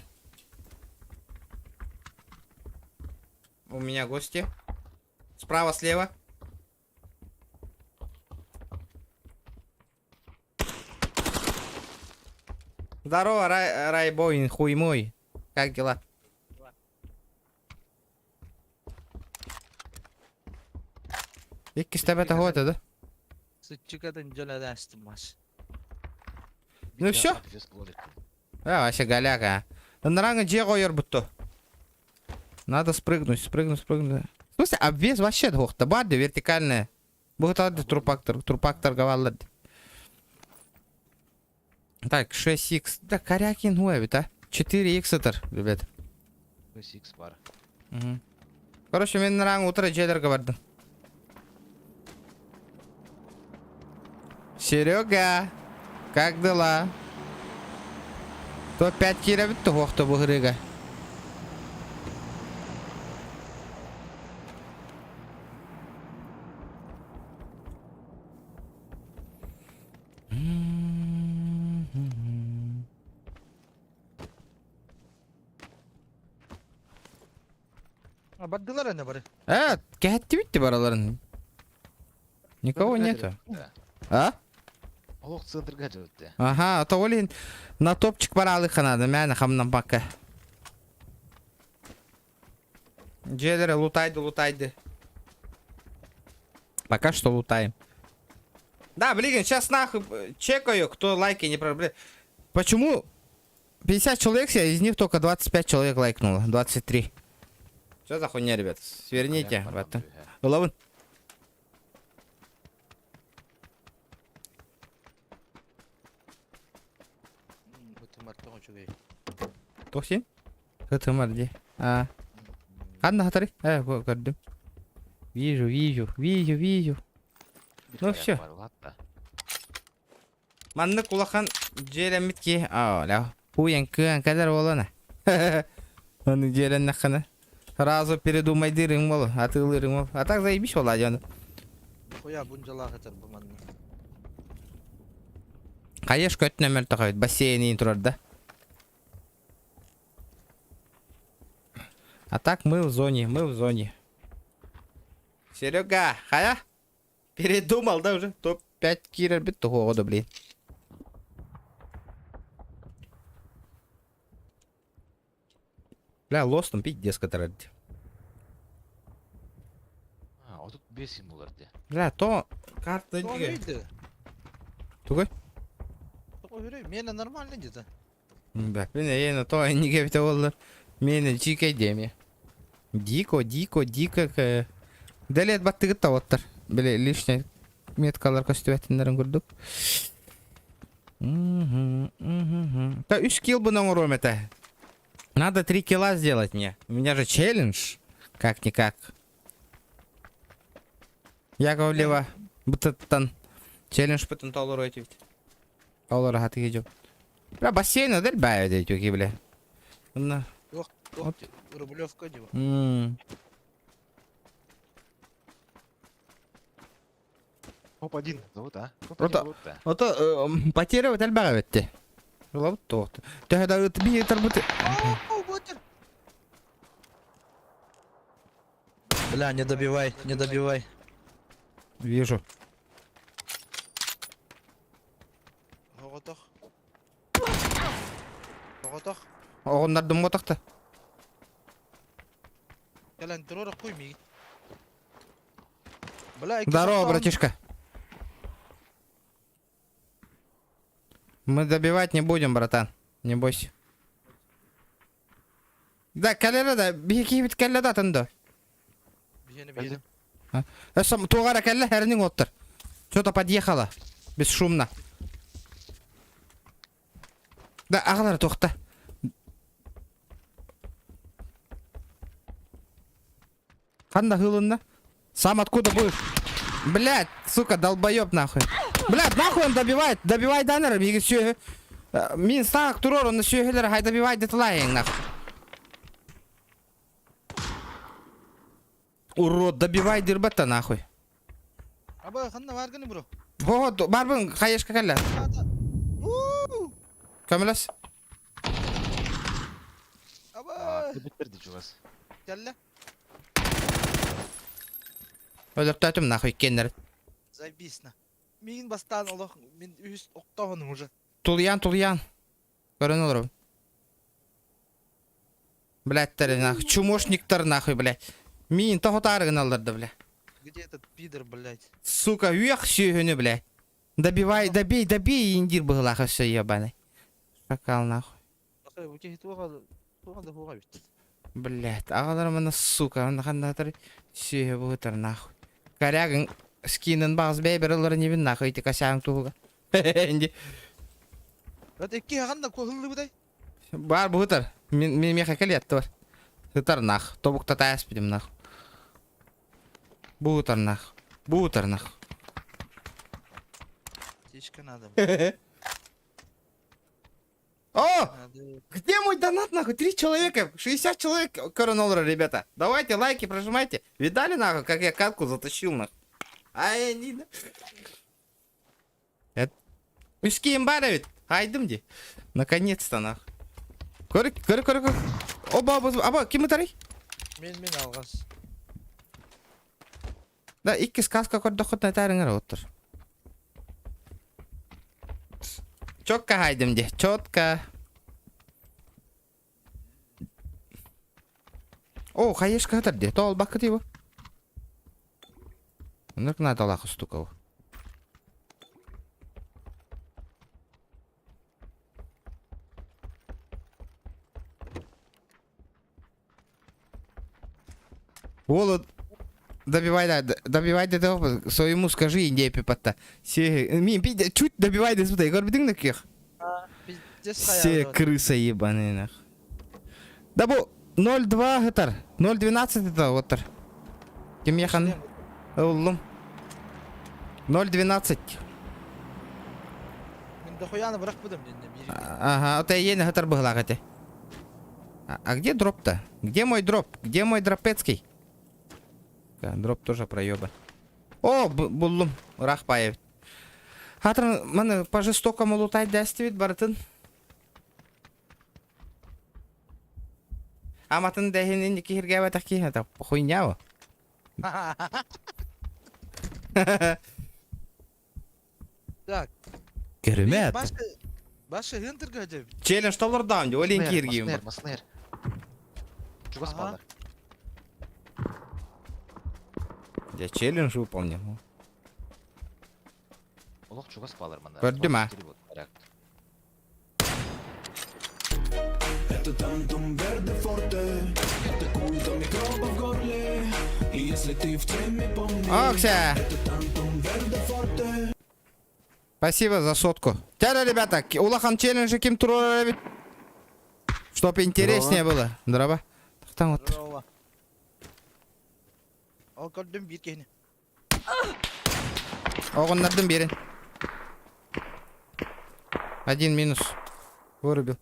У меня гости. Справа, слева. Здорово, Райбой, хуй мой. Как дела? İki stepete hoyta da. Sıçıkadın cöle destim maç. Ну все. Вообще голяка. Наранга же койор бутто. Надо спрыгнуть. В смысле, обвес вообще дохта. Барды вертикальная. Будет ады трупак торговал. Так, 6х. Да, корякин уэвит, а? 4х это, ребят. 6х бар. Мгм. Короче, мен ранг утро джейлерге бардым. Серега, как дела? То 5 киля битті хоқты бұғырыға. Баддылар әне бары. Кәтті бітті бараларын. Никого нету. А? Олық центрға жауытты. Ага, то олин на топчик баралы қанады, мәні қамнан бақы. Джейлері лутайды. Пока что лутаем. Да, блин, сейчас нахуй чекаю, кто лайки не проблем. Почему 50 человек, из них только 25 человек лайкнуло, 23. Что за хуйня, ребят? Сверните. Ловын. Өтімарттың өчігей. Тохсин? Хытымарди. Қанна хатары? Көрдім. Вижу. Ну всё. Манны кулахан желемитки. Ля. Хуян кыан кадар олана. Оны желен наққаны. Сразу передумайды рың болу. Атылы рың болу. А так заебись ол адяны. Қоя бұнжалақ етер бұманны. Қайеш көт нөмір тақайд. Бассейн тұрарда. А так мы в зоне. Серега, хая? Передумал, да, уже? Топ-5 кирер битті хоғыды, блин. Бля, лостым пиздец катарады. Отут 5 боларды. Бля, то карта Тоғы диге. үйді. Тугай? Тоғы үйді. Мені нормально деді. Бля, мен то неге бите болдыр. Мені чикай деме. Дико. Дәлет баттығы таваттыр. Бля, лишний меткалар көстібәтіндерін көрдік. Та 3 килл бұның ұром это. Надо 3 килла сделать мне. У меня же челлендж. Как-никак. Яковлева. Бұтыттан. Челлендж бұтын толыр өйті бит. Толыр хаты кежу. Бля, бассейна дәл бәй өйті өйті бля. Бұны. Рублевка дебі. Топ-1 зовут, а? Ото потеря дәл бәй өтті. Жылабыт тоқты. Тәхеді өті бей етір бұты. Оу, бұтыр. Бля, не добивай. Вижу. Хоғытық. Оғындардың отақты. Кәлін тұроры қоймей. Бля, Здорово, братишка. Мы добивать не будем, братан. Не бойся. Да, кәлері бейеке бит кәлі да тынды. Бейені. Туғара кәлі әрінің оттыр. Что-то подъехало. Бесшумно. Да, ағалар тоқта. Қанда хылынна? Сам откуда будешь? Блядь, сука, долбоёб нахуй. Блядь, нахуй он добивает. Добивай данером, егер сүйі. Мен стақ турор, оны сүйігілер хай добивай деталайың нахуй. Урод, добивай дирбатта нахуй. Аба, қанда баргыны, бро. Хо, барбын, қайешка кәлі. Көмілес. Аба, Біттерді жуғас. кәлі. Өлірті өтім нахуй кеннер. Зайбисна. Мен бастан олық, мен үйіс оқтауының уже. Тулиян. Көрін олырым. Блядтері нахуй. Чумошниктар нахуй, блядь. Мен тоғытарығын алырды, блядь. Где этот пидор, блядь? Сука, уяқ сүйіні, блядь. Добей, индир бұғылақы все ебаный. Шакал нахуй. Ақай, өте туға да хуға бит. Блядь, ағалар мына сука, мына қандатыр сүйе бұғытыр нахуй. Корягын скинін бағыз бәй бір ұлары небін нахуй, еті кашағын туғыға. Энди. Рат экки хаганда кохылды будай. Бар бұғытыр, мен меха кәлетті бар. Хытар нах, тобықта таяс бідім нах. Бұғытыр нах, бұғытыр нах. Тишка надо. О! Надо. Где мой донат, нахуй? 3 человека, 60 человек коронолра, ребята. Давайте лайки прожимайте. Видали, нахуй, как я катку затащил, нахуй? Ай, не... Үскейін бар әвет. Айдым де. Наконец-то, нахуй. Көрі. Оба, кемі тарай? Мен алгас. Да, 2 сказка көрді құтына тәріңір отыр. Чотка хайдым де, чотка. О, хаешка хатар де, тоғыл бақы дейбі. Нұрк надо лақы стукау. Волод, добивай да, своему скажи, индей пипата. Чуть добивай да сюда, Егор, бедың накех. Пиздец Все крыса ебаные, нах. Да бу, 0.2 гитар, 0.12 это отыр. Кем яхан? Уллум. 0.12. Мен дохуяны бырак будем денде. Ага, это ені гитар была, гати. А где дроп-то? Где мой дроп? Где мой дропецкий? Дроп тоже проеба. О, буллум, рах паев. Хатыр, маны по жестокому лутать дәстевит барытын. Аматын дәхен енді кехерге бәтақ кейін, это хуйня о. Так. Керемет. Башы хынтырга жеп. Челлендж толыр даунде, олен кергейім. Маснер. Чугас Ага. балар. Я челлендж выполнил. Олық чугас балар мында. Көрдім, а? Это тантум верде форте. Это культо микроба в горле. И если ты в теме, помни. Окся! Это тантум верде форте. Спасибо за сотку. Тяля, ребята, улахан челленджи кем туру, чтоб интереснее было. Здорово. Там вот. Здорово. Ал көрдім бир кехне. Оғынлардың берін. 1 минус. Вырубил.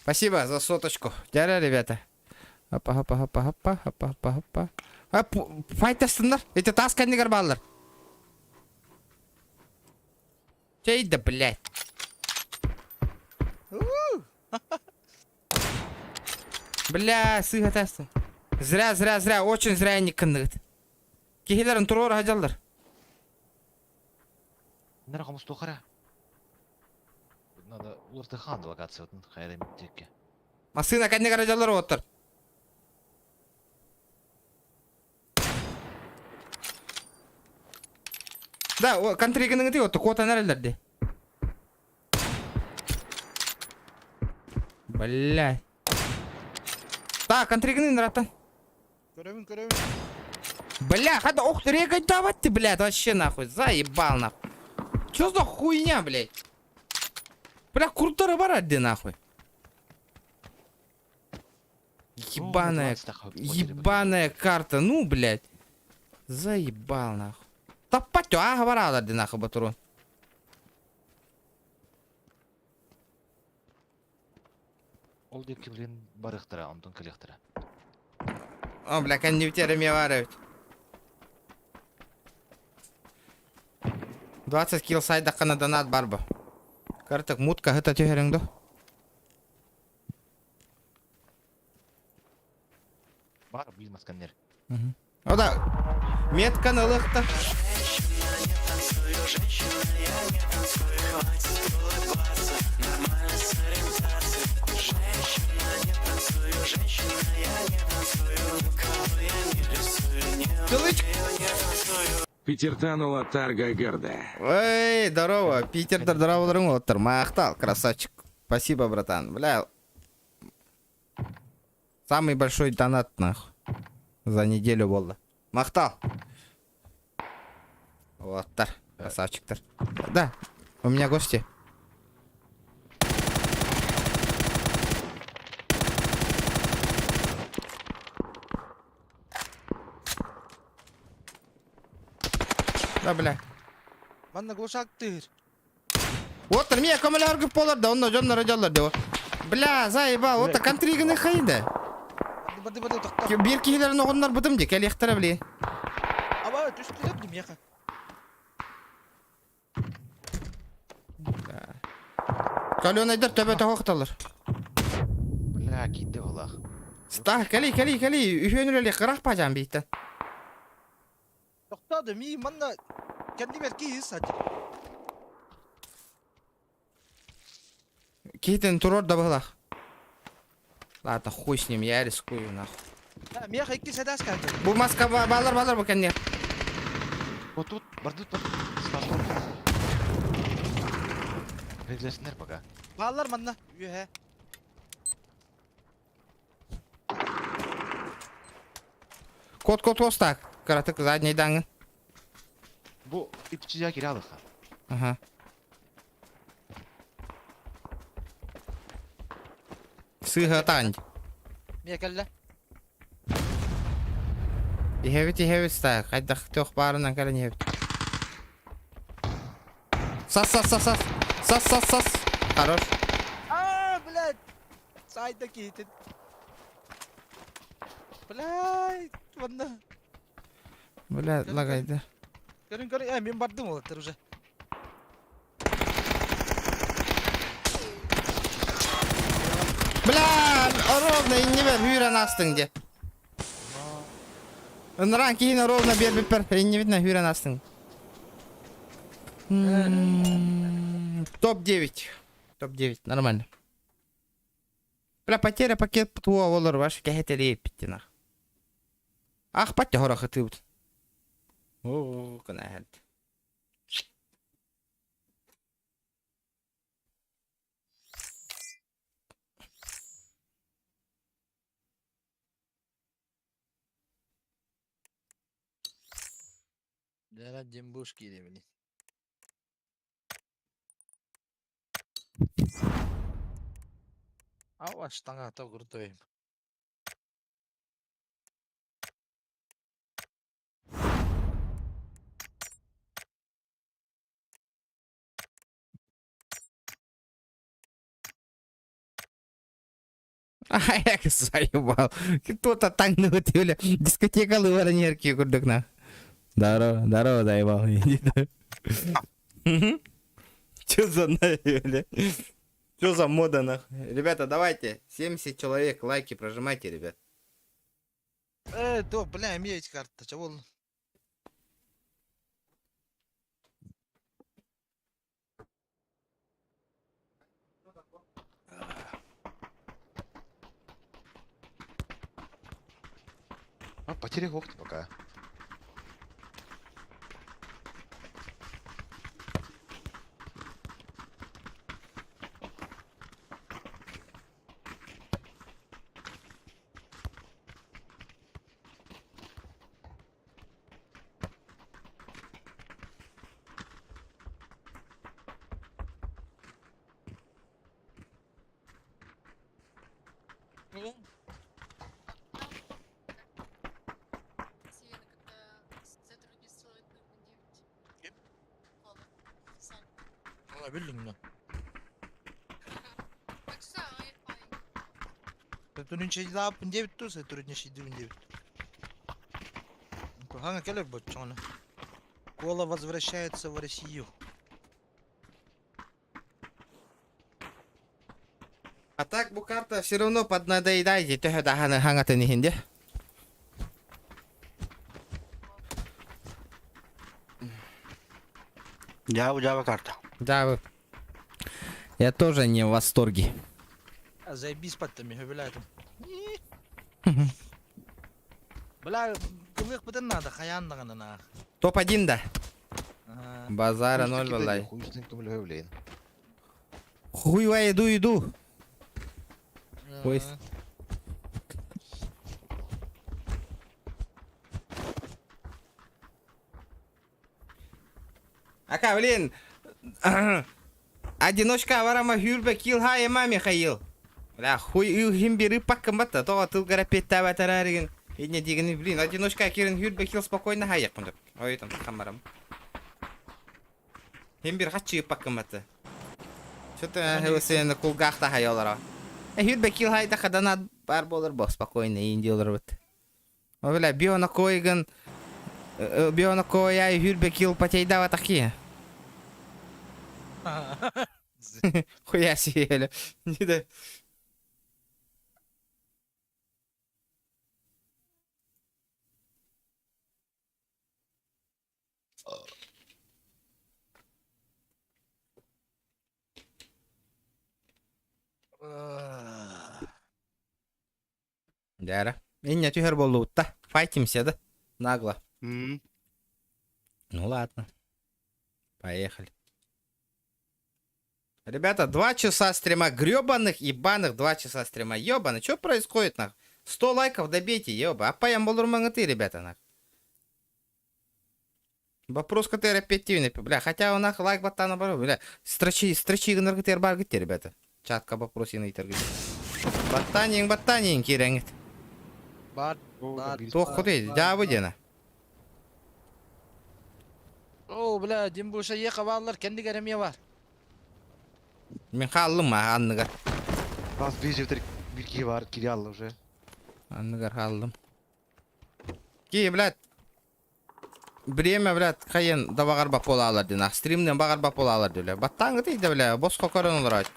Спасибо за соточку. Тяля, ребята. Хапа. Файтастындар. Эти тасканнигар баллар. Чейді, блядь. Бля, сыға тастын. Зря, очень зря не кындығыд. Кехелерін тұрор хажалдар. Нара қамыс тоқара. Надо улырты хан локация отын хайрам текке. Масына кәднегар хажалдар отыр. Да, контригінің де отыр, қотан әрелерде. Бля. Да, контригінің раттан. Көрөмін. Бля, хада ох, регать давать ты, блядь, вообще нахуй, заебал нахуй. Чё за хуйня, блядь? Бля, куртора барадди нахуй. Ебаная карта, ну, блядь. Заебал нахуй. Таппатё, говорала ди нахуй батурон. Ол деп кебілген барықтыра, омтын кілектіра. О, бля, кондитерами варивать. 20 килл сайдаққа на донат бар ба. Картық мутка ғыта түйеріңді. Бар, білмас кәнер. Ода, метканы ылықты. Кылыч. Питер танула Тарга Герда. Ой, здорово, Питер, здорово, отыр. Мақтал, красавчик. Спасибо, братан. Бля. Самый большой донат, нахуй. За неделю болды. Мақтал. Воттар. Красавчиктар. Да, у меня гости. Да, бля. Манна глушактыр. Вот, мне камалар көп боларды, онда жонлары жалларды. Бля, заебал, вот контригіні қайды. Бады тоқта. Бир кийлерін оғынлар бұдым де, кәл ектіра біле. Аба түстіліп дем яқа. Кәлі айдар төбе тоқықталыр. Бля, кейді олақ. Ста, кәли, үйенілі қырақ пажан бейті. Тоқта деми манна кәнді берки сәт. Кейтін тұрор да бұлақ. Ладно, хуй с ним, я рискую, нахуй. Мияқа екі сәдәс кәнді. Бұл маска балар бұл кәнне. Вот тут, бардут. Старту. Реглесінер пока. Балар манна. Үйе. Кот остак. Каратык задний даңын. Бұл ипчизя киралыха. Ага. Сыға тань. Мия кәлі. Ехевит стак. Қайдақ төқ барынан кәрін ехевит. Сас. Хорош. Блядь. Сайда кейтін. Блядь. Манна. Бля, лагайды. Көрін. Мен бардым олаттар уже. Бля, ровно не бер, хүйрен астың де. Нран кейін ровно бер, не видно, хүйрен астың. Топ-9. Топ-9, нормально. Бля, потеря пакет туа олар ваши кәхетелі еппеттен ақ. Ақ патте хорақы түйбіт. О, күнә әлді. Дәрәт дембушки демені. Ау аштаңа ата күртөйім. Ай, я заебал. Кто-то так наготовили. Дискотека лыворонерки курдык на. Здорово, заебал. Чё за бля? Чё за мода нахуй? Ребята, давайте. 70 человек, лайки прожимайте, ребят. То, бля, имеете карта, чего? А, потеря когти пока. Сирена, когда сотрудничает на 9. Ладно, сам. Valla bildim lan. Baksana, ayıp. Сотрудничать да, пундевит то, сотрудничать пундевит. Ханга келер бочона. Кола возвращается в Россию. А так, бу карта все равно поднадоедайте. Ты это хангата не хинде. Джава карта. Да, я тоже не в восторге. А заебись паттами, блядь. Бля, кывык бутын надо, хаяндаган на. Топ-1 да. Базара 0, Хуй валай. Хуй с ним кто блин. Хуй иду. Ой. Бляха, блин. Одиночка варама хюрбе килха ема Михаил. Бля, хуй химбиры паккамбатта. Тога тылгара петтаба тарарыгын. Идне дигени, блин, одиночка кирин хюрбе кил спокойно хаяк мындыр. Ой, там хамарам. Химбир хачы паккамбатта. Что-то хевсен кулгахта хаялара. Хюрбе кил хайда хадана бар болар бо спокойно инди олар бит. Ой, бля, биона койган биона коя хюрбе кил патейдава такие. Хуя себе, не да. Дяра. Иння тюхер болута. Файтимся, да? Нагло. Ну ладно. Поехали. Ребята, 2 часа стрима гребаных, ебаных 2 часа стрима. Ёбаны, что происходит, нах? 100 лайков добейте, ёба. А паям болурмангаты, ребята, нах. Вопрос, который оперативный, бля. Хотя у нас лайк бата наоборот, бля. Строчи гнаргатер баргате, ребята. Чатка вопрос и на итаргате. Баттанин, кирангет. Бар. Тох худы, да, выдена. О, бля, Димбуша ека баллар кенди керемия бар. Мен халлым, анныгар. Раз bir jevter bir kişi var kiri aldı уже. Анныгар халлым. Ки, блядь. Время, блядь, кайын дабагар бап бола алар дина. Стримден багар бап бола алар диле. Баттан гыты иде, бля, бос кокорон олар.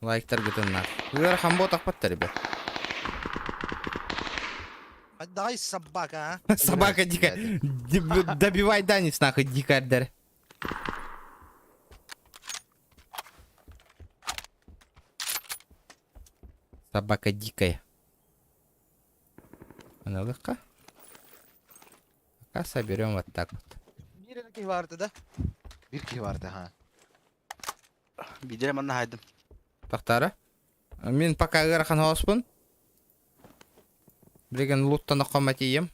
Лайктар гытыннар. Уер хамбо такпатта, ребят. Дай собака, Собака дикая. Добивай Данис, нахуй, дикарь. Собака дикая. Она легка. Пока соберем вот так вот. Bir erkek vardı da. Bir kişi vardı ha. Бидер манна хайдым. Тахтара. Мен пока ырахан хоспун. Билген луттан аккамат ием.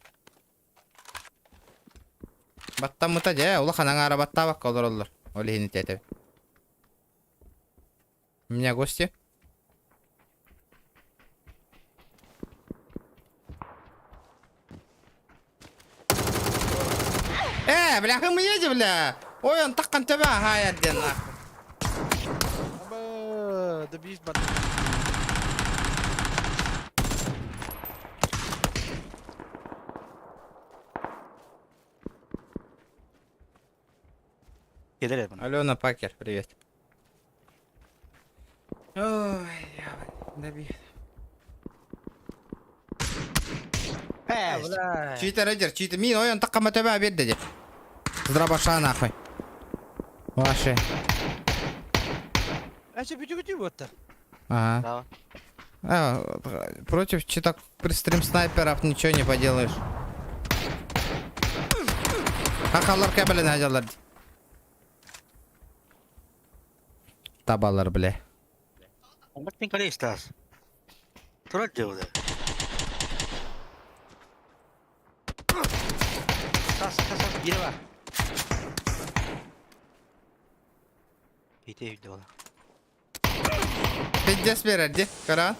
Баттан мыта же, улахан аңара батта бакка олар. Олехини тетеп. У меня гости. Бляха, мы едем, бля. Ой, он таккан тебя хаяр ден нахуй. Aba, da bir bat. Кедер бана. Алена Пакер, привет. Ой, доби. Bla. Чита рейдер, чита мин, ой, он таккан тебя обед деді. Здрабаша нахуй. Ваши. Ача битü botta. Ага. Bravo. Против читак пристрим снайперов ничего не поделаешь. Хакалар кабелен хажалар. Табалар, бля. Бактин кале истас. Турат жауды. Тас, бири бар. Бите үйде ола. Пиздец берерди, кара.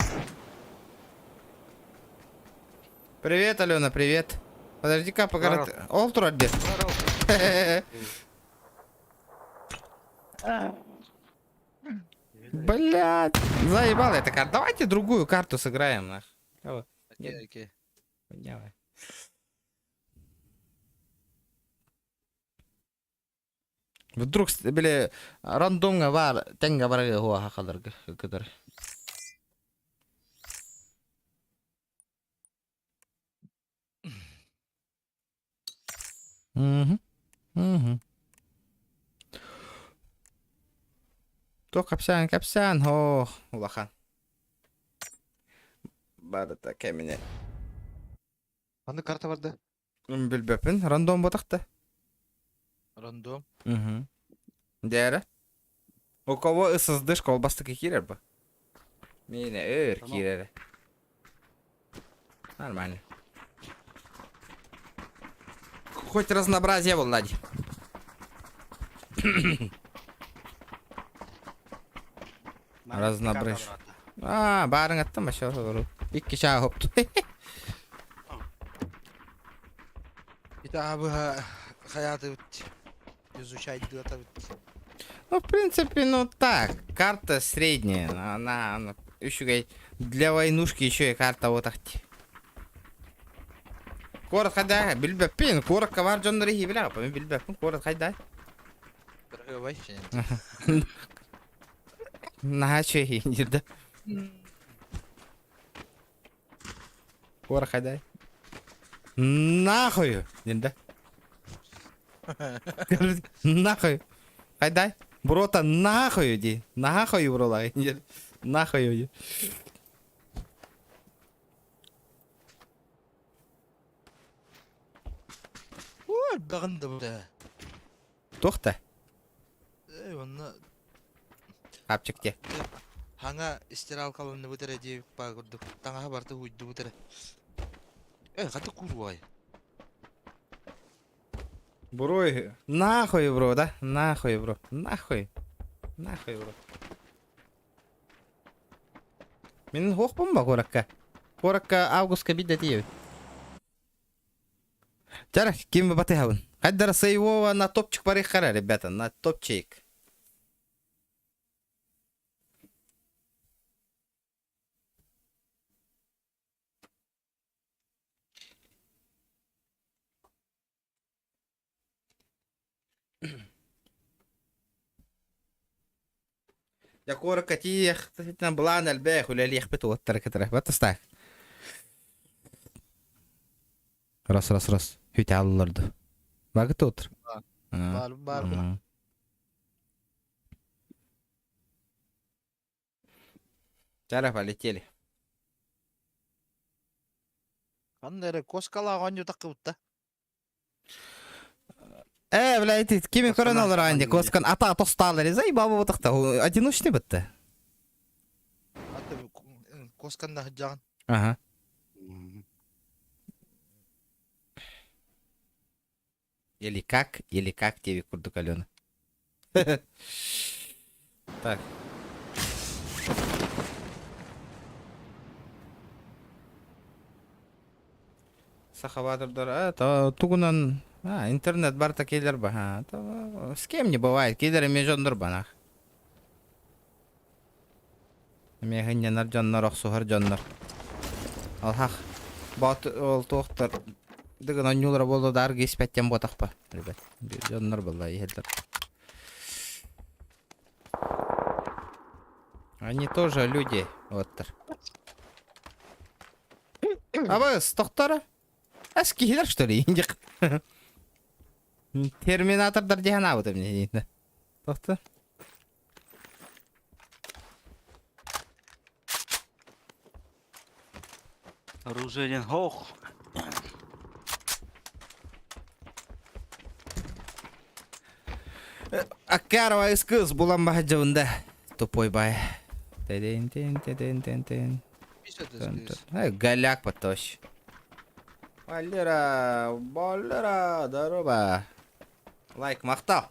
Привет, Алена, привет. Подожди-ка, пока. Ол турарди. Блядь, заебал эта карта. Давайте другую карту сыграем, нах. Кого? Okey. Давай. Вдруг, бля, рандомга бар, тенга барага хуа хакаларга, кыдар. Угу. То капсян, о, улахан. Бада так эмне. Hangi karta vardı? Билбепин, рандом ботакта. Random. Угу. Дяра. У кого ССД колбастык кирер бы? Меня кирер. Нормально. Хоть разнообразие был, Надя. Разнообраз. Барын аттым баша ұру. Икки шаа хопту. Китабы хаяты изучать где-то. Ну, в принципе, ну так. Карта средняя. Она еще для войнушки еще и карта вот так. Корот хайда, билбеппин, корот кавар жонноры хибила, пами билбеппин, корот хайда. Дорогой Нахачы хиндирда. Корот хайда. Нахуй, динда. Нахуй. Хайда. Брота нахуй ди. Нахуй брола. Нахуй ди. Ой, бағынды бұда. Тоқта. Оны Апчыкте. хаңа истиралкалынны бұтыры дейік ба күрдік. Таңаға барды ұйды бұтыры. Қаты күру ай. Брой. Нахуй, бро, да? Нахуй, бро. Нахуй. Нахуй, бро. Мен хоқпын ба коракка? Коракка августка бидде тиев. Жара, кем бы баты хавын. Қайдара сейвова на топчик барих қара, ребята, на топчик. Я коракка тиех, тахитна блан албех, уля лих бету оттара катара. Батастак. Раз. Хүйтэ алларды. Багыт отыр. Бар. Жара, полетели. Қандары коскалаған jutаққа бұтта. Блядь, кими коронолар анди, коскан ата тосталар, зай баба бутакта. Одиночный бітті. Косканда жағын. Ага. Или как тебе курдук Алена. Так. Сахаватырдар, тугунан интернет барта келер ба. С кем не бывает, келер еме жондар банах. Еме хыннянар жоннар, оқсухар жоннар. Алхақ, бат ол тоқтар. Дыгын анюлар болду дар кеспеттен ботақ па, ребят. Жоннар болла, ехелдер. Они тоже люди, оттар. А вы с тоқтары? Әскейлер, что ли, индик? Терминатордар деген абыды мне дейді. Тоқты. Оружиеден хоқ. Аккарова искыз булан баха жауында. Тупой бай. Тен. Голяк потощ. Баллера, здорово. Лайк мақтал.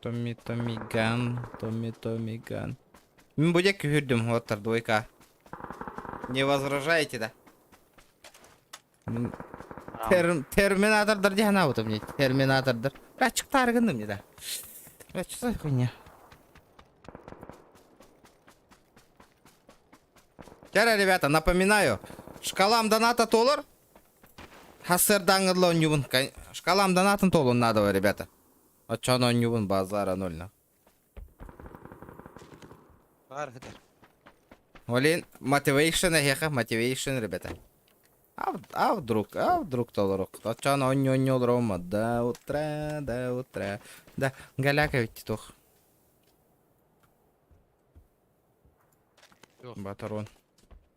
Томми ган. Мен будек хүрдім, оттар двойка. Не возражаете, да? Терминатордар деген ауыты мне, терминатордар. Рачықтар кінді мне, да. Рачықтай хуйня. Жара, ребята, напоминаю, шкалам доната толыр. Хасыр даңырлы онюбын. Шкалам донатын толын надо, ребята. Очан онюбын базара нольна. Бар хетер. Олин, мотивейшн, ребята. А вдруг толырық. Очан оню рома. Да утра. Да, голяка ведь тох.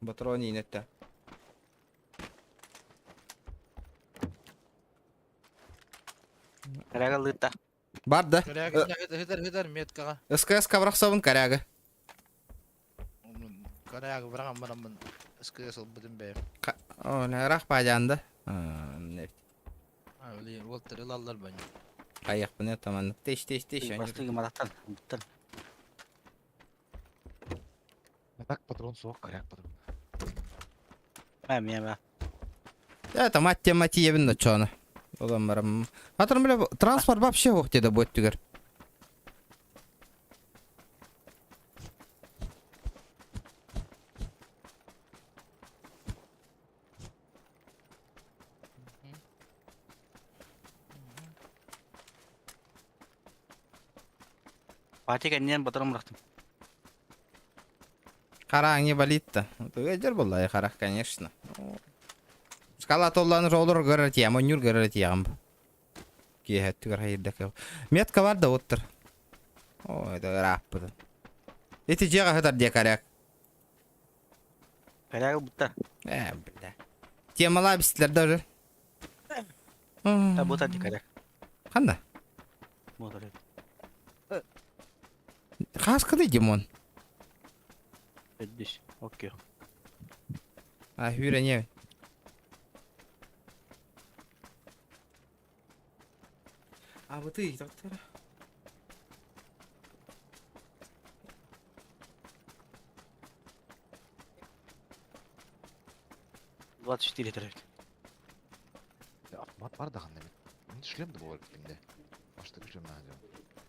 Батарон инетті. Кәрәгі лыта. Барды. Хетер меткаға. СКС кабрақ сабын коряга. Караяғы біраған барамын. Іскесі бұдым бәйім. Оля, рақ падянды. Neft. Öyle Walter alallar bence. Ayak bu ne tamam. Teş. Бастыгы мараттан. Уттан. Так патрон соқ, коряк патрон. Мен. Ya tam mati yebin de çoğunu. Olan varım. Hatırım bile transport вообще yok dedi bu ettiler. Патик эннен батырым бырактым. Караң не болит то. Öder vallahi karak конечно. Скала толланыр olur görür diyem. Onur görür diyem. Ki hattı hayırdak. Metka var da otur. Oy da rap bu. Eti jega hadar diye karak. Кайрагы бутта. Bile. Temala bisler de. Та бута ди кайрак. Kanda. Мотор. Kaskıdı Dimon. Эддиш. Окей. А hüre ne? А вот ты доктор. Двадцать четыре тірек. Автомат бар да қандай мен. Мен шлемді болар бітімде. Аштығы шлем надо.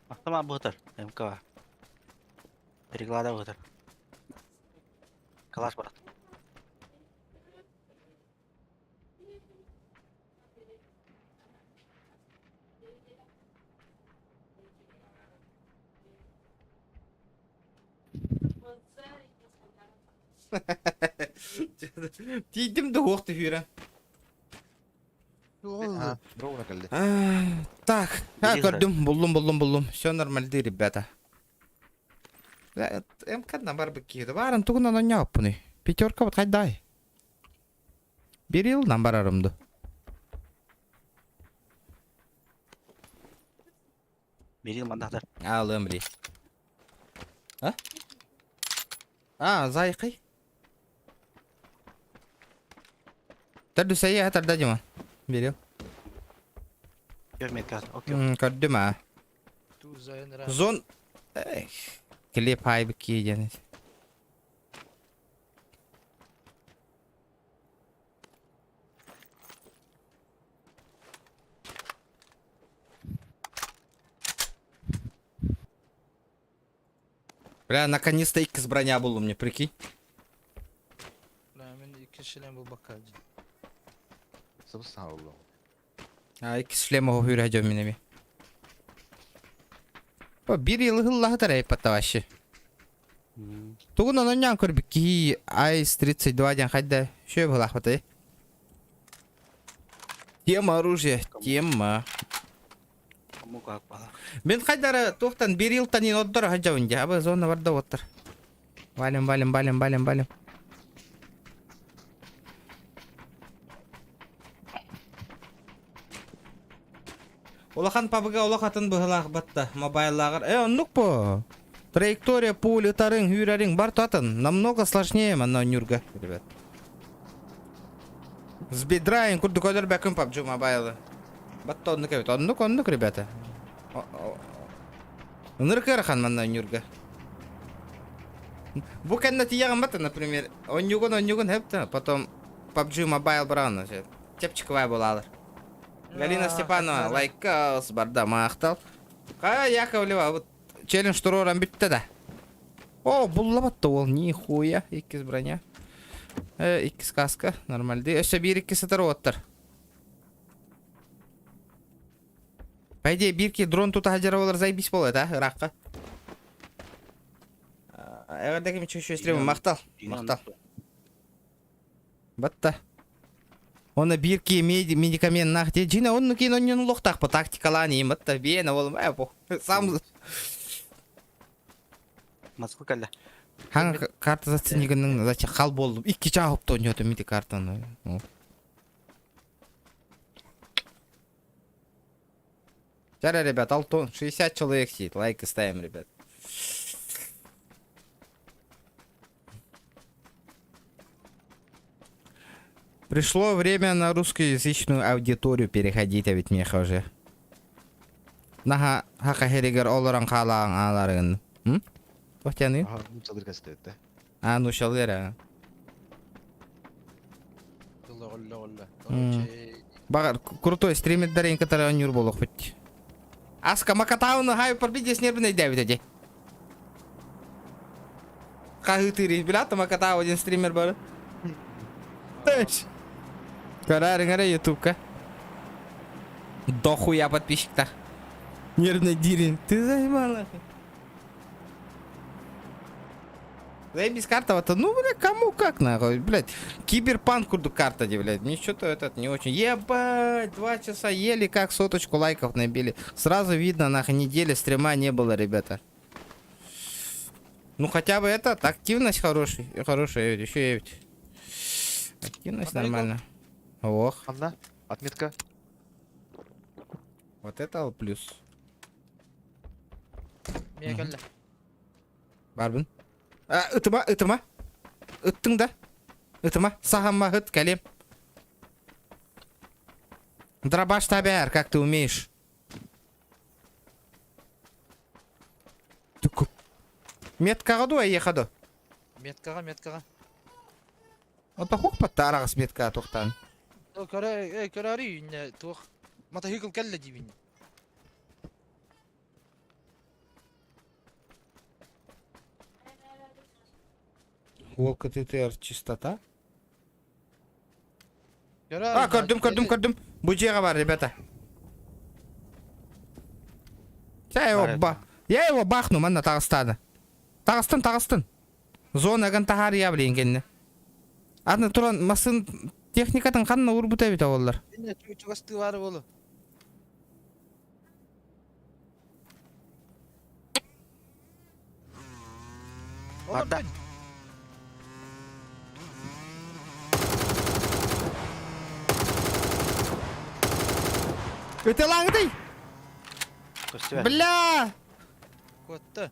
Автомат бұғытыр. МК. Переклада бұғытыр. Калаш барат. Тидим de hoogte hüre. А, дроуна келді. Так, ha Бери gördüm. Buldum. Все нормально, ребята. МК'dan var bakıyordu. Varın tuğundan onu yap bunu. Пятерка вот hayday. Bir yıldan var arımdı. Берил мандақтар. Al ömrü. Ha? Aa, zayıkı. Terdu saya terda cuma. Bir yıl. Görmeyet kalsın. Okey. Gördüm ha. Tur zayn ra. Zon. Klip hay bakıyor. Бля, наконец-то икс броня было мне, прикинь. Ben iki şilen bu bakacı. Сыбыс саң олу. А, икс шлема хүйрә жом минеме. О, bir yıl hılla tarayı patta вообще. Тугун он нян көрбүк ки айс 32 ден хайда шөй булах бата. Тема оружия, тема. Кому как бала. Мен хайдары тоқтан bir yıl танин отдор хаджавынja. Абы зона барда отыр. Валим. Улахан пабыга улахатын быһылах батта мобайллагыр. Оннук по. Траектория пули тарың хүйрәрің бар татын. Намного сложнее мана нюрга, ребят. Сбидраин курды көдер бәкін PUBG мобайлы. Батта оннук evet. Оннук, ребята. Ныркырхан мана нюрга. Бу кәннә тияган бата, например. Оннугун хепта, потом PUBG мобайл браны. Тепчиковая булалар. Галина Степанова, лайкаус, барда мақтал. Қа Яковлева, вот челлендж туроран бітті да. О, бұллабатты ол, нихуя, 2 броня. 2 каска, нормальды. Өсі 1-2 сатыр оттыр. По идее, 1-2 дрон тута хаджара олар зайбис болады, а, Ираққа. Әғірдегі мен чөші өстірем, мақтал. Батта. Оны 1-2 медикамент нахте. Жина, оны кейін онын лоқтақ по тактикаланы емітті. Бейіні олым, әпу. Сам... Москва кәлді. Hangi kartı zaten yiginin zaten kal boldum. 2 çağıp da oynuyordu midi kartını. Жаря, ребят, Алтон, 60 человек сидит. Лайк ставим, ребят. Пришло время на русскоязычную аудиторию переходить, а ведь меха уже. Наха хакахеригер олоран халаан аларын. Тохтяны? Ага, ну çalır kastet de. А, ну шалера. Yalla golla golla. М. Багар, крутой стример дарен, который он было хоть. Аска макатауна хай порбиде с нервной давит эти. Кахы ты ребята, макатау один стример был. Тэш. Карары гара ютубка. Дохуя подписчик-то. Нервный дирин. Ты заебала. Заебись карта, вот, ну, бля, кому как, нахуй, блядь. Киберпанк курду карта, блядь. Мне что-то этот не очень. Ебать, 2 часа ели, как 100 лайков набили. Сразу видно, нахуй, недели стрима не было, ребята. Ну, хотя бы этот, активность хорошая, еще и активность нормально. Ох, Anla. Atmetka. вот это вот плюс. Meye kelle. Барбын. Ытыма. Ыттың да. Ытыма. Сағамма ыт, кәлем. Дробаш табяр, как ты умеешь. Түкіп. Меткаға ду, әйеқаду. Меткага. Ота хоқпатты арағыз меткаға тоқтан. Körari inne tuh. Mata hikil kelle dibin. Волка ТТР чистота. Körari. Көрдім. Буджеға бар, ребята. Я его бахну, манна Тағыстаны. Тағыстын. Зона ган тахар я блин кенне. Адны туран масын техникатын қанна урбута бит олар. Inne çugasты var bolu. Ладно. Это лаңдый. Көстүбе. Бля! Kotta.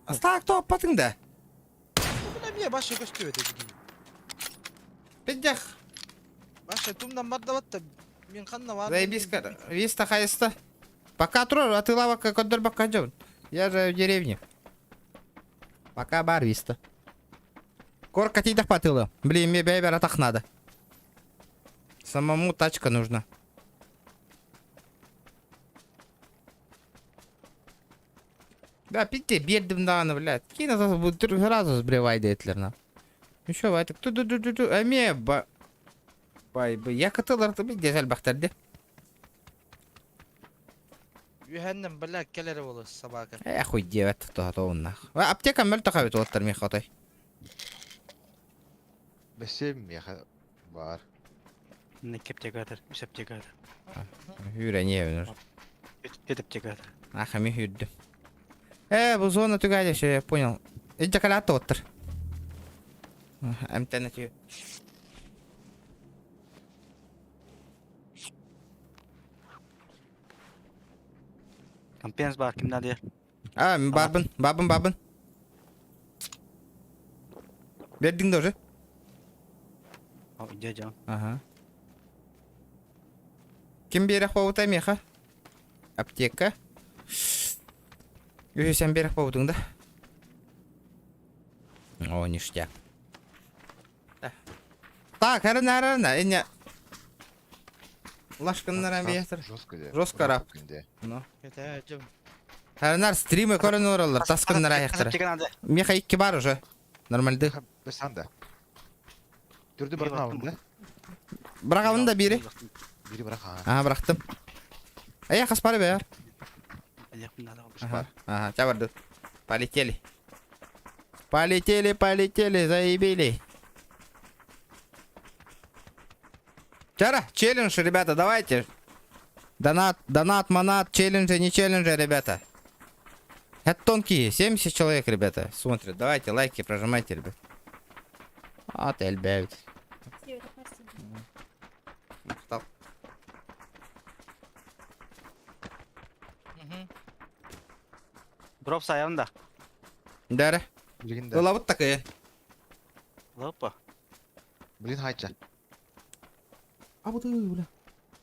Астак топпатың да. Buna miye başı köstü öteki. Пиздях. Başı tumdan marda batta. Min kanna var. Заебись, виста хайста. Пока трор, а ты лава как отдор бака джон. Я же в деревне. Пока бар виста. Корка тидах потыла. Блин, мне бейбер атах надо. Самому тачка нужна. Да, пите, бердім даны, блядь. Кина сразу сбривай дейтлерна. Еще вайтык. Ту-ду-ду-ду-ду. Әме, Бай, я катыларды bir güzel baktırdı. Yühennem bala kelere bolu sabah kadar. Хуй девать, то оннах. Аптека мөл тахавит оттар ми хатай. Besem ya var. Ne keptegadır, üseptegadır. Hüre niye önür? Edeptegadır. Ахами hürdüm. Bu zona tügaydı şey, понял. İnce kalatta ottır. Амтенет. Kampiyans var kimler diye. Babın. Verdin de уже? O ince can. Ага. Kim берег паутай меха? Аптека. Sen берег паутың да? О, ништяк. Так, әрін, ине. Лашканнаран бейтір. Жестко де. Жестко рап. Ну. Kete cım. Әрінар стримы көрін оралар, тасканнар аяқтыры. Kasaptegan adı. Меха икки бар уже. Нормальды. Sen de. Dürdü bırakın avında. Бірақ авын да бері. Biri bırak ha. Ага, бірақтым. Ая, қаспары бәр. Yakında da olmuş. Ага, чабарды. Полетели, заебили. Чара, челлендж, ребята, давайте. Донат, манат, челленджи, не челленджи, ребята. Это тонкие, 70 человек, ребята, смотрят. Давайте лайки прожимайте, ребят. Отель бявит. Drop sayarında. Дәрі. Bilgin de. Ұлабыт такая. Hoppa. Bilgin hayça. А вот бля.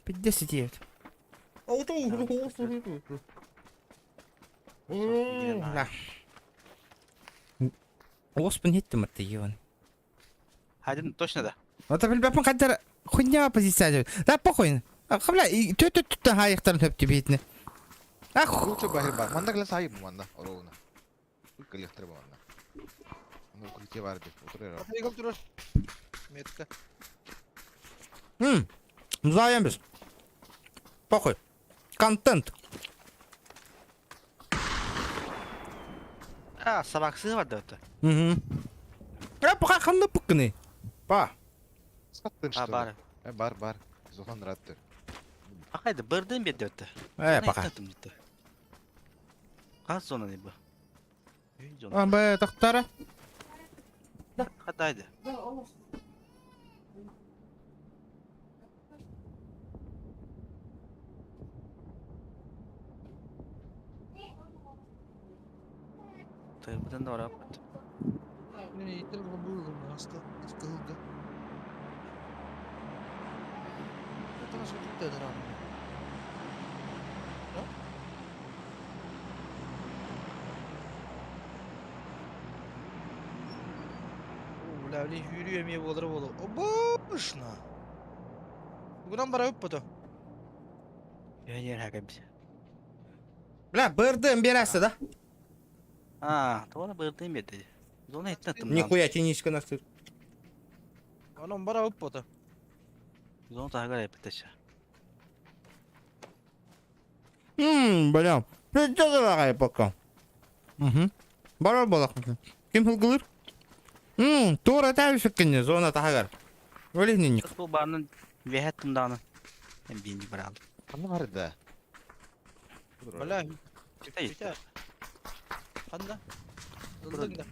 59. А вот бля. Оспен еттім артты ебан. Haydi точно да. Вот білбәпін қаддар хуйня позиция. Да похуй. Бля, төттен хайықтарын төпті бейтіне. Ах, Лучше бахир бар. Манда келе сайып манда оровна. Күл электр манда. Ну күлте бар деп отурар. Егал тұрар. Метка. Зайым біз. Похуй. Контент. А, sabaqsız var da öte. Пақа қанды пұққыны. Па. Саттым Ha что? бар. Бар. Зохан ратты. Haydi birden bir de öte. Пақа. Kaç zona ne bu? Zona. Бә, тақтары. Hadi haydi. Tırpıdan da oraya baktım. Ne yitir buldım hasta. Sıkıldı. Это что тут это рано? Да? Lavli yürüyor mu olur olur. O boşuna. Bugün bara öp pato. Yer hakikaten bir şey. Бля, бірдің берәсі да. Ha, doğru birden bir de. Zona ettim. Нихуя теничка настыр. Onun bara öp pato. Zona takar yapıtaşı. Бля. Придется лағай пока. Барар болақ. Кем хылғылыр? Тура тәбішік кіне, зона тағар. Өлігіне ник. Kız bu barının ve ettim dağını. Hem birinci bir aldım. Kanı var da. Bala. Çıta gitti. Biter. Handa. Dındın da.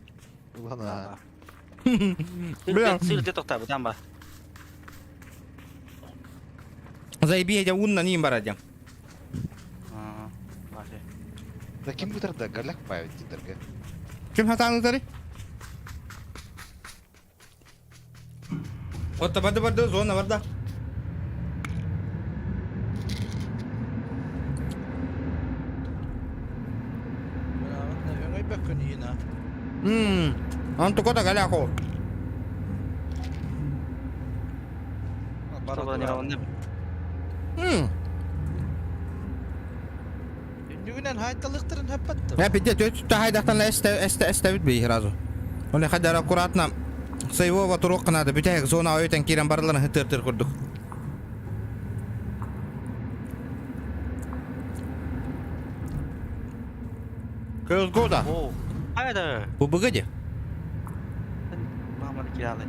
Ulan ha. Бля. Sırtı toktar bu tamam. Заеби, я унна ним барадям. Başı. Da kim bu tarafta garlak payet derge. Кем хатаны тары? Отта барды, зона барды. Öngöy bakın yine. Антуко да галяхо. Sonra ne var ne? Düğünen haytalıktırın hep battı. Я пиде төт хайдақтан эстәбит бей разу. Оны хаддар аккуратно своего турук надо бүтәк зона өйтен кирен барларын хытыр курдук. Көз года. Oo. Haydi. Bu bugüdü. Mamalı kiralı.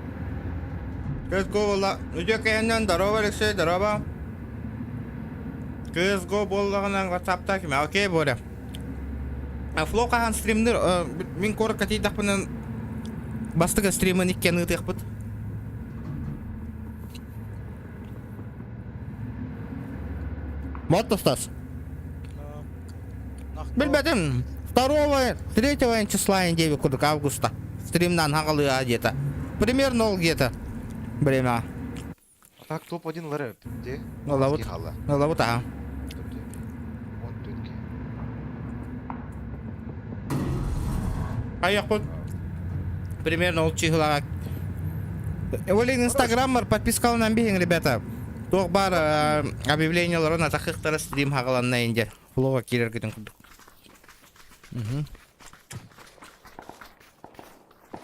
Көз го болла. Үдек әйнен дарова лексей дарова. Көз го боллағынан WhatsApp'та кеме. Окей, боле. Флоу қаған стримдер. Мен көрі кәтейдақ бұнын бастығы стримін еккен ұтық бұд. Вот Стас. Білбәдім. 2-3 числа индеви кудық августа. Стримнан хағалы где-то. Примерно ол где-то. Время. Так топ-1 лары. Де? Лавут. Хала. Лавут, ага. Он түнке. Аяқ бұд. Примерно ол чихылаға. Олег инстаграммар подпискалынан бейін, ребята. Тоқ бар объявленияларын атақықтары стрим хағаланына ендер. Флоға келер кетін күдік.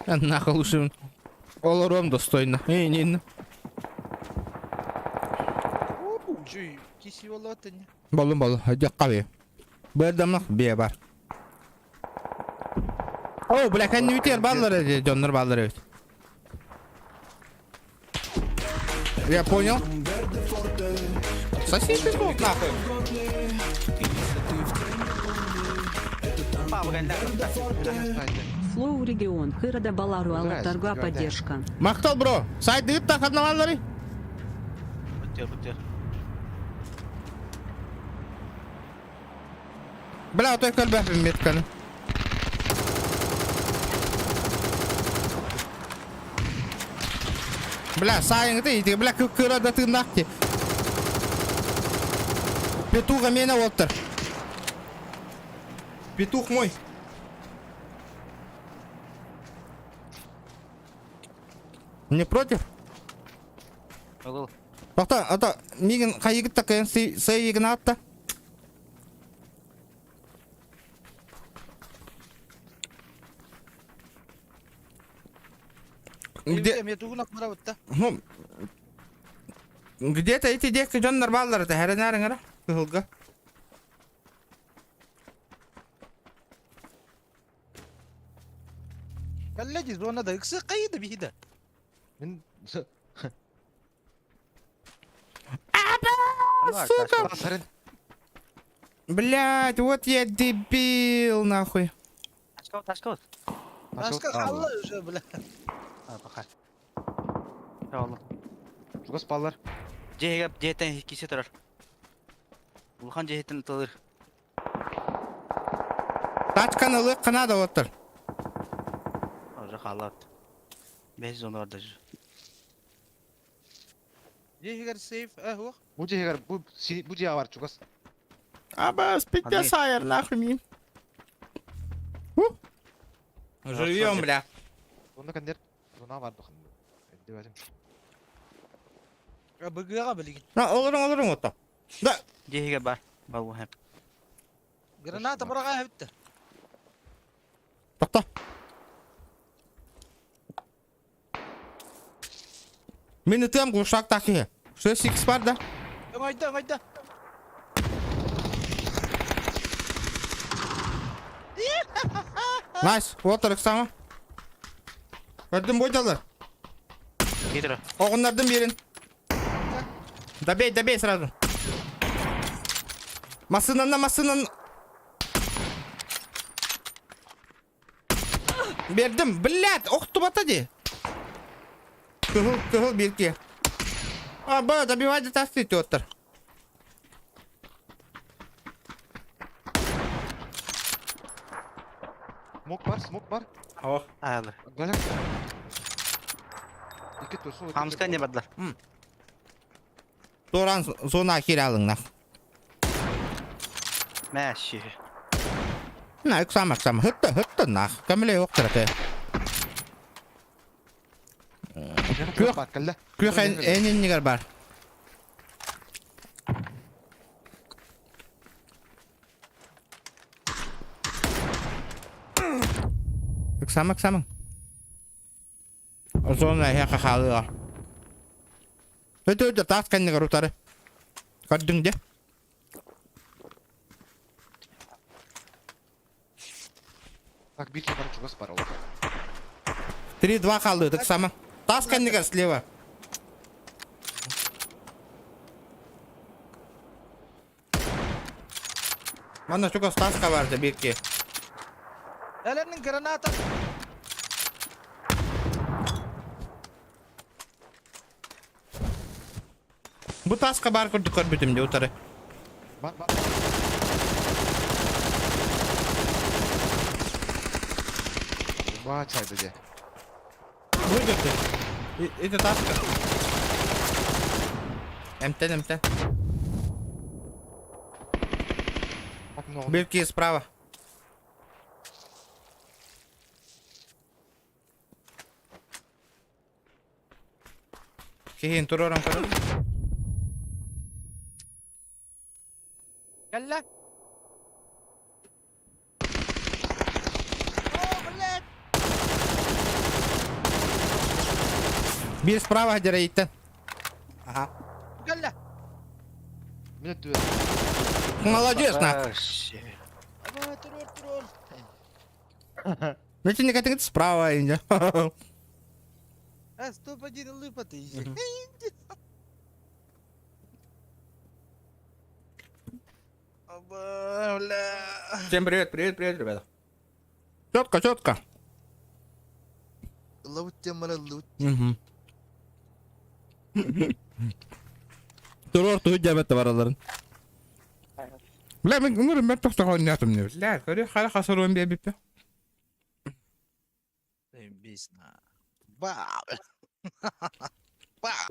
Нахал ушым. Оларом достойно. Нені. Cüy. Kisi valla atın. Болу. Hadi қабе. Бір дамлық бе бар. О, бля, кәнді бітер баллары, жонлар баллары өт. Я понял. Соси песков, нахуй. Baba geldi. Флоу регион. Хырада Балару Алатарга Здрасте, поддержка. Мақтал, бро. Сайт дейіп тақадын алалары. Bitiyor. Бля, отой көлбәпім метканы. Бля, сайыңды ейді, бля, көрі да тыңдақ ке. Петуха меня, Уолтер. Петух мой. Не против? Ылыл. Ата, мигин кайгыт такая сейгин атта. Где, Я тугунак маравытта. ну, где-то эти девки жон нормаллар это херенарыңара. Кылга. Калла жи зона да иксы кайда бихида. Мен Сука! сарен. Блять, вот я дебил, нахуй. Ташкот. Аска халла уже, бля. Бақай. Жауылы. Чугас баллар. Жехеттен кесе тұрар. Улхан жехеттен тылыр. Тачканы лык қанада отыр. Уже қалат. 5 зона орда жүр. Жехигер сейф, хуа. Бу жегер бу жега бар чугас. Аба, спите Андрей. сайер, нахуй ми. Живем, бля. Онда кандер. Зона бар дохын. Деп атым. Быгыга билигин. На, олырың отта. Да, Жехеге бар. Балу хэп. Граната барага хевтте. тоқта. Мен өтем құшақ тақи. 6x бар да. Ойда. Найс, отырық сама. Көрдім бойдалар. Кетірі. Оғынлардың берін. Добей сразу. Масынан. Бердім, блядь, оқты бата де. Кығыл берке. Аба, добивайды тастыйт отыр. Смок бар. Ох. Айлы. Галяк. Ике турсу. Хамска не бадылар. Торан зона кері алыңнақ. Мәші. На, ексама. Хытты, нах. Кәміле оқтыр әті. Бар калла. Күйек әнен негер бар. Ексама. Зона яқа қалыға. Өте тас кәннегер ұтары. Көрдің де? Так бирке бар чугас бар. 3-2 қалды, ексама. Тас кәннегер слева. Мана чугас тасқа барды берке. Элернин граната. Бұ тасқа бар көрбітімде ұтары. Бар. Ба чайды де. Выйдете. Это таска. МТ. Так много. Берки справа. Кейін турорам көріп. Калла. Блядь. Bir справа дирейттен. Ага. Калла. Мен тү. Молодец, на. Мәші. Аба, турор. Ну, не хотите справа, инде. Стоп-1 лыпаты. Аба, бля. Всем привет, ребята. Четко. Лут мара лут. Турор туй жабетті бараларын. Бля, мен тоқтақ ойнатым не. Бля, көрі қара қасыр ойын бе беппе. Бесна. Бау. Бау.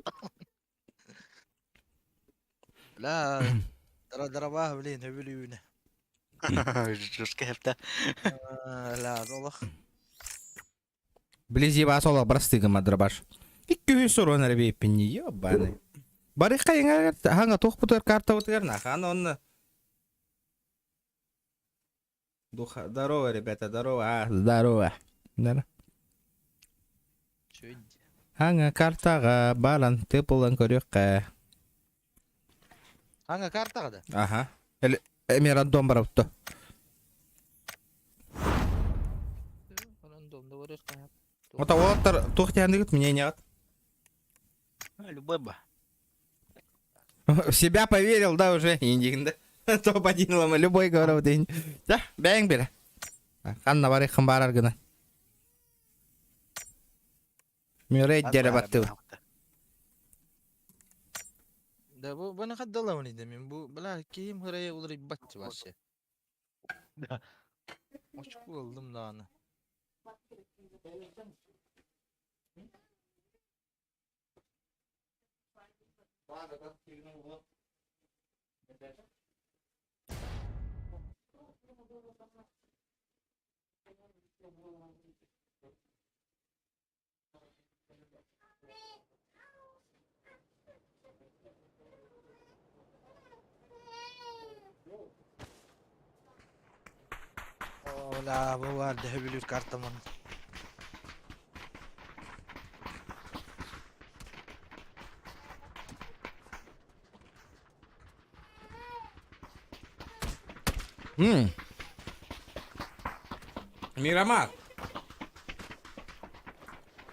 Бля. Дара блин, өвүлүүнэ. Жуска хепте. Ла, долох. Вблизи вас ола брастыгама дробаш. Икки сорон арбе пинни ёбаный. Барыха янга ханга тохпутер карта утверна. Хан он. Духа, здорово, ребята, здорово. Здорово. Да. Чөйд. Ханга картага балан тепулан көрөккө. Ханга картага да. Ага. Эмирандон барапты. Рандомда бар экен. Ота оттар тухтяндыгыт мнение от. Любой ба. В себя поверил, да, уже индигинда. Топ-1 лама любой говорил день. Да, бәң бері. Ханна бары хымбарар гына. Мюрейд дәрі баттı. Да бу бана каддала уни да мен бу бала кийим хырая улрый батчы башы. Да. Очук болдум да аны. Ola bu var da hübülür kartamın. Мирамар.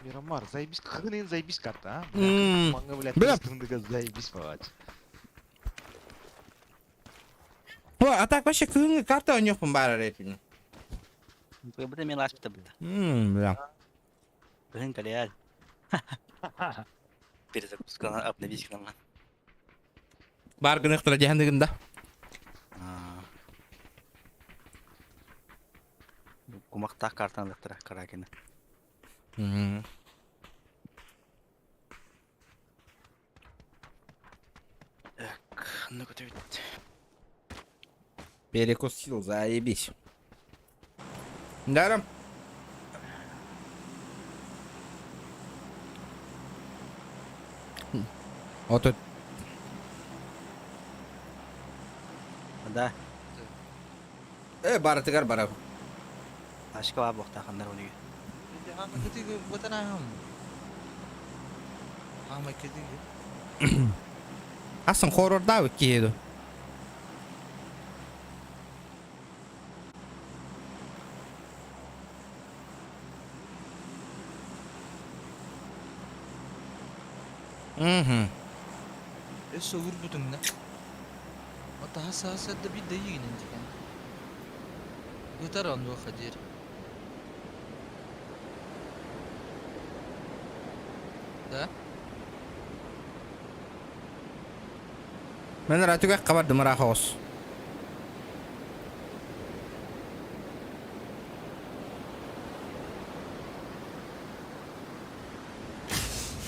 Мирамар, заебись, хрен заебись карта, а? М, Манга, блядь, бля. тыстындыга заебись, палач. О, а так вообще кыңы карта ойнёкпун бары репини. Быда мен ласпыта быда. Бля. Быгын калеял. Перезапускана обновить к нам. Бар гыныктыра жаһандыгында. Кумакта картан лыктыра каракені. Так, ну-ка ты ведь. Перекусил, заебись. Даром. Вот тут. Да, Бары тыгар бара. ашка var bokta kanlar onu. Bir de hama ketiga batana ham. Hama ketiga. Асын хорорда киеду. Мгм. Eso vurgudun da. Ata hasa da bir dayı yine kan. Yeter andı Kadir. Da? Мен ратуга кабардым рахос.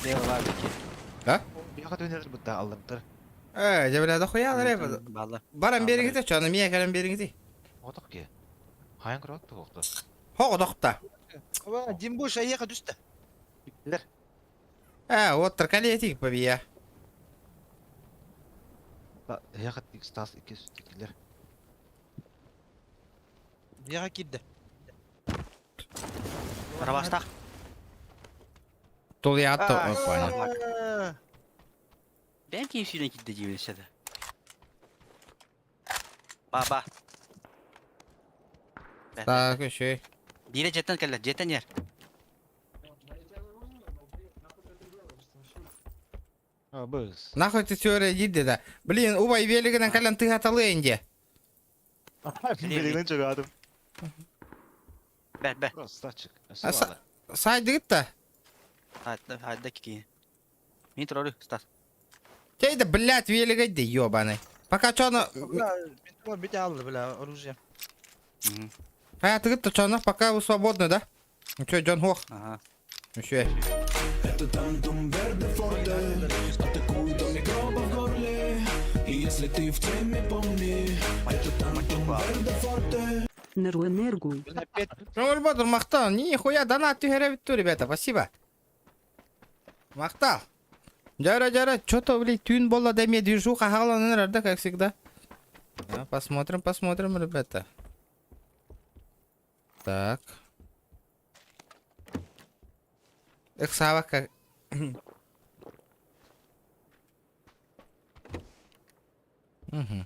Devalar ki. Да? Яка дөнер бутта алдымтыр. Жабелада хуяла реп. Balla. Барам бериңите, чаны мия калам бериңите. Отак ке. Хаян кырат тоқты. Хого докта. Aba Jimbo şayya düştü. Битлер. Оттыр калетик побия. Та яка тик стас ике сүтүлөр. Yağa girdi. Arabasta. Тул я то, понял. Ben kim suyuna gitti gibi istedi. Baba. Так, еще. Bire jetten kelle, jetten yer. А, быз. Нахуй ты теория иди да. Блин, убай велиган калан ты аталы инде. Билигин чыгадым. Ver. Просто ачык. Сайдыгыт да. Hadi ki. Min trollü stas. Тейді, блядь, велигайды, ёбаный. Пока чоно... Bir de aldı bile оружие. Хаятыгыт-то чоно, пока вы свободны, да? Ну чё, Джон Хох? Ага. Ну чё? Это тантум верде форте. Атакуй до микроба в горле. И если ты в теме, помни, это Тантум Верде Форте. Неру-энергу. Бля, опять Батыр мақтал. Нихуя донат тюхеребитту, ребята. Спасибо. Мақтал. Жара. Что-то, блядь, тюн была да мне движуха халанын, да, как всегда. Посмотрим, ребята. Так. Эх, собака. Угу.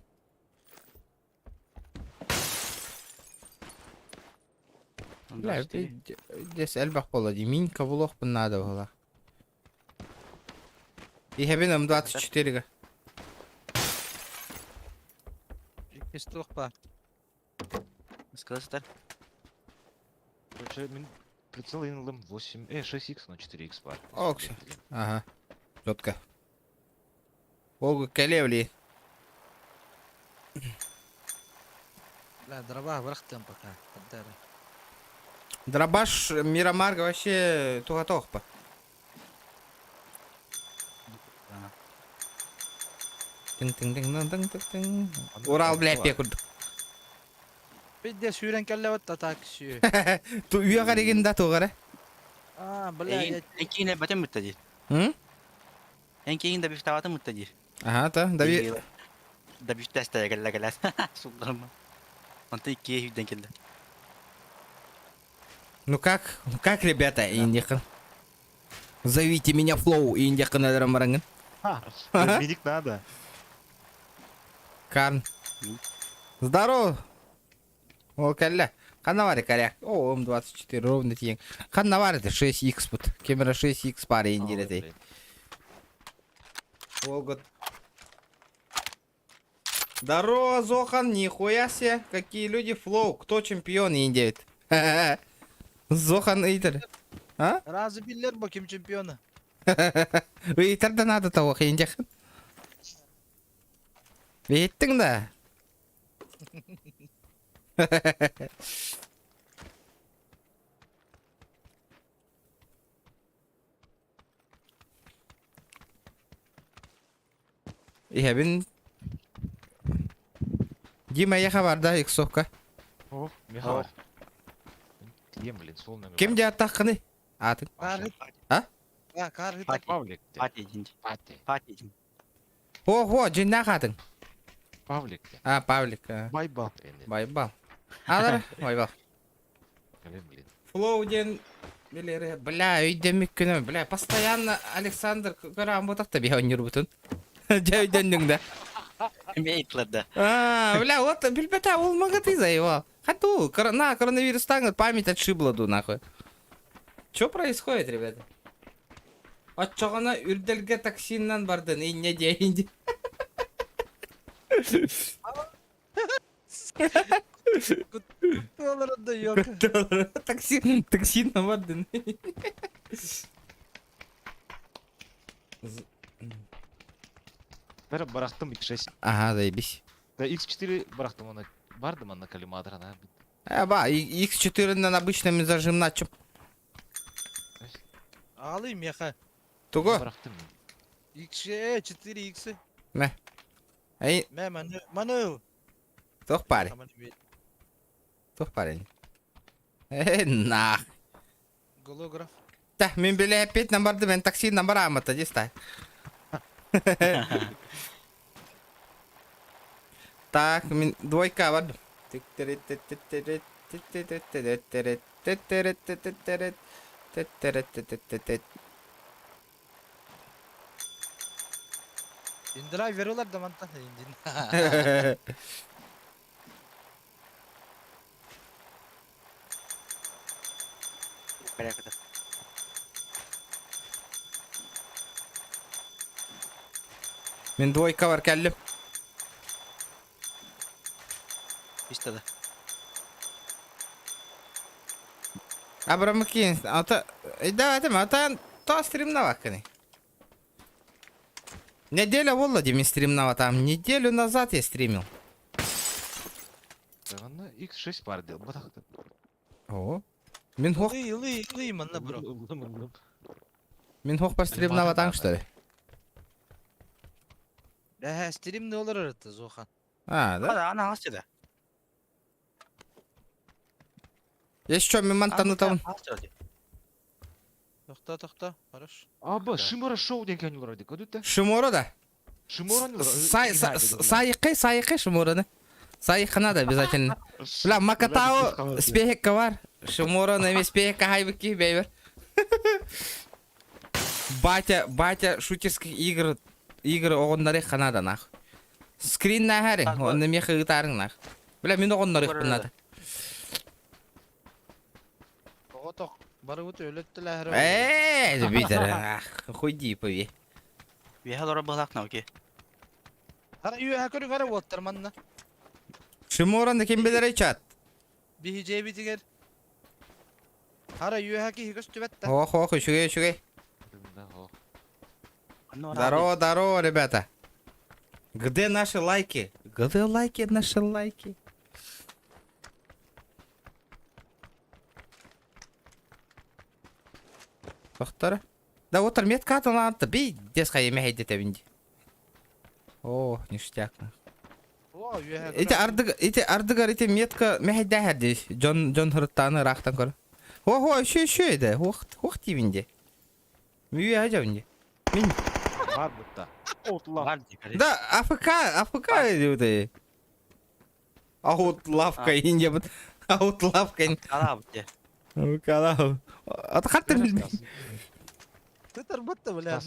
Бля, здесь альбах полоди. Минька в лох надо было. И хабином 24 га. пистух па. Сказать, Короче, прицел инлэм 6х, но 4х пар. Окси. Ага. Четко. Ого, колевли. Бля, дрова врахтем пока. Поддары. Дробаш Мирамарга вообще туготохпа. Тың. Урал, бля, пекурд. Бидде сүйрен келле вот атак сүй. Ту үйе қареген да туғары. Бля, я Энкине батем мыттади. М? Энкине да бифтаватым мыттади. Ага, та. Дави. Да бифтаста гала. Сулдарма. Анты ки юден келди. Ну как, ребята, индихан? Зовите меня Флоу, индихан Эдрамаранган. Медик надо. Карн. Здорово. О, калля. Ханавари коряк. О, М24 ровно тиен. Ханавари ты 6х пут. Камера 6х паре индиретэй. О, год. Здорово, Зохан, нихуя себе. Какие люди, Флоу. Кто чемпион, индиет? Зохан Эйтер. А? разы биллер бо ким чемпиона. Эйтерді надо того, индихан. Бейттің да. Ибин Дима яха барда иксовка. О, Михаил. Клем, блин, сол номер. Ким де аттаққыны? Атын. Каргыт. А? Каргыт. Павлик. Пати динди. Пати. Пати динди. Ого, жинна қатын. Павлик. А, Павлик. Байбал. Байбал. Алар, байбал. Клем, блин. Флоуден билері. Бля, үйдемік күні. Бля, постоянно Александр көрам ботақта бейхонер бұтын. Жайдендің да. Мейтлада. Бля, вот, бельбета, ол магаты заевал. Хату, на коронавирус тангат, память отшибла ду, нахуй. Чё происходит, ребята? Отчағана үрделге токсиннан бардын, инне дейінді. Долларда yok. Токсиннан бардын. Бәрі барақтым X6. Ага, заебись. Да, X4 барақтым она. Бардым она коллиматорына. Ба, X4-нен обычным зажим начым. Alayım yaka. Туго? Барақтым. X 4X. Мә. Эй, Маныл. тоқ парень. Тоқ парень. Нах. Голограф. Та, мен біле опять барды, мен токсиннан барамата, дестай. Так, мен двойка барды. İndiray veriyorlar da mantıklı indin. Порядок. Мен двойка бар кәллім. Пистада. Абрамакин, ата... Давайте, ата... То стримнава кыны. Неделя была, где мен стримнава там. Неделю назад я стримил. Она X6 пар дел. Батақты. О. Мен хоқ... Илый манна бро. Мен хоқ бар стримнава там, что ли? Стрим не olur arıtı Zohan. А, да? Hadi ana nasıl da? Еще меман танытамын. Toxta. Хорош. Аба, Шимора шоу деген канюлар дейк. Өдүтте. Шиморо да. Шимора Сайқы Шимороны. Сайқы надо обязательно. Бля, Макатао спехекка бар. Шиморо на емес спехекка хайбеки бейбер. Батя шутерских игр оғындары қанада нах. Скрин нахари, онны меха гитарың нах. Бля, мен оғындары қынады. Toq. Barı bu öğlettiler. Битер, хуйди пове. Bir hal balak ne ki? Hara üye hakörü gara water manna. Шимороны кем билер айтат. Bir hice bitiger. Hara üye haki hikös tübette. Ох, шугей. Здорово, ребята. Где наши лайки? Где наши лайки? Тоқтар. Да отыр метка атыланды. Пиздец қай еме хайдет әбінде. О, ништяк. O üye hakörü. Ите ардыгар ите метка мехайда хәрді. Джон хұрыттаны рақтан көр. О, шо еді. Оқ тивінде. Мүйе ажабінде. Мен... Бар бутта. Отла. Var dikkat. Да, АФК еді. Аутлавка инде бұд. Аутлавка инде. Kala bu. Калау. Аты қатты білмей. Ты торботта, бля.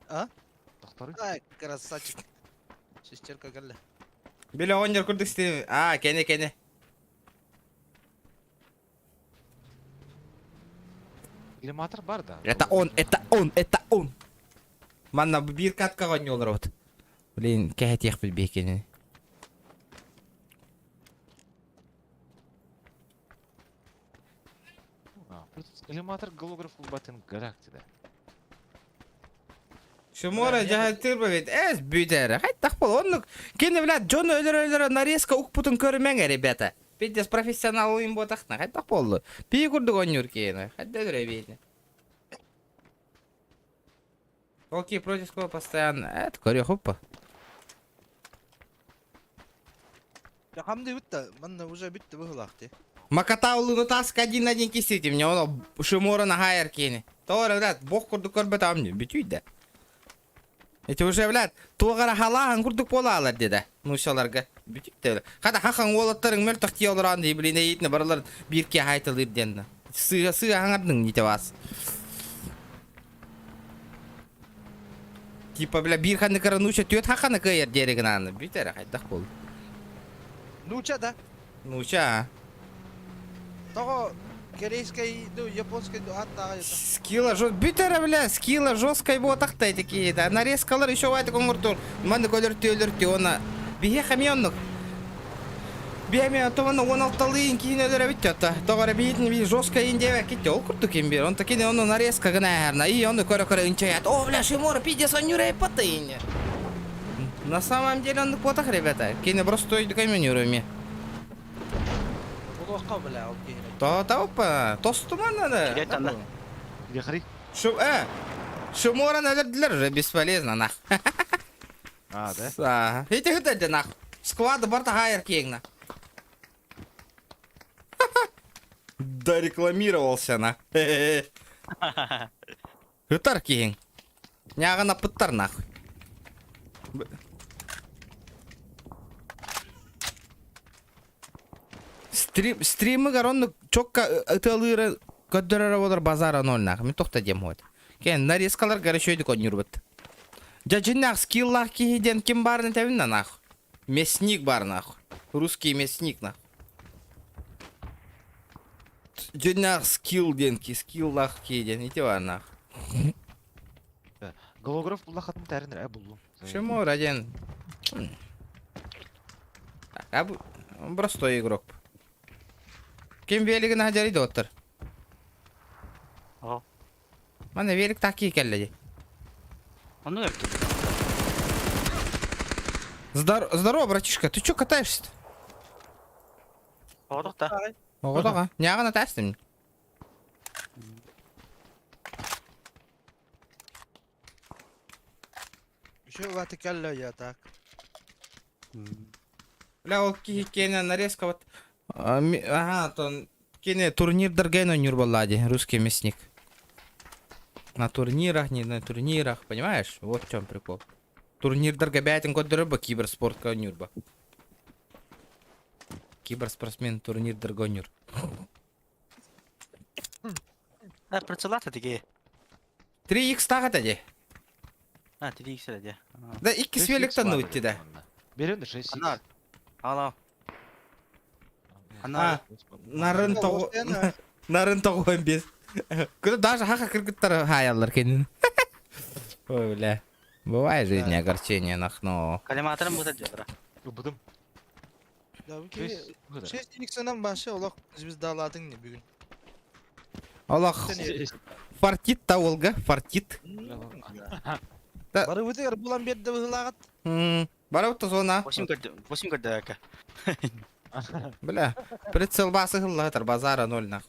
А? Тохторы. Ай, красавчик. Шестерка галля. Білі оңдер күрдік істеймі. Кене. Климатор бар да. Это он. Манна бір катка ғойны олар от. Блин, кәхет еқ білбей екені. Климатор голограф батын галактида. Шумора жағайтыр бәвет. Әз бүйдері. Қайттақ бол. Онлық. Кені біләд, Джон өлір нарезка ұқ бұтын көрімен ребята. Петес профессионал ойын ботақна. Қайттақ болды. Пей күрдік ойын кені. Қайт өлір бейді. Окей, против кого постоянно. Это көре хоппа. Ya hamdi bitti. Manna уже bitti bu hılaqti. Макатаулыны таск один на один кисите. Мне он Шумора на хайер кені. Тоғыры, блядь, боқ күрдік көрбет амне. Бүтүйді. Эти уже, блядь, туғара халағын күрдік бола алар деді. Нушаларға. Бүтікті. Қада хақын олаттарың мөл тақти олар анды. Блин, ейтіні баралар бірке хайтылыр денді. Сыға аңардың нете бас. Типа, бля, bir ханы кара нуча түйет хақаны көйер дерегін аны. Бүтері қайдақ болды. Нуча да. Нуча, Того корейской, ну, японской, ну, аттаға ета. Скилла жо... Бүтері, бля, скилла жесткой ботақтай такие, да. Нарезкалар еще вайды коңыртур. Манды көлірті, оны... Бие хамионлық. Бие мен томаны 16-лыйын кейін өлірі бітті отта. Тоғары бейетін бей жесткой индеве кетті. Ол күрді кен бер. Он такие, оны нарезка гына әрна. И оны көрі үнчаят. О, бля, Шимора, пидес, он юрей потыйны. На самом деле он потах, ребята. Кені просто үйді көймен юрейме. Бұл оққа біля, ол кейірі. Опа, тосту мана да. Келет анда. Яхри. Шумораны өлірділер уже бесполезно, нах. А, да? Эти гыдады, нах. Сквады барта хайер кейгна. Да рекламировался, нах. Гытар кейң. Няғына пыттар, нах. Стримы гаронны чокка ытылыры көддөрөр болар базара нолнах. Мен тоқта дем хойд. Кен нарезкалар горячойды конюрбыт. Жажиннах скиллах кихиден ким барны тәвинна нах. Мясник бар нах. Русский мясник нах. Жиннах скилл денки, скиллах кихиден. Ити бар нах. Голограф булахатын тәрінір, бұллу. Шему раден. Простой игрок. Кем велигін хаджариды оттыр? О. Мана велик таки келледи. Onu yaptı. Здорово, братишка. Ты чё катаешься-то? Olduk da. Оғыдаға. Няғына тәстім. Şu vatı kelle ya tak. Бля, ол кене нарезка вот. Ага, то кене турнирдер гейно нюрбалади, русский мясник. На турнирах, не на турнирах, понимаешь? Вот в чем прикол. Турнирдер габятин код рыба киберспорт нюрба. Киберспортсмен турнирдер гонюр. Працювати такі. 3х тагат аде. А, ти дійся, де. Да 2 свеликтен өтті да. Берем да 6 Ана. Ала. А, Ана. нарын тоғы... Нарын тоғы 15. Күні даже хақа кіргіттар хаялар кенін. Ой, бля. Бывает в жизни огорчение, нахно. Калиматырым бұта жабыра. Будым. Да bu Шесть. ki Burada. 6-dən başa olaq biz dağladın ne bugün. Аллах, фартит та олга, фартит. Бары өтер булан берді бұлағат. Бара вот зона. 8 көрді әкі. Бля, прицел басы гыллатыр, базара 0 нах.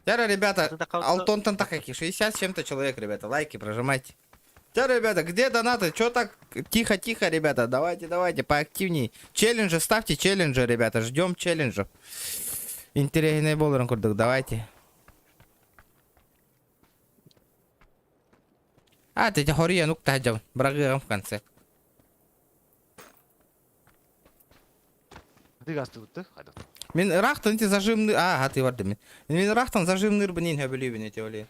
Тяра, ребята, Алтон Тантахаки, 60 с чем-то человек, ребята, лайки прожимайте. Тяра, ребята, где донаты? Чё так тихо-тихо, ребята? Давайте, поактивней. Челленджи, ставьте челленджи, ребята, ждем челленджев. Интересный боллером курдык, давайте. А, ты хория, ну таджам, брагам в конце. Hadi gazete tuttu. Hadi. Мен рахтан эти зажимный... А, ты варды мен. Мен рахтан зажимный рбанин хөбөлүбүн эти оле.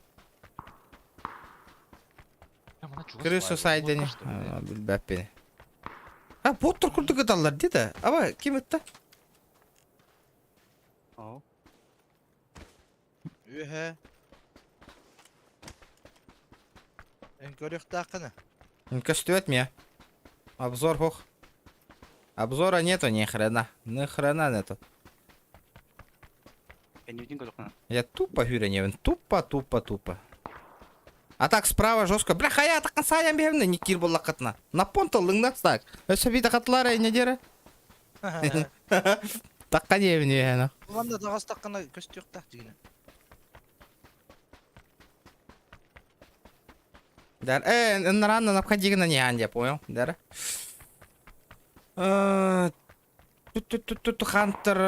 Ya bana çuval Крысу var. сайдени. Kaçtı böyle. Билбеп бени. А, боттор курдук аталар деди. Аба, ким этти? Оу. Ühe. En görüyor daqını. Кастует меня. Обзор хох. Обзора нету ни хрена. Ни хрена нету. Кәне өтін көріқна. Я тупо хюреневен. Тупо. А так справа жестко. Бля, хая так саян бевне не кир болла катна. На понталыңда так. Өсө бита катлар не дере. Так каневне яна. Бұланда дағас таққына көстіyok тақ дегені. Дар, рано необходимо не я понял, дар. Тут Хантер,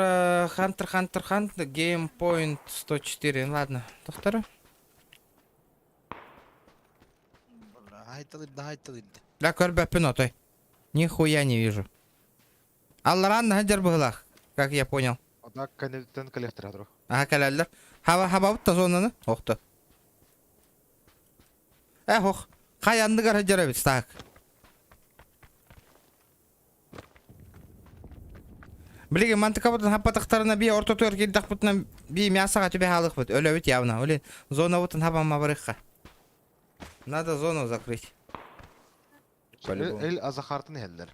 геймпоинт 104, ладно, повторю. Айтылыды. Да, көрбеппін той. Нихуя не вижу. Алларан хаджар бұғылақ, как я понял. Oda kanalden kollektör hadro. Ага, кәләлдер. Хаба бұтта зонаны, оқты. Ох, қаянды қара жарабет, стақ. Білеге, мантыка бұтын хаппатықтарына бей орта төр келдақ бұтына бей мясаға түбе халық бұт. Өлі өт явна. Олен, зона бұтын хапама барыққа. Надо зону закрыть. По-любому. El azakhartını heller.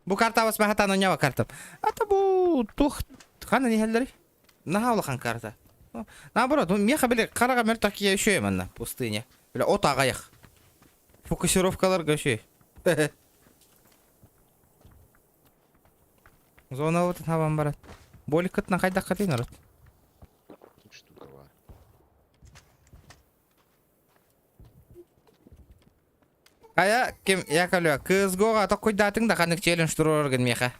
Бұл карта бас махатан онява картам. Ата бұл тух хана не хелдери? Нахаулахан карта. Наоборот, меха біле қараға мертақ кия үшөй манна пустыне. Біле от ағаяқ. Фокусировкаларға үшөй. Зона вот хаван барат. Боли кытна қайда қатин арат. Тут штука var. Ая, кем я калю, кызгоға тоқ қойдатың да қанық челлендж тұрорген меха.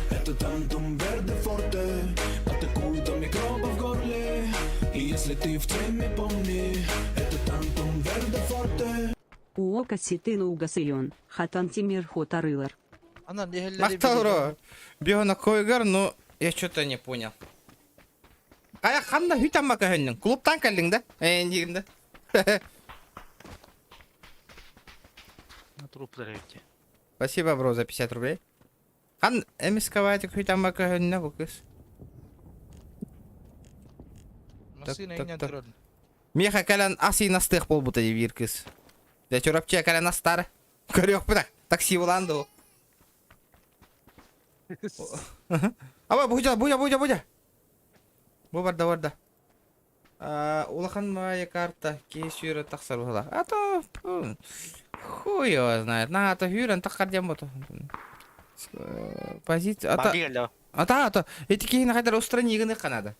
Это тантум verde forte атакует микроб в горле. И если ты в теме, помни, это тантум verde forte. Уока ситын угасыйон. Хатан тимир хотарылар. Ana ne helleri Мақтауро. Био на койгар, но я что-то не понял. Ая, қанда хүйтан мака хөннің? Клубтан кәлдің да? Дегімді. Трупları өтті. Спасибо, бро, за 50 рублей. Қан эмисковатик хүйтан мака хөннің бұл кыз. Nasıl tak, yine tak. gördün? Меха кәлән аси настық бол бұта девір кыз. Я чорапчия кәлән астары. Көрек бұта. Такси боланды ол. Аба, буйда. Бу барда. Улахан моя карта. Кейс юры тақсар бұла. Ата, хуй его знает. На, ата юрын таққар дем бұта. Позиция. Бағы келді. Ата. Эти кейіні қайдар устрани егіні қанады.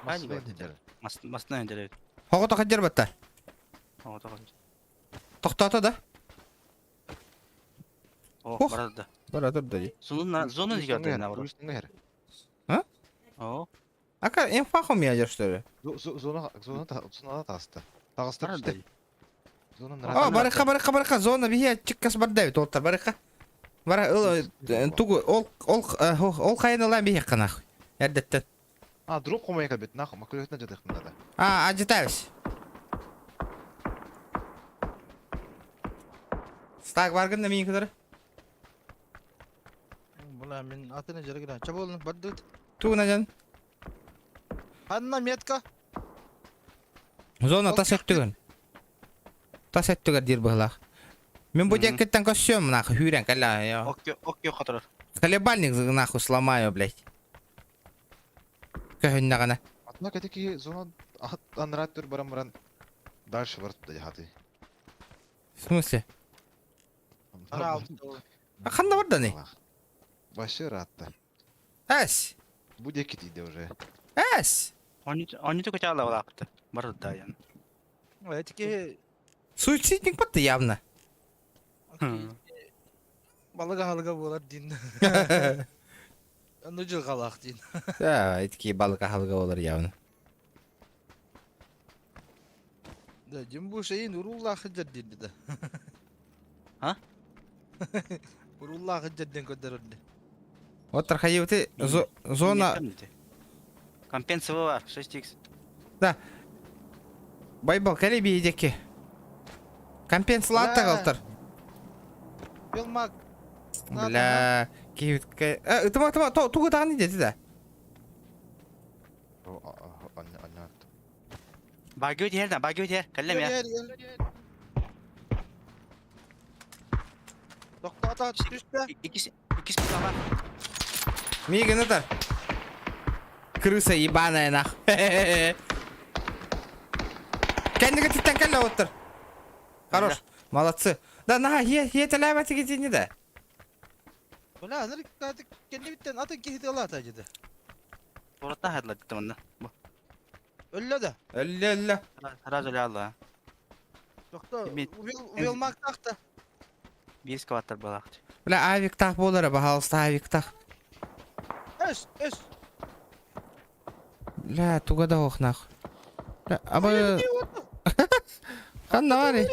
Nasıl beğendin? Мастына өндіреді. Хоғыта қаджар баттар. О, тоқады. Тоқтаты да. О, Ох. барады да. Бара тұр да дей. Зона неге отыр на вроде. Üstüne her. О, Ака, инфахом я жер, что ли? Zona tağıstı. Tağıstı барады üstte. да. Zonanın О, барықа, зона бихе чиккас бар дэвид, олтар, барықа. Бара, тугу, ол қайын олан бихе қанақ. Әрдеттен. Drop koymaya kalbet. Nahı, makuliyetine cadıqında da. Ажитавис. Стаг баргында мен кідірі. Бля, мен атына жара кирен. Чаб болдың, барды. Туғына жан. Ханна метка. Зона тас өттігін. Тас өттігір дир бұғылақ. Мен бұл жекеттен көссем, нахы, хүйрен, кәлі. Окей, қатырыр. Колебальник, нахуй, сломаю, блядь. Көхінна ғана. Atına ki zona anrattır baran дальше var tuttu hadi. В смысле? Ара. Қанда бар да не? Başı rahatta. Әс. Bu deket ide уже. Әс. Они только чала лапты. Барады да, ян. Этики Суицидник бітті явно. балыга халыга болар дин. Аны жыл қалақ дин. Әйтке балыға халға олар явно. Да, дин бұл шейін уруллахы жадден да. А? Уруллахы жадден көдерді. Отыр қайыуты зона... Компенсовый var, 6x. Да. Байбал, кәлі бейдеке. Компенсалатта қалтыр. Белмак. Бля... Кейвітке... Тыма, туғы тағын деді да. Anlattı. Bagı ötüyer, bagı ötüyer. Kallem ya. Dokta ata düştü. İkisi var. Миган это... Крыса ебаная, нахуй. Кәндігі титтен кәлі отыр. Хорош, молодцы. Да, на, ете ләбәті кетені да. Бля, аныр kendi bitten atın kehidi ala atacıdı. Orada hadla gitti bana. Bu. Ölle de. Әлі. Раз öyle Allah. Dokta Bit- Wilmak taktı. Bir skavattır balak. Бля, авик тақ болары, пожалуйста, авик тақ. Ös. Бля, тугада оқ, нахуй. Бля, абы... Қанна бар, е?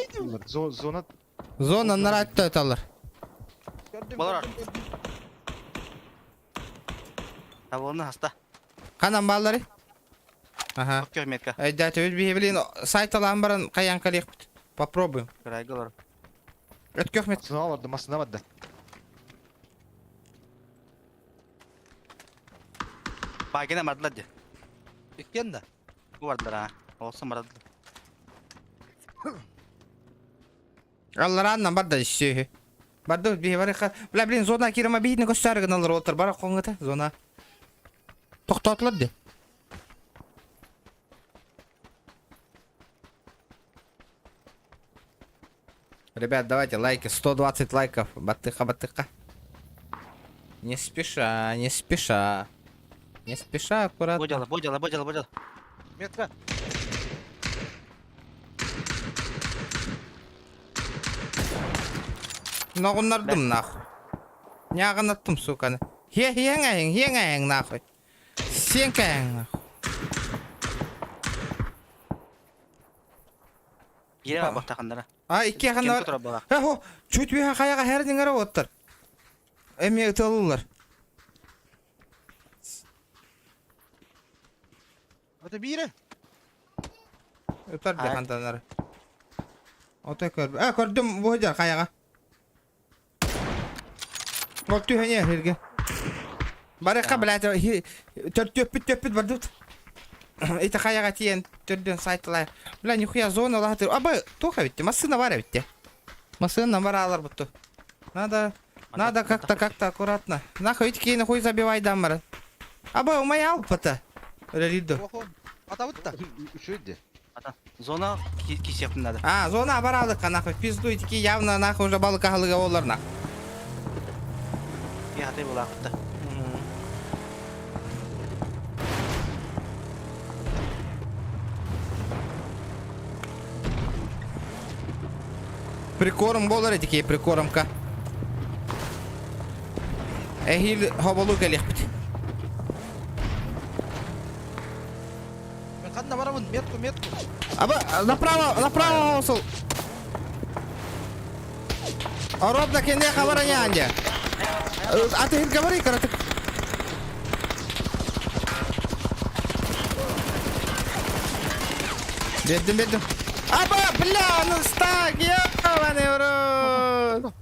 Zona Зона наратты өталыр. Болар. Табылны хаста. Қанан балары? Ага. Окей, метка. Әйдәт, өз бейі білейін, сайталан барын қаян қалиқ біт. Попробуем. Крайгылар. Өткөк мет. masına vardı, masına vardı. Bagına mardıladı. İkken de. Bu vardılar ha. Olsun mardıladı. Аллар аннан бар да ішсе. Барды өз бейі бар еқа. Бля, блин, зона керема бейіне көстәрігін алыр отыр. Бара қоңыта, зона. Тоқтатылыр де. Ребят, давайте лайки, 120 лайков, батыха. Не спеша, аккуратно. Бодяла. Metka. Нағынардым, нахуй. Няғын аттым, суканы. Хең, нахуй. Сен кәң, нахуй. Yere var bak takınlara. Iki яғын Kim бар. tutura balak? Чөт бейға қаяға әрдің әрі оттыр. Әме ұтылылар. Öte biri. Өтір де Ай. қантанары. Отай көрбі. Көрдім бұғыдар қаяға. Ол түйіне әрге. Барыққа біләді. Төппіт барды ұт. Эти қаяға тиен түрден сайтылай. Бля, нихуя зона лағытыр. Абай, тоқа бітті. Масына бар бітті. Масына бар алар бұтты. Надо как-то аккуратно. Нахуй, эти кейіні хуй забивайдан бары. Абай, умай алып бұты. Релиду. Oho. Ata butta. Üçüydü. Zona kişi yapındadı. Зона бар алдық, нахуй. Пизду, эти явно нахуй уже балықа халыға олар нахуй. Bir hatay balakta. Прикорм болар эдикей, прикормка. Эхил хоболу келек бит. Мен қанда барамын, метку. Аба, направо, сол. Робна кенде хабарanya анде. Аты хил говори, каратык. Беддим. Аба, бля, ну стак, ёбаный в рот.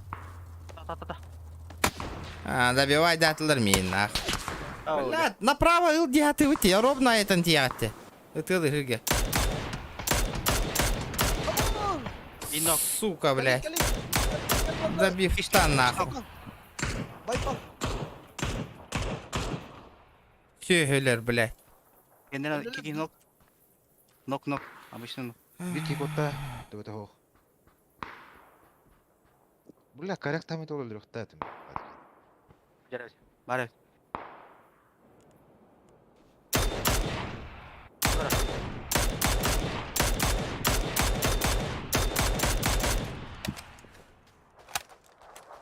Добивай дятлер мин, нах. Блядь, направо ил дяты уйти, ровно этот дяты. Это ил. Инок. Сука, блядь. Добив штан, нахуй. Байпал. Чёгелер, блядь. Генерал, кики нок. Нок. Обычно нок. Вики кота. Давай того. Бля, коряк там это olur та этим. Жарать. Барать.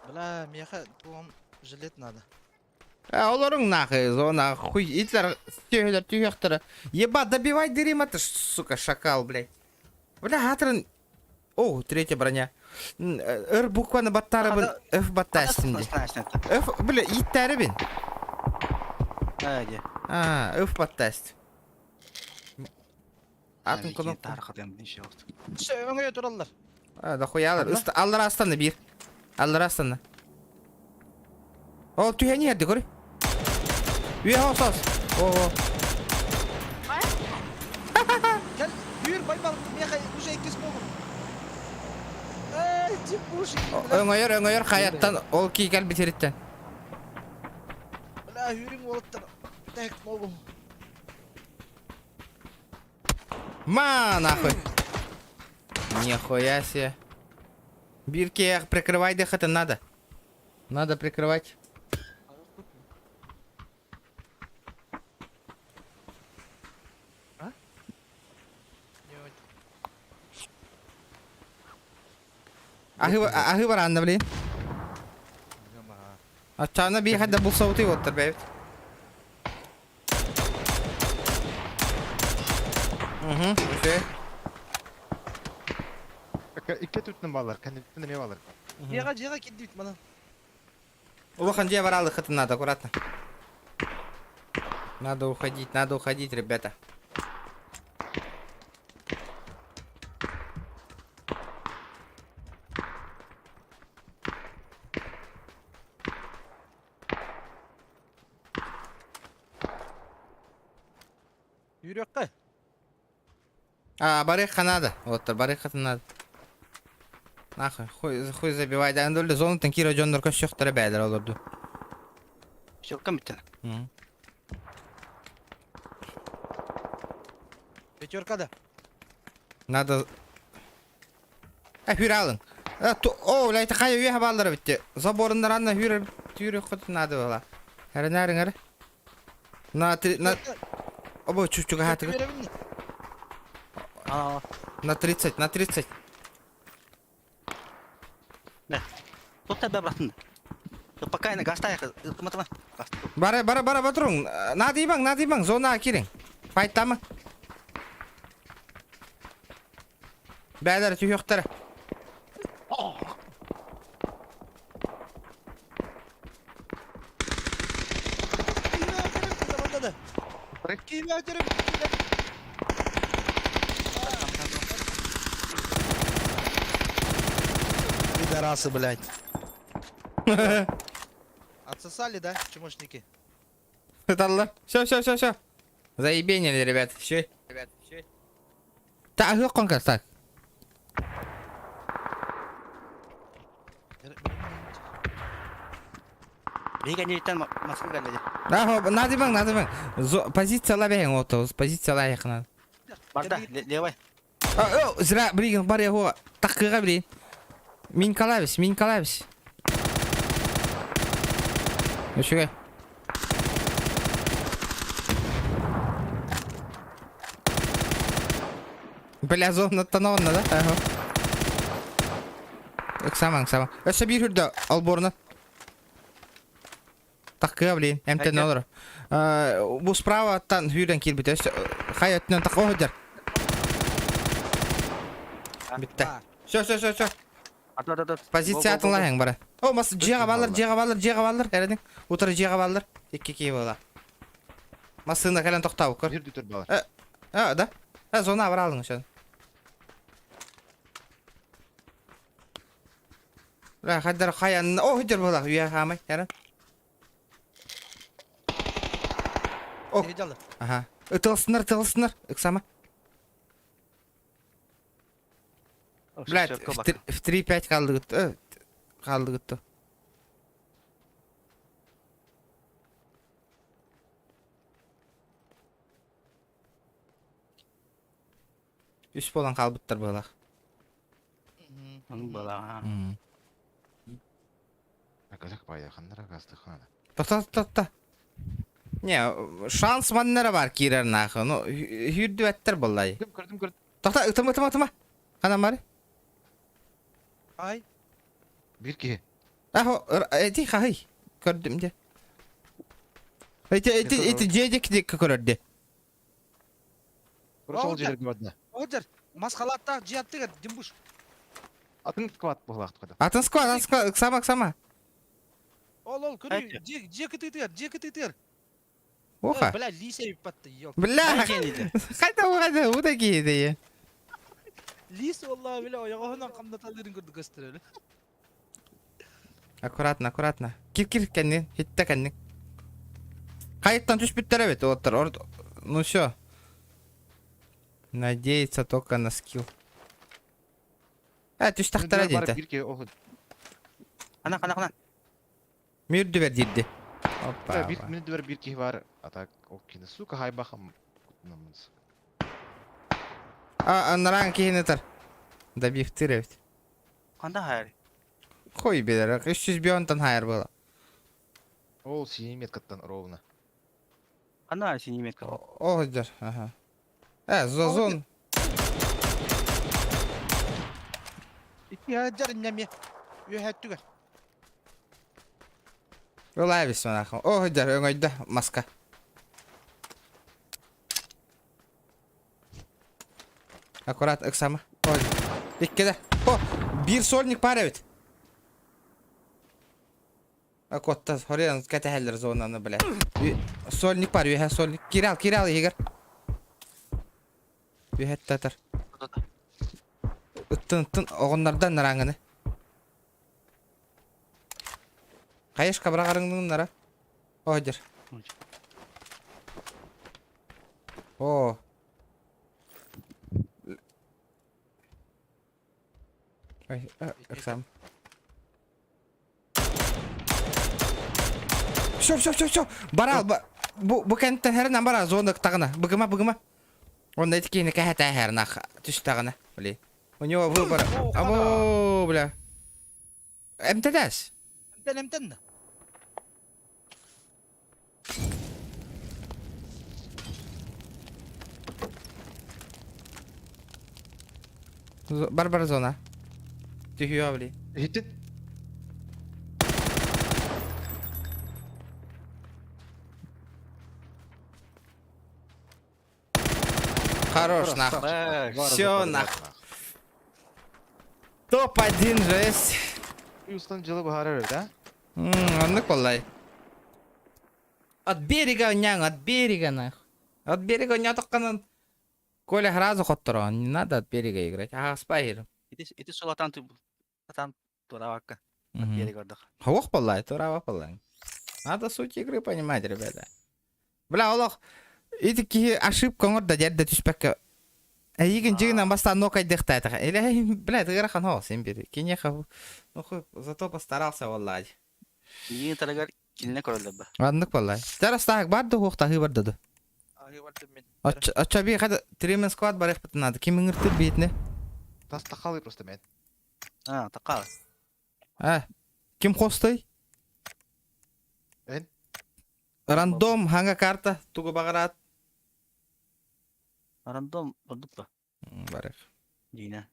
Бля, меха, туам жилет надо. Оларың нахуй, зона хуй. Итлер, чёгелер, тюхтера. Ебать, добивай дерьмо ты, сука, шакал, блядь. Бля, атрын. О, третья броня. Р букваны баттары бін F баттастынды. F, бля, иттәрі бін. Әде. F баттаст. Атын құны. Тарқатым неше oldu. Өңге туралар. Да хуялар. Аллар астанды бір. Аллар астанды. Ол түйені ерді көрі. Үйе хоқсас. О. Gel, yürü baypal, mеха уже ikisi болу. Тип буши. Өңайыр қаяттан ол кейгел бітеріттен. Бля, yürüң олыттыр. Так болу. Ма, нахуй. Нихуя себе. Бирки, прикрывай дыхать надо. Надо прикрывать. Ахы бар анда, блин. Ачана би хадда бул сауты оттыр, бәйбіт. Өше. İki tutun bağlar, kendi tutun ne bağlar? Жеға кетті бит мана. Улахан же баралы хаты надо, аккуратно. Надо уходить, ребята. Yürüyek қай. Барыха надо. Вот, барыха надо. Нахуй, хуй забивай. Да, андолды зону танкира жондар көшөктөрө бәдер олорду. Шелкам биттен. Пятеркада. Надо... Хүйр алың. О, лайты қай үйе балдары бітті. Заборындар анна хүйр құты надо бала. Әрі. На... Обо, чүчуға хатығы. На 30. Да. Тут тебя братан. Ты пока не гастай, кому-то. Бара батырың. Нады ибаң, зона кирің. Файт тамы. Бәдер түйіқтары. Киме өтеріп. Пидорасы, блядь. Отсосали, да, чмошники? Алла. Все. Заебенили, ребят. Все. Так, конкурс, так. Бега не летан, Москва галеди. Надо ибаң. Позиция лабяйын отыз. Позиция лайық надо. Барда, левай. Зра, блин, бар его. Таққыға, блин. Минкалабис. Өшіге. Бля, зона тонованна, да? Иксаман. Өсі бір хүрді алборына. Таққыға білейін. Әмтен Қайда? олар. Бұл справа аттан хүйрен келбіті. Қай өттінен таққа өдер. Бітті. Шо. At. Позиция атынла әң бара. О, масы жеға балар. Әрәдің. Утыры жеға балар. Екке бола. Масына кәлін тоқтау көр. Бир дүтөр бала. Да? Зона бар алдың шын. Қайдар қаянын. О, хүдер бола. Үйе қамай. Әрін. О. Heyecanlı. Aha. Тылсыныр. Иксама. Блядь, в 3-5 қалды күтті. Үш болан қалбыттар болақ. Onun bala. Аказак пайда ханнара газды ханада. Тоқта. Не, шанс маннары бар кейрерін ақы. Хүрді әттір болай. Көрдім. Тоқта, ұтыма. Қанам бары? Ay. Бир ки. Әйті қағай. Көрдім де. Әйті жедек көрді. Прошол жерге бадна. Oğuzlar. Maskalatta cihattı gel. Dimbuş. Атын кват болақты қада. Атын сква, Иксама. Ol. Körü. Ceketiytir. Оха. Bela lise yıpattı. Yok. Бля, қайда, ода кейді. Lise vallahi bile o yağından kamdatalların gördü gösterelim. Аккуратно. Кир, кәннен, хитті кәннен. Қайыттан түш біттер әбет, оттар. Ну все. Надеяться только на скилл. Түш тақтара дейті. Бир ки оху. Ana. Мүйірді бер дейді. Опа. Бир минут бер бир ки бар. Атак оккине. Сука хай бахам. Намыз. Наран кейіні тар. Добивтір әбет. Kanda hayır. Қой белер, 300 бионтан хайыр бола. Ол синий меткаттан ровно. Kanda hayır seni yemek kaldı. О, жар. Зон. İki hacer nemi. Yühettü gel. Олай бес мен ақым. О, жар, өңойді маска. Аккурат, Иксама. Иккеде. О, бір сольник бар әбет. Акотта, хориян кәтәхәлдер зонаны біле. Сольник бар, үйе сольник. Кирал, егер. Үйе тәтір. Үттін, оғынлардан нараңыны. Қайышқа бұра қарыңдың нара. О, жер. О. Иксам. Все. Барал, bu kentten herden bara zondak tağına. Bıgıma. Onda etkini kahta herna түш тағына. Блин. У него выбор. Або, бля. МТДС. Emten de. Бар зона. Тихо, блин. Хитин. Хорош, нахуй. Всё, нахуй. Топ-1 жесть. Юстан жылы бахара өрді, а? Аннык болай. От берега, нахуй. От берега не тоққанын. Коля сразу хоттыру. Не надо от берега играть. Спайр. Itu solatan turavaka. Yeri gördük. Хавох болай, турава болай. Надо суть игры понимать, ребята. Бля, олох. Итики ошибка орда жерде түспекке. Егин жигинен бастан нокай дыктайды. Или, бля, тыгырахан хо, сен бери. Кинеха, ну хуй, зато постарался, валлади. Yeni taragar kiline körüldü be. Аннык болай. Жарастак барды хуктагы барды. Ahi vardı men. Ачаби хада тримен склад барых надо. Ким ингиртир бетне? Тас тақалы просто мен. Ha, takal. Ким хостой? Эн? Рандом ханга карта тугу багарат. Random bulduk da. Барых. Yine.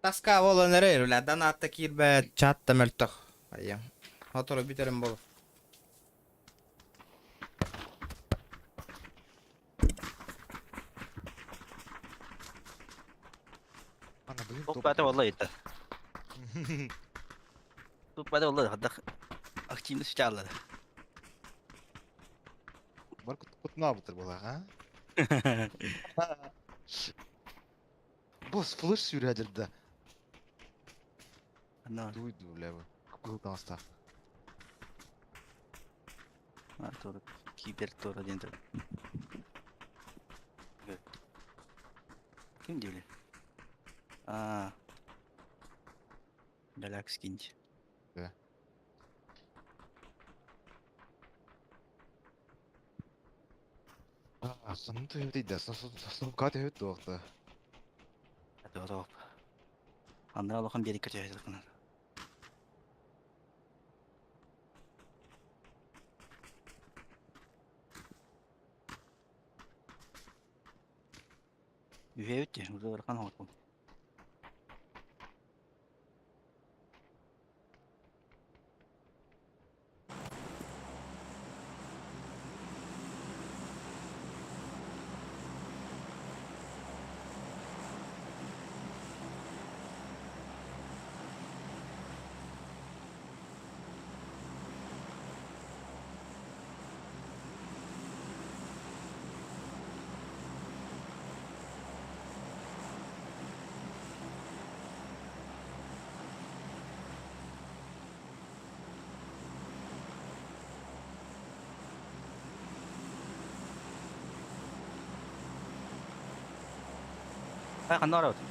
Таска болон эрер үлә, донатта кирбе чатта мөлтөх. Айя. Отору битерим болу. Ана блин, Топ бәті олай етті. Топ бәті олай, қадақ активны сүте алады. Бар кутна бутыр була, ха? Бос флеш сүйрәдерді. Ана, Дуйду, бля, бу. Кукылдан аста. торы, кибер торы ден тұр. Кім дейлі? Бәләк скинч. Санты өтейді, санты өтті оқты. Әті отауып. Андыра алуқан бері кірте айтылықынан. Үе өтте, ұзы ұрқан оғыт бұл. Қандай ара өтті?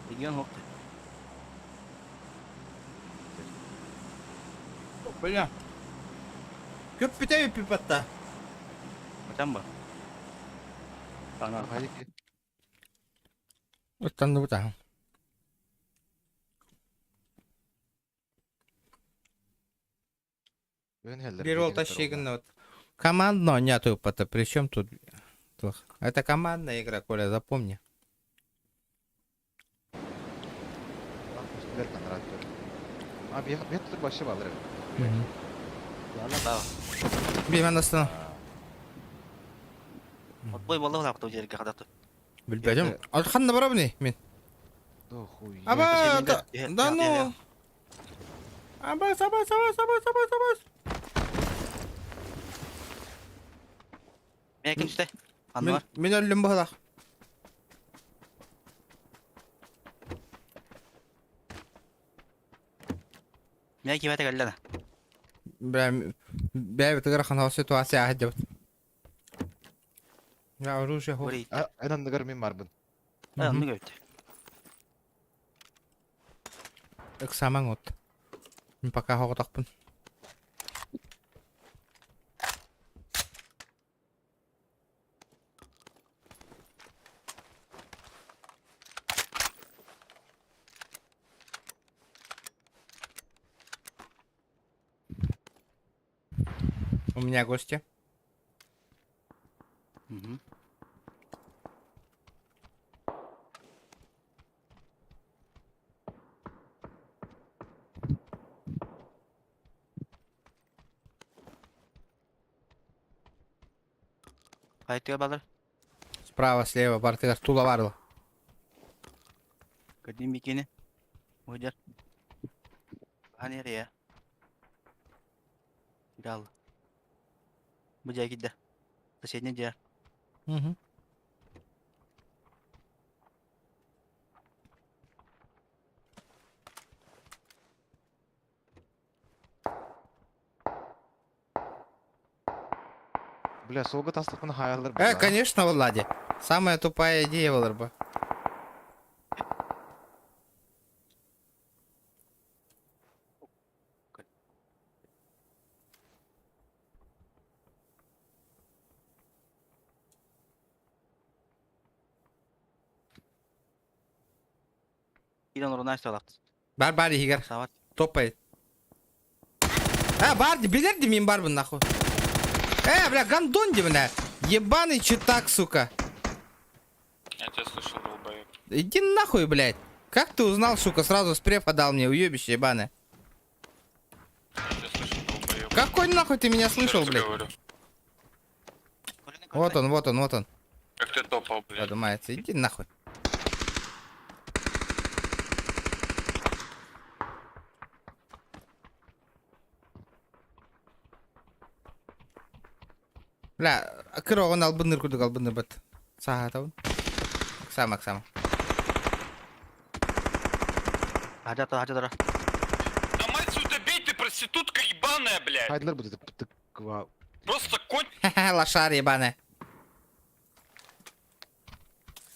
Регион оқты. Бля. Көп бітеу пипатта. Қачан ба? Ана, Хайки. Оттанды бұта. Бір ол тащигін вот. Командно нету опыта, причем тут... Это командная игра, Коля, запомни. Ben tutup başı bağlarım. яла бау. Беймен астана. Отбой болы олақ тұу жерге қадақты. Білбәдім. Қанда бара бұны, мен? Да хуй. Аба, Е, да е, ну. е. Абас. Мен кім түсті? Қанды бар? Мен өлім бұғылақ. Мен кем әтек әлі Бәй бітігір қанау ситуация ағыд деп. Я оружие ху. Ори. Aynen negar min marbın. Оны көпті. Иксаман от. Мен пока хоғытақпын. У меня гости. Қайтыға балыр? Справа, слева, бартыгар тула барлы. Көрден мекені? Ойдар. Қан ері я? Иралы. Бұл жай кеді. Соседне жай. Бля, солга тастықпын hayallar. Конечно, Влади. Самая тупая идея была бы. Иран ұрына істі алақты. Бар, егер. Сават. Топает. Бар, билерди мен барбын нахуй. Бля, гандон де мына. Ебаный читак, сука. Я тебя слышал, долбоеб. Иди нахуй, блядь. Как ты узнал, сука, сразу с префа дал мне, уебище ебаное? Я тебя слышал, долбоеб. Какой нахуй ты меня Ещё слышал, раз блядь? говорю. Вот он, вот он, вот он. Как ты топал, блядь. Подумается, иди нахуй. Бля, кырогон албыныр курдук албыныр бат. Саатабын. Аксама. Хажа тора. Да мать сюда бей, ты проститутка ебаная, блядь. Хайдлар буде тыква. Просто конь. Ха-ха, лошар ебаная.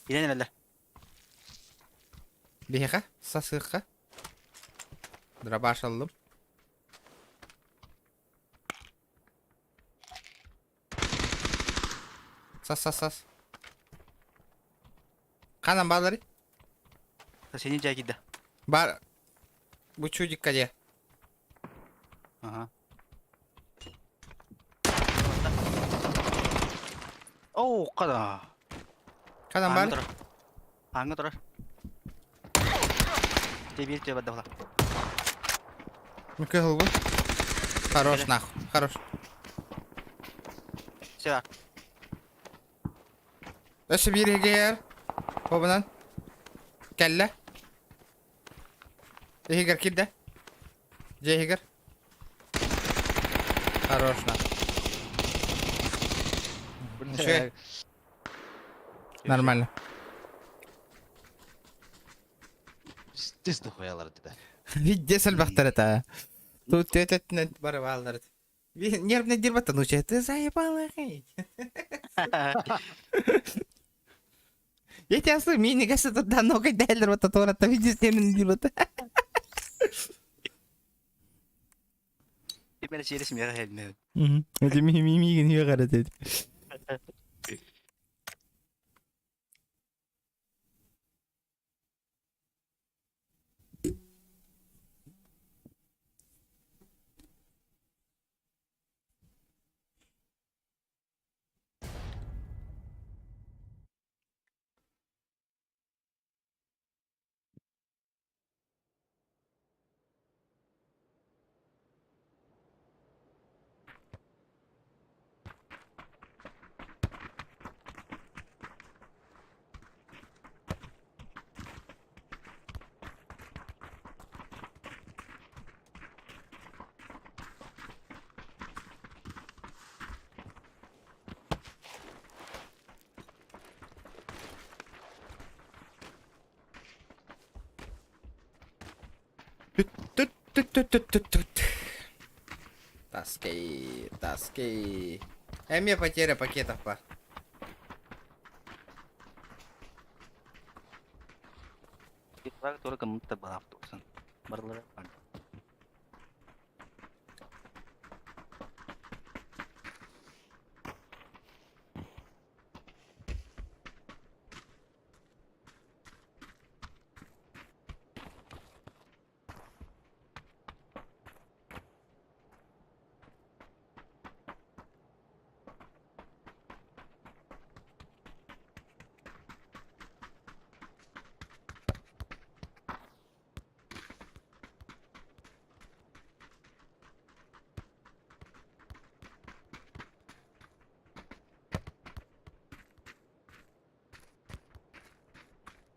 Илене беле. Бихеха, сасыха. Драбаш алдым. Сас. Канан балары? Сени жай киде. Бар. Bu çocuk kale. Ага. Оу, када. Канан бар? Аңы тұрар. Тебе бада бала. Мükemmel bu. Хорош нахуй. Хорош. Все. Даşı bir heger. Babadan. Kelle. Heger kidde. C heger. Хорош нахуй. Şey. Нормально. Стис дохуялар диде. Видите, сальбахтар это. Тут этот нет барвалдар. Нервный дербата, ну че, ты заебал охренеть. Я тебя слышу, мне не кажется, тут да ногой дайлер вот это вот, видишь, нервный дербата. Тебе сире смеха хелме. Это мимиги не гарантит. Таски. Мне потеря пакетов по. Kita turun ke muter balap tuh san. Berlepan.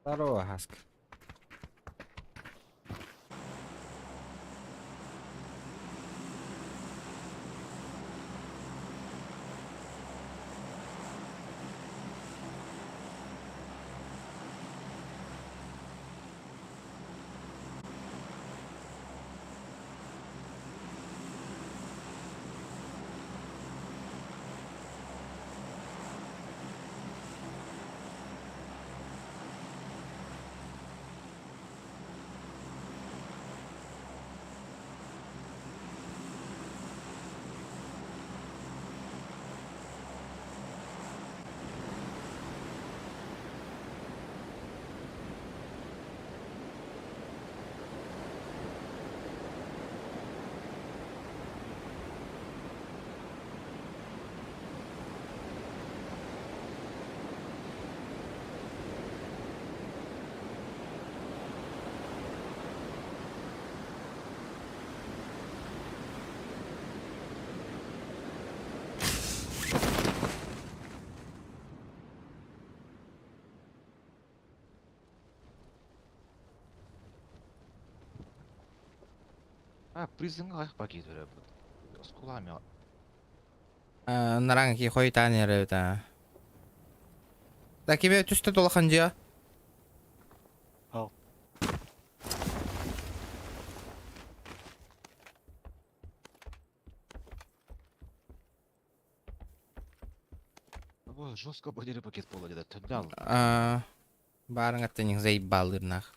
Здорово, Хаска. Призынға қайық пакет өрі. С кулами. Наранги хойтан еревда. Да кеме түсті толахан жия. Ау. Бұл жестко потеря пакет болады да. Түнде ал. Барың аттаның заебалыр нах.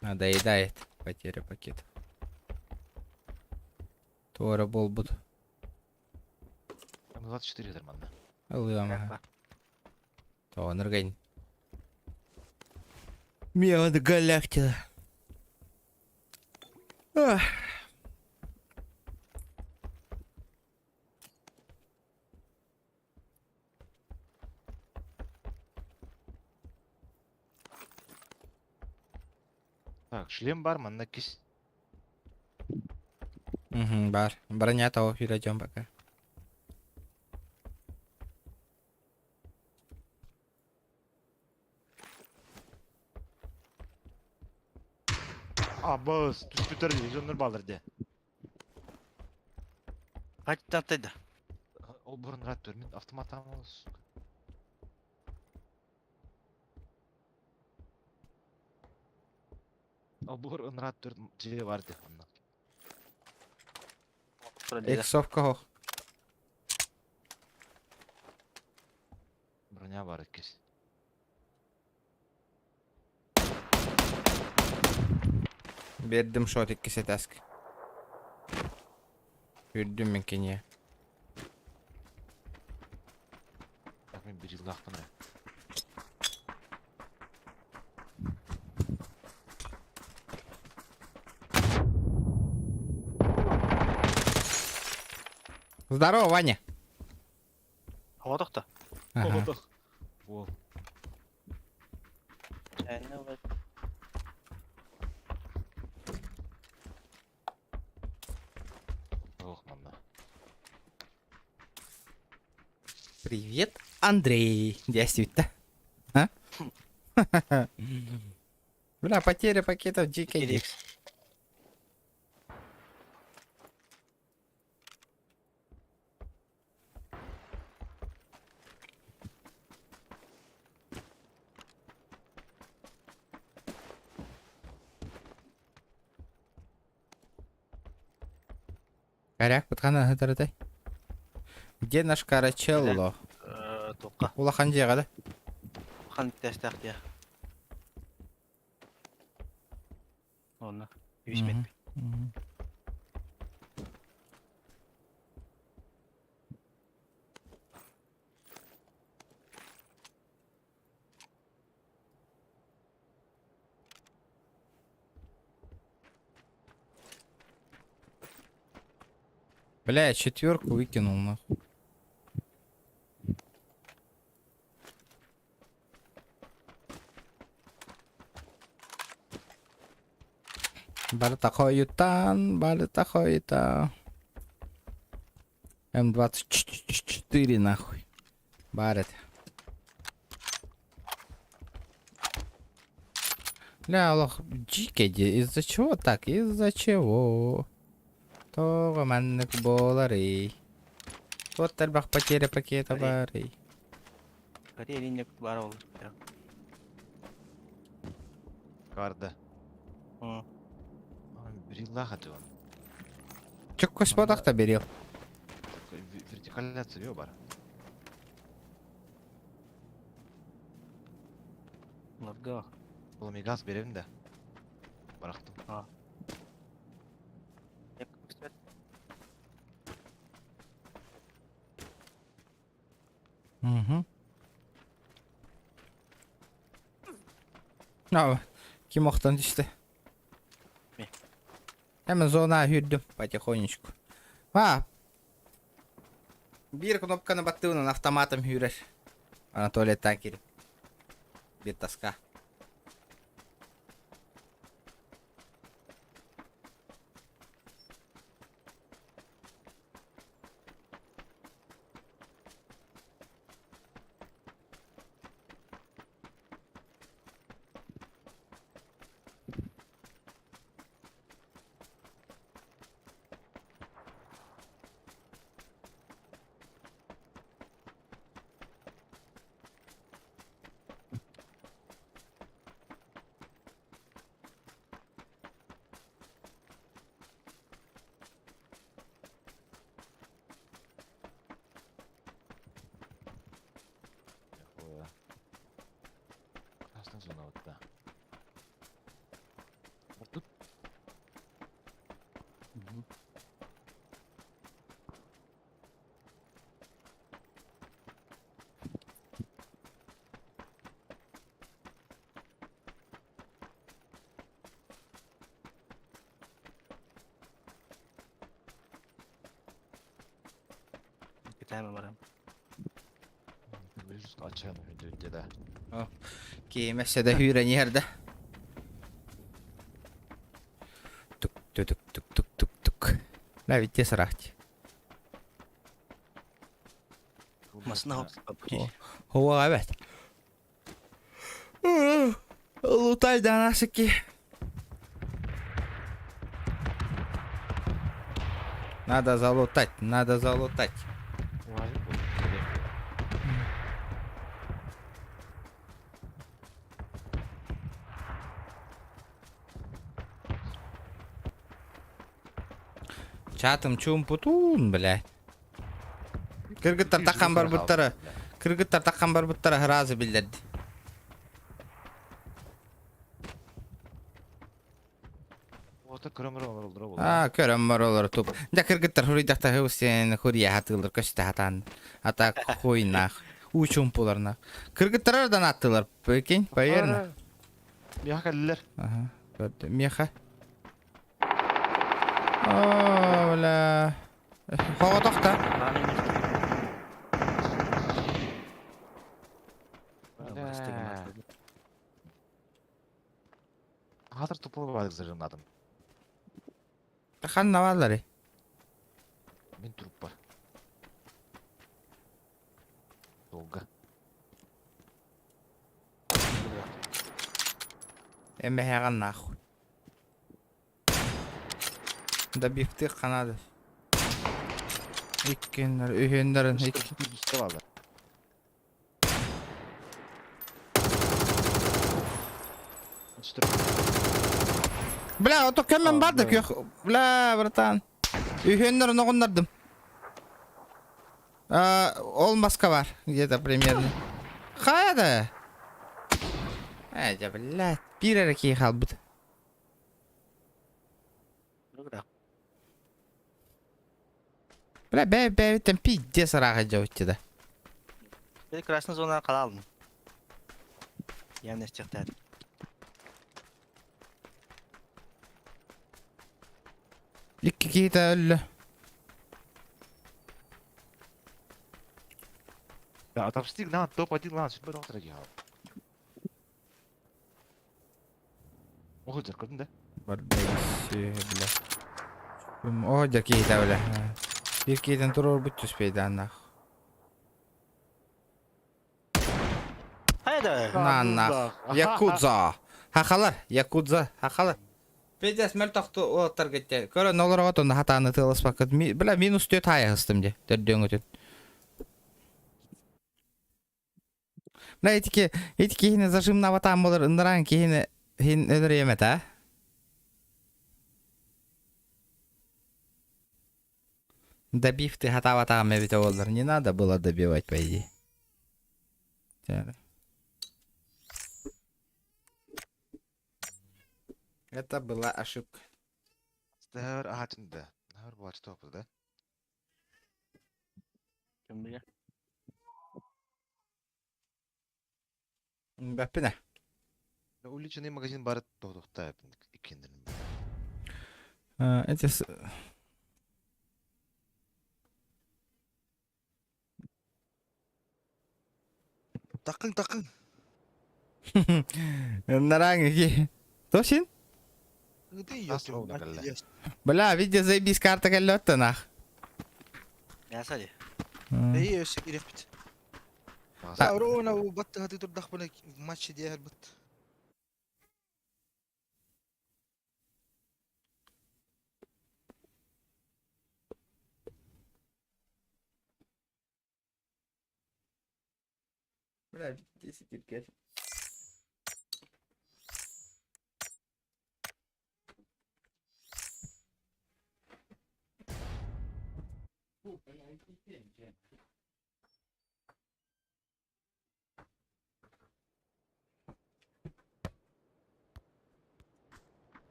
Надоедает потеря пакета. Тора бол буд. М24 дырманда. Алыма. То ныргайн. Меоды галактила. Так, шлем бар, манда кис. Бар. Броня того перейдем пока. Абыз, түспетер жөнір балырды. Қайтты аттайды. Ол бұрын рад көрмен автомат амалы. Ол бұрын рад төр жері барды. Эксовка хох. Броня бар кис. Бердім шот иккесе таск. Үрдім мен кене. Так мен бір жылда ақтым. Здорово, Ваня. Ауадық та. Ага. Ол. Ох, манда. Привет, Андрей. Действительно. А? Бля, потеря пакетов дикая. Феликс. Коряк, патхана хатарытай. Где наш Карачелло? Тоққа. Улахан жеға да? Қан тәстәқ дия. Оны. 100 метр. Бля, я 4 выкинул нахуй. Бары такоютан, бары такоюта. М24 нахуй. Барет. Бля, лох, дикеди, из-за чего так? Из-за чего? То маннык болары. Вот тарбах потеря пакета бары. Қария линия бар ол. Карда. Бір жылда қаты он. Чё косподақ та берел? Вертикализация беу бар. Ларга. Бұл мен газ беремін да. Барақтым. Угу. Ким оқтан düştü. Hemen zona hürdüm потихонечку. Bir knopkаны battığının автоматом hürer. Anatolia'dan girip. Bir taska. Красный зона вот, да. Вот тут Кетемін барам. Yüz açığın hüdüdde de. Kiemessä de hyyrän järdə. Tuk tuk tuk tuk tuk tuk tuk. Lävitti sarahti. Masına hop. О. Hova evet. Лутайдан асыки. Надо залутать, надо залутать. Vay bu. Чатым чум путун, блядь. Кыргыттар таккан бар буттары. Кыргыттар таккан бар буттары разы билдерди. Orta kırmızı olur bu. Көрөм бар олар туп. Да кыргыттар хурыйдакта хусен хурия хатылар көстө хатан. Ата койнах. Учум пуларна. Кыргыттардан аттылар. Прикинь, поверно. Ya kallar. Ага. Вот меха. О, бля. Хава тохта. Hazır topu var zırhımladım. Тахан навалари. Мен trup var. Dolga. Эме хаган нахуй. Да бифти канады. Иккенler, үйендерин. Üstte var. Üstte. Бля, ото кеммен бардык, бля. yok. Бля, братан. Үйендерин огондардым. Олмаска бар, где-то примерно. Қайда? Блядь, bir ara key қалбыды. Бля, бәйтен пиздец араға жауытты да. Ben krasный zona qala aldım. Yani istihtar. Икки кейті өлі. Ya adam stig lan топ-1 lan süper otur ya. Oğuz gördün de. Бар бәйсі, бля. О, да кейті өлі. Bir кейтен тұрор бұт түспейді анақ. Hayda. Нанақ. Якудза. Хақалар, якудза, хақалар. Педес мәл тақты оттар кетті. Көрі нолар оғат онда хатаны тылыс бақыт. Бля, минус 4 ая ғыстым де. Дөрден өтін. Бля, етіке хіне зажимна ватан болыр. Ындыран кейіне хин өдір емет, а? Добив ты хата ватан мебіте олар. Не надо было добивать, по идее. Это была ошибка. Stör ağacında. Nahar bu ağaç topu da. Kim bilir? Бәппіне. Уличный магазин бары тоқтықта ikindinin. Эти... Takın. Наранги. Тошин? Где Nasıl ётим? oldu kalle? Бля, видео заебись карта калётта нах. Ya sadi. هي يسكر يخبط. رونا وبط هذه تردخ بنا ماتش ديال البط. Бля, 10 киркет.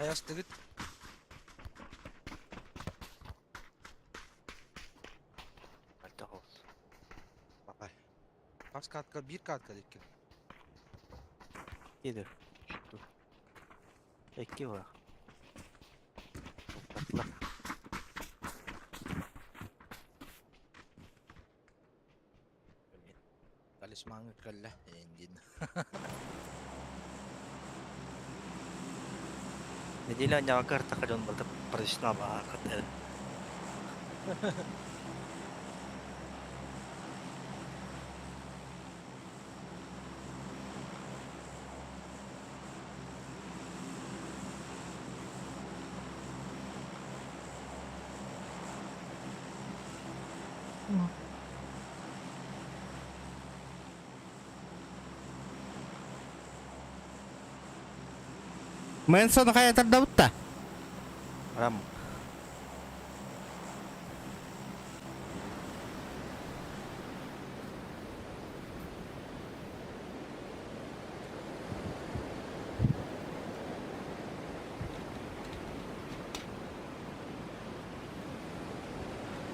Аястыгыт. Айта қоз. Бапай. Kaç katka? Bir katka dikkin. Еді. Екке бар. Атла. Talismanı kalla. Engin. Неделя няга карта қажон болды. Профессионал ба қатты. Мэнсон қая тұрдабытта? Рам.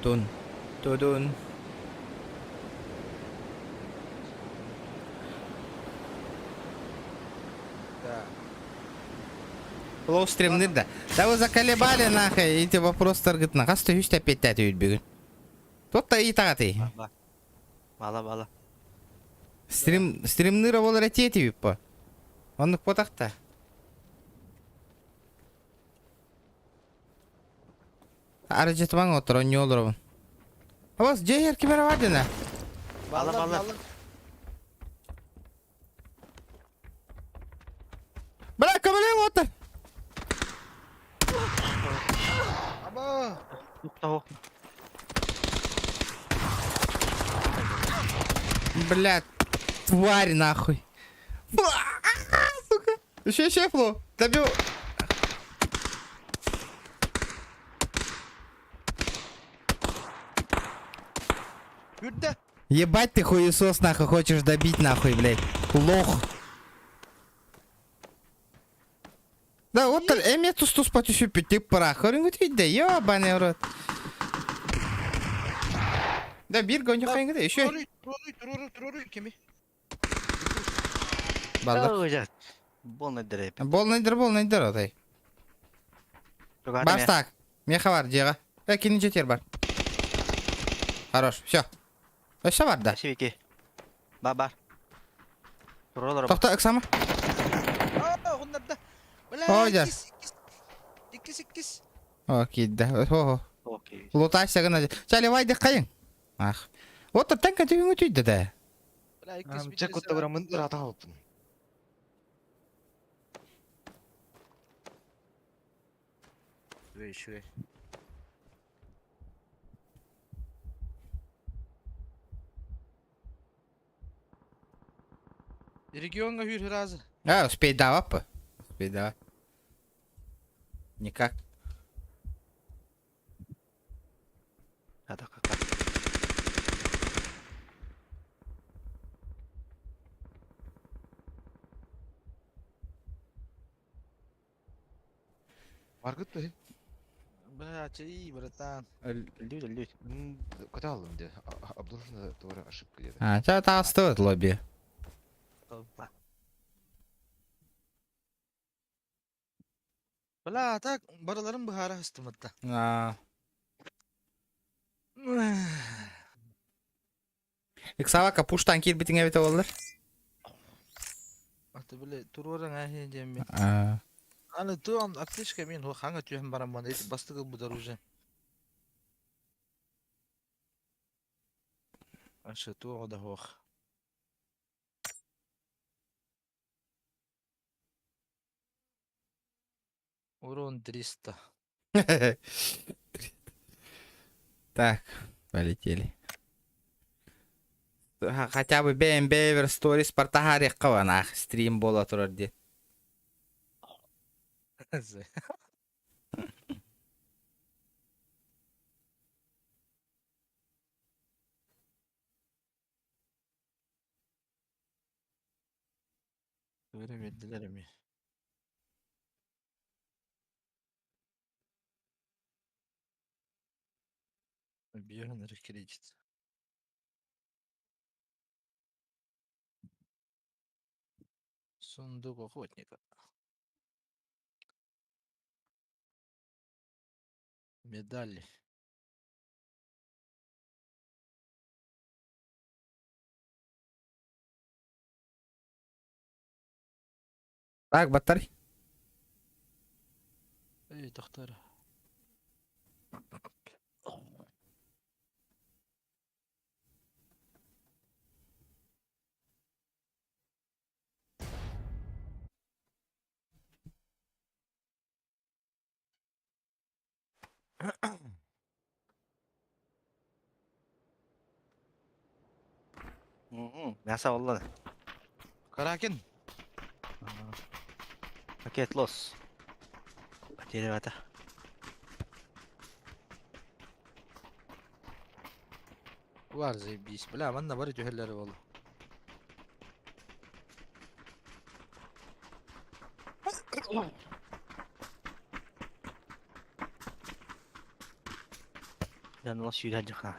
Тун. Тудун. Да. Лоу стримнер да. Да вы заколебали нахуй, и типа просто ргытна. Қасты үш тәпет тәті үйдбегін. Тотта и тағаты. Бала. Стримнера бол рәтеті біп по. Онық потақта. Ары жетімаң отыр, он не олырыбын. Аваз, жайер кемері вардина. Бала. Бля, көмілең отыр. Aba. Тұқтау. Блядь, тварь нахуй. Сука. Еще, Фло. Добил. Yürüdü. Ебать ты хуесос нахуй, хочешь добить нахуй, блядь. Лох. Да, вот так, эме тус потюсю пяти прах. Орынгут видно, ёбаный в рот. Да, бир гоню хайнгда, еще. Tururu kimi? Балда. Өжат. Болны діреп. Бол найдыр, отай. Бас так. Меха бар, жеға. Кені жетер бар. Хорош, все. Өші бар да. Шевеке. Бар. Тұралар. Тоқта, ықсама. Aa, onlar da. Ой, да. İkis. Окей, да. Ого. Окей. Лутайся гына. Чаливайды қайын. Ах. Вот танка түйін өтүйді да. Чек отта барамын, рата қалыппын. Şuraya. Регионга hür разы. Успей давай, па. Успей давай. Никак. Ада кака. Маргыт ты? Бля, чай, братан. Лють. Куда алдым де? Обдолжена тоже ошибка деді. Ча тағы стоит лобби. Опа. Bala tak baralarım bahara hıstımıtta. Иксавака пуштан кирбитиңе бите болдыр. Atı böyle tururan ahiyeceğim ben. А, Hani tu an aktışka men ho hanga tühem baram bana et bastığı bu daruje. Aşı tu o da ho. Урон 300. Так, полетели. Хотя бы BMW сторис партагарик каванах стрим бола турар де. Öyle verdiler mi? Бьерн кредит. Сундук охотника. Медали. Так, батарей. Эй, доктор. Мясо oldu. Каракен. Пакет лос. Потеря это. Var zaybis. Бля, манна бар жөһөлләре болу. Ben nasıl yürüyecek ha?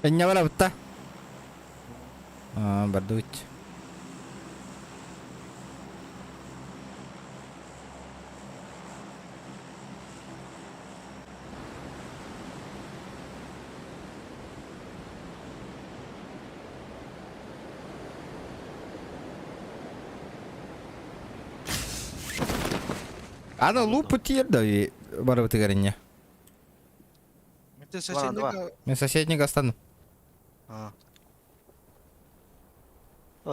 Enya wala butta. Berdut. Ada lupa тирда и барабы тыгарыня. Это Ладно, давай. соседника. Мен соседник остану.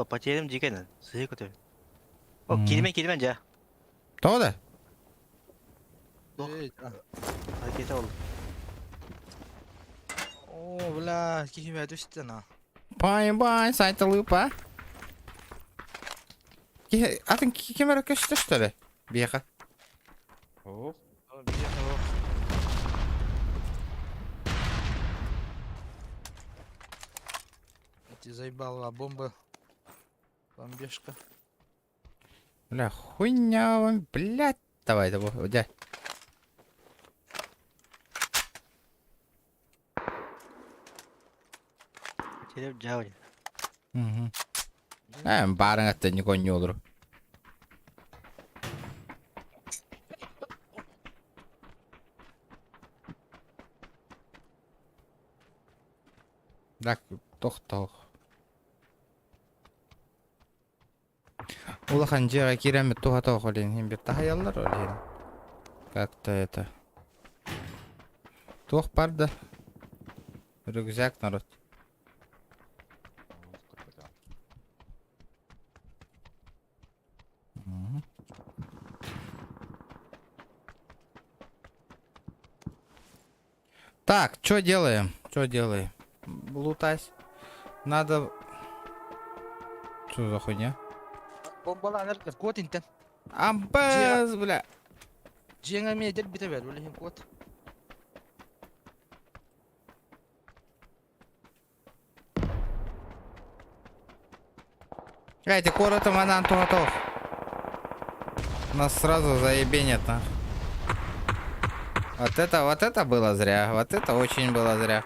Потерям дикая. Сыры который. Мгм. Kelime ja. То да? Эй, Hareket oldu. О, бля, кихиме түстена. Бай-бай, сайта лупа. Атын кемера көшті что ли? Беха. Ты заебала бомба. Бомбежка. Бля, хуйня вам, блядь. Давай, давай, дядь. Потерям jauh. Угу. Барың атты никой не olur. Так, тоқтау. Улахан жеға керемет тухатау қолен. Хем бір тахаялар олен. Как-то это. Тух барды. Рюкзак народ. Мгм. Так, что делаем? Что делаем? Лутать. Надо... Что за хуйня? Бомбаланыр код интен. Амбаз, бля. Жеңа медер бите бер, бля код. Эти коротко манан готов. Нас сразу заебенят на. Вот это было зря. Вот это очень было зря.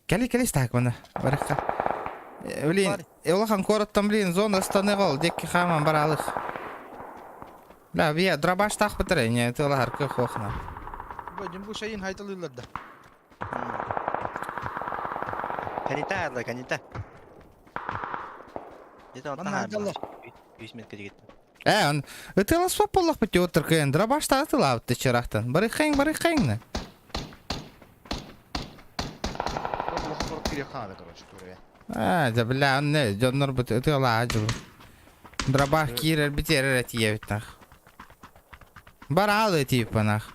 Кели стак мана. Баракка. Блин, улахан короттан блин зона станегол декки хаман баралык. Да, бия дробаш так битре, не тылар кы хохна. Бөдüm bu şeyin haytalıylar da. Канита, да, канита. Где-то вот Манна там. haytallar. 100 метрге кетті. Он ытылас популлах бите отыркен. Дробаш та ытылап ты чырахтан. Барыхайң. Корот керек қанады, короче, турия. Да бля, он не, жоннор бит ытыла ажыл. Дробаш кирер битерер этиевит нах. Баралы типа нах.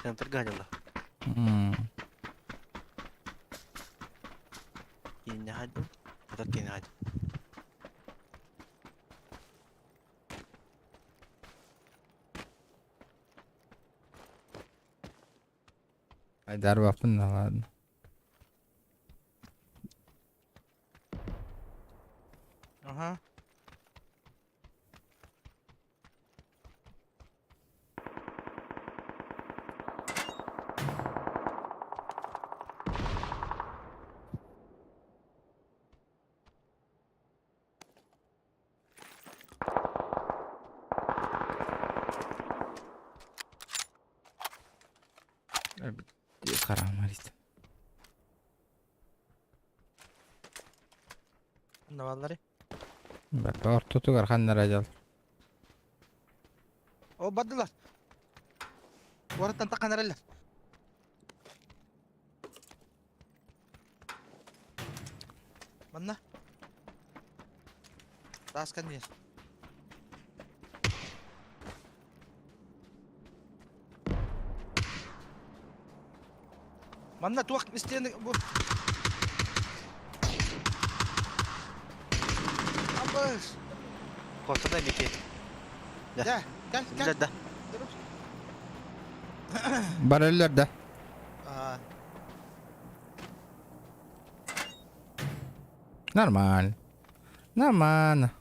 Центр гадила. Кинь гадил. Этот кинь гадил. Айдар бапын, ладно. Aha. Харам арит. Ne varları? Бар тутугар ханнар ажал. O baddılar. Oradan takanarlar. Manna. Taskan niye? Manna tuak isteyen bu. Ambas. Коста да беки. Gel, gel. Да. Бар өллөр да. Aa, Нормально. Нормально.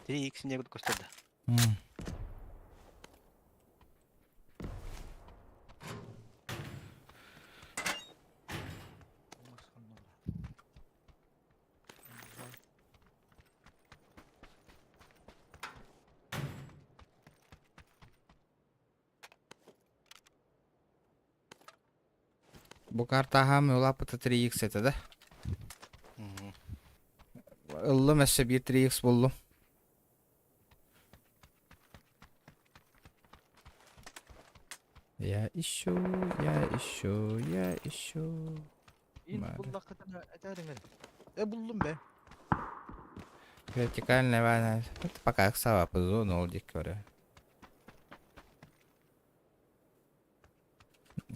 3х не коста да. Бу карта хамы улапыты 3х это, да? Ыллы мәссе bir 3х болду. Я ищу. in Vale. bulla katana etarin buldum be. Вертикальная война. Это пока их сава по зону, олдик говорю.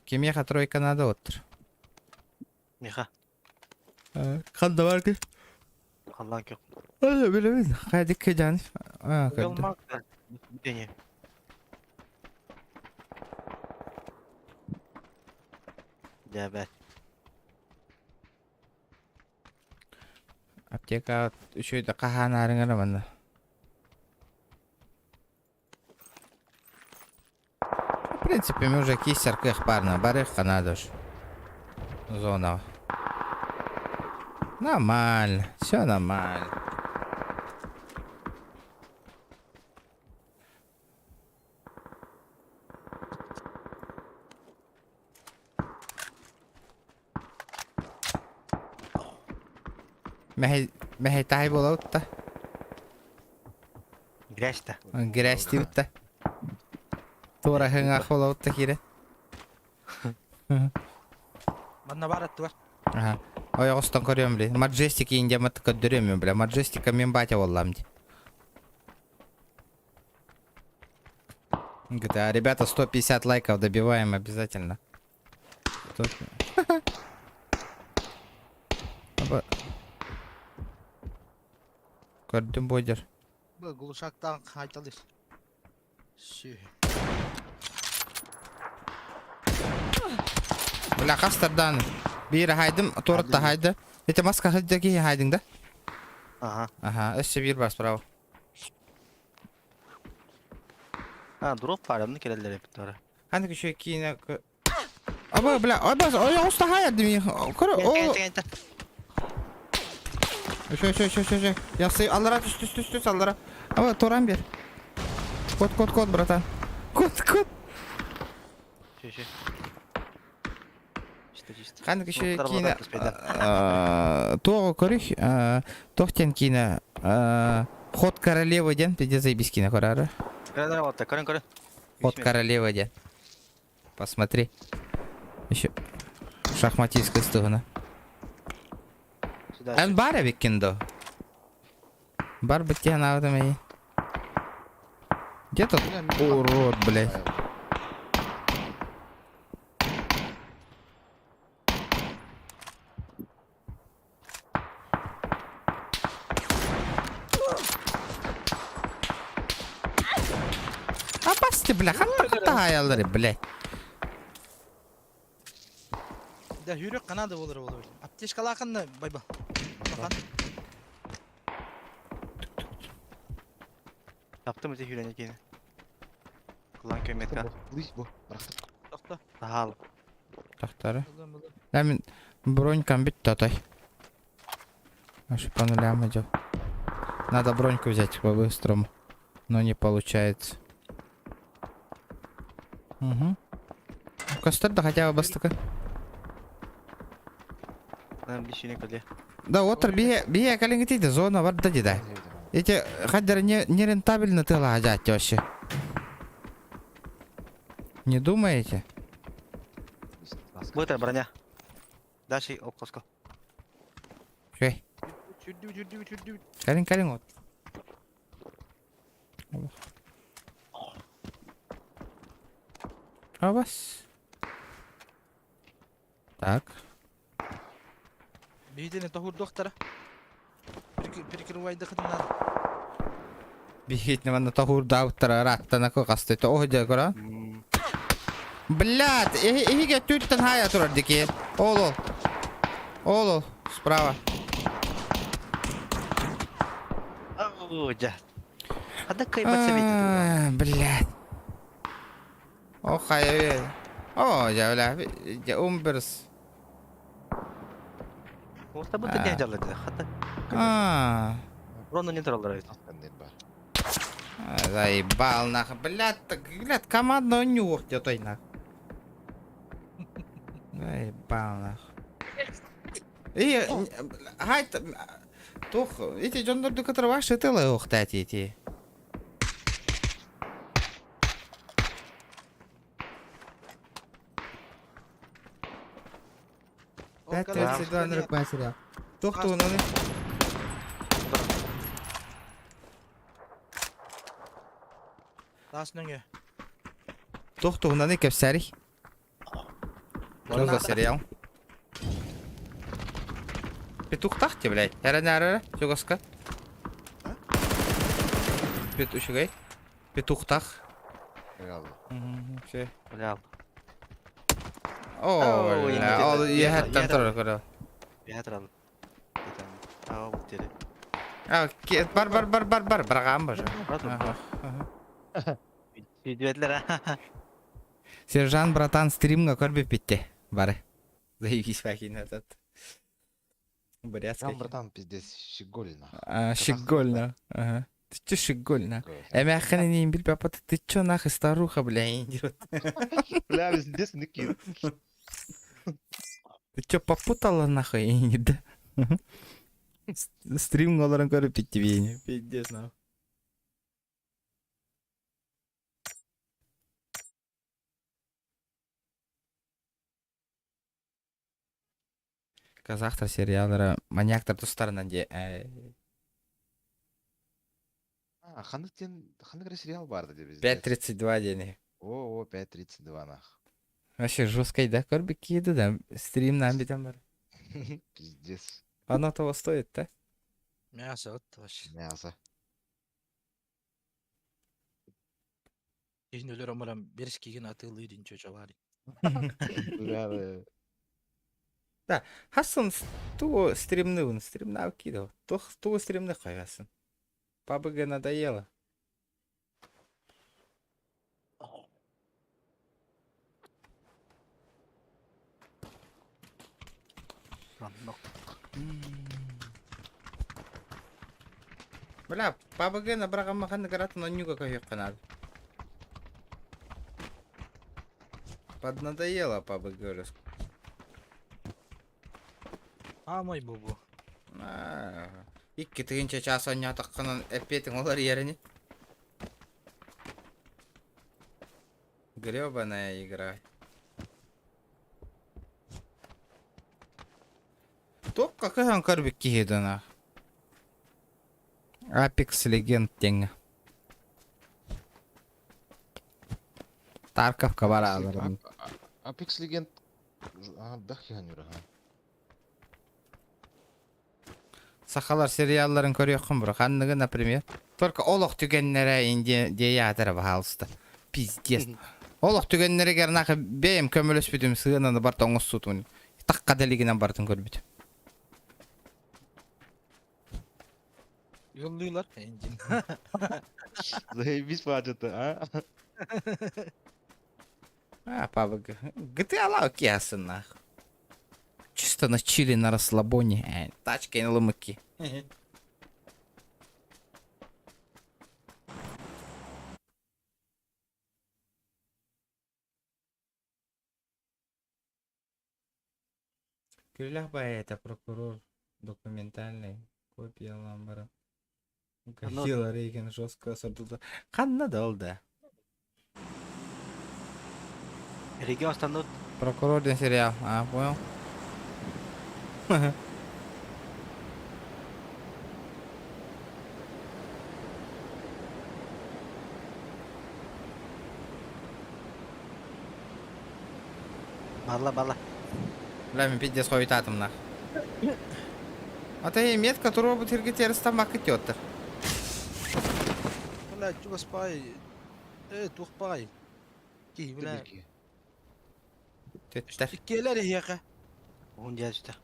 Кемеха тройка надо отыр. Меха. Қанда бар ке? Халлан кеп. Білемейді. Қайдық кеден. Кәді. Ялмак да. Дене. Дәбәт. Аптека үшөйді қахан арыңыр мында. В принципе, мы уже кисер кых парно. Барых надо уж. Зона. Нормально. Все нормально. Мәхей тай болауд та. Грязь та. Грязь тиуд та. Тура хыңақ болауд та кире. Manna var attı var. Ага. Ой, остан көрем, бля. Маджестик инде матка дөрем, бля. Маджестика мен батя боллам ди. GTA, ребята, 150 лайков добиваем обязательно. Gördüm boydur. Bu guluşaktan haytalır. Şey. Бля, қастардан. Бері хайдым, торытта хайды. Ете маска хайдыға хайдың да? Ага. Ага, өссө бир бар справа. Дроп var mı kirelere bir tane. Ханды еще кине... Аба, бля, ой, устахай от меня. Gel. Еще. Я стою, аллара, түс, аллара. Аба, туран бер. Код, братан. Код. Şey. Чисто. Ханды еще Смоктар кине... болады, спайдар. Тоғы көрік, тоқтен кине... Ход королевы ден, пиде заебись кине көрары. Kirelere var da karın. Ход королевы ден. Посмотри. Еще шахматистская сторона. Сюда. Эн бар бек киндо. Бар бітте на вот моей. Где тут? Урод, блядь. Абасты, бля, хатта аялдары, блядь. Да yürek kanadı olur olur. Apteş kalakında bay bay. Bakan. Yaptım bize hülenek yine. Kullan köymet kan. Лысь, бо, бырактык. Tokta. Daha al. Тахтары. Buldum. Лямин бронькам бить татай. Аж по нулям идет. Надо броньку взять по-быстрому. Но не получается. Угу. Костер, да хотя бы бастыка. Lan bir şeyine kalıyor. Да, отыр бие калингетиді, зона бар да дейді. Эти хаддары не рентабельно тыла ажать вообще. Не думаете? Bu da bроня. Дальше окошко. Шей, Çürdü. калин вот. Абас. Так. Бейдene tohur doktora. Перекрывай дыхание. Бігіть на тагурда автора ратта на кокасти, то огдя кора. Блядь, іге тюттен хая турар дикі. Оло, справа. Да. Hadi kaybat seviydi. Блядь. Ох, хая. О, я, бля, я умберс. Orta bu da ne acaladı. Hatta Ronda не троллар. Канден бар. Заебал нахуй. Блядь, командного нюхтя той нахуй. Заебал нахуй. И, хай, тух, эти жондорду которые ваши тылы ухтать эти. Пять 32 на руку сериал. Тух, ну Taş nöngü. Тух, на не кепсарий. Что за сериал? Петух тахте, блядь. Эра, чугаска. Петушигай. Петух тах. Реально. Все. Bля. О, yine бля, dedi. ол Yer- ехаттан yer- тұрар көрі. Bir hatırladım. Aa bu deri. Бар, брагам бажа. Video ettiler ha. Сержант, братан, стримға көрбеп бітті. Бары. Заебись факин этот. Бурятский. Там, братан, пиздец, щегольно. Щегольно. Ага. Ты чё щегольно? Эми аққаны нейін біліп апаты, ты чё нахуй старуха, бля, индирот. Бля, пиздец, ныкин. Ты чё попутала нахуй, индир, да? Стрим оларын көріп бітті бейіне. Пиздец нахуй. Казахтар сериалдары маньяктар тұстарынан де. Қандай сериал барды деп бізде? 5.32 дене. О, 5.32 нах. Вообще жесткой, да? Көрбек еді да. Стримнан бітен бар. Пиздец. Оно того стоит, да? Мясо от taş. Мясо. Şimdi ölür amaram beriş kigen atılıydı çocuğa var. Бля, Хасын ту стримны, стримна кидал. Ту стримны қойғасын. PUBG надоело. Ранок. Бля, PUBG набраған мақан наград, но нюга кайық қанады. Поднадоело PUBG уже. Амай бубу. Икки тыгынча час ойна таққанын әппетің олар еріне. Грёбаная игра. Тоқ какая карбик киедана. Apex Legend теңі. Тарковка бар алырын. Apex Legend... Бәқ ян юра, ха. Сақалар сериалларын көріққым бұр. Қанығы, например. Только олық түгеннері инде дея атыры бағалысты. Пиздец. Олық түгеннері кернақы бейім көміліс бүтім сығынаны бар тоңыз сұтуын. Таққа делігінен бартын көрбіті. Yolluyorlar engin. Заебись, паджеты, а? PUBG. GTA лау киясын, нахуй. Чисто на чили, на расслабоне. Тачки на ломыки. Крылях это прокурор документальный. Копия ламбара. Гахила Рейген жестко сортуда. Ханна долда. Регион станут. Прокурор ден сериал. Понял? Бала. Бля, мен пиздец хуйтатым нах. Это имеет, которого будет тергетер стамак и тётер. Вала чуга спай. Тухпай. Ки вала. Тётер. İkkeler yaka. Он дядя.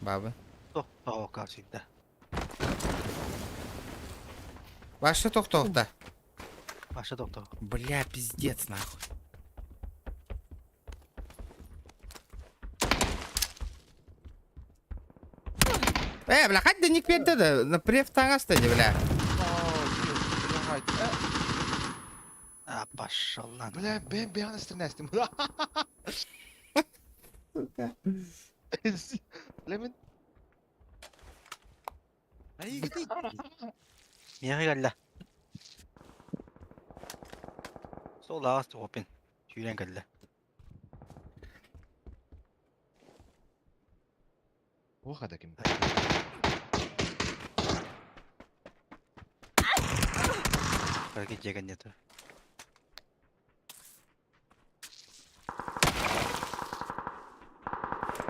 Бабы. О, как всегда. Ваша тох-тох-то. Ваша доктор. Бля, пиздец нахуй. Бля, хоть да не кверди да, на префтanga стади, бля. А, пошел на. Бля, ben yana strenestim. Lemon. Ay gidi. Niye geldi? Sol ağız open. Şuradan geldi. O kadar kim? Hareket çeken yeter.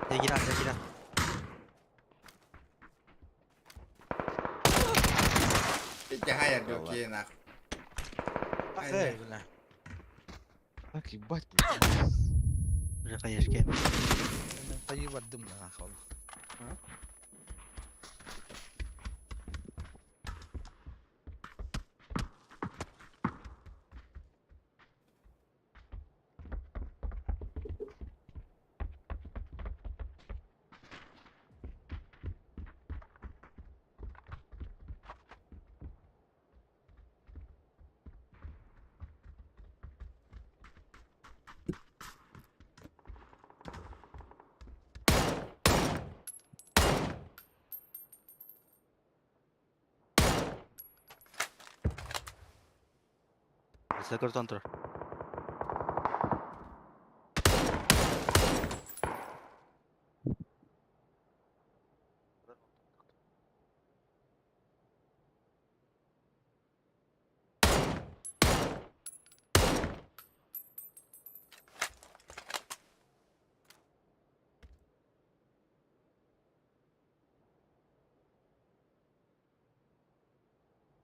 Tegiran. Иди хайер, дёки нахуй. Ay valla. Bak ебать. Уже конечно. Tayı vardım lan akıl. Sakır kontrol.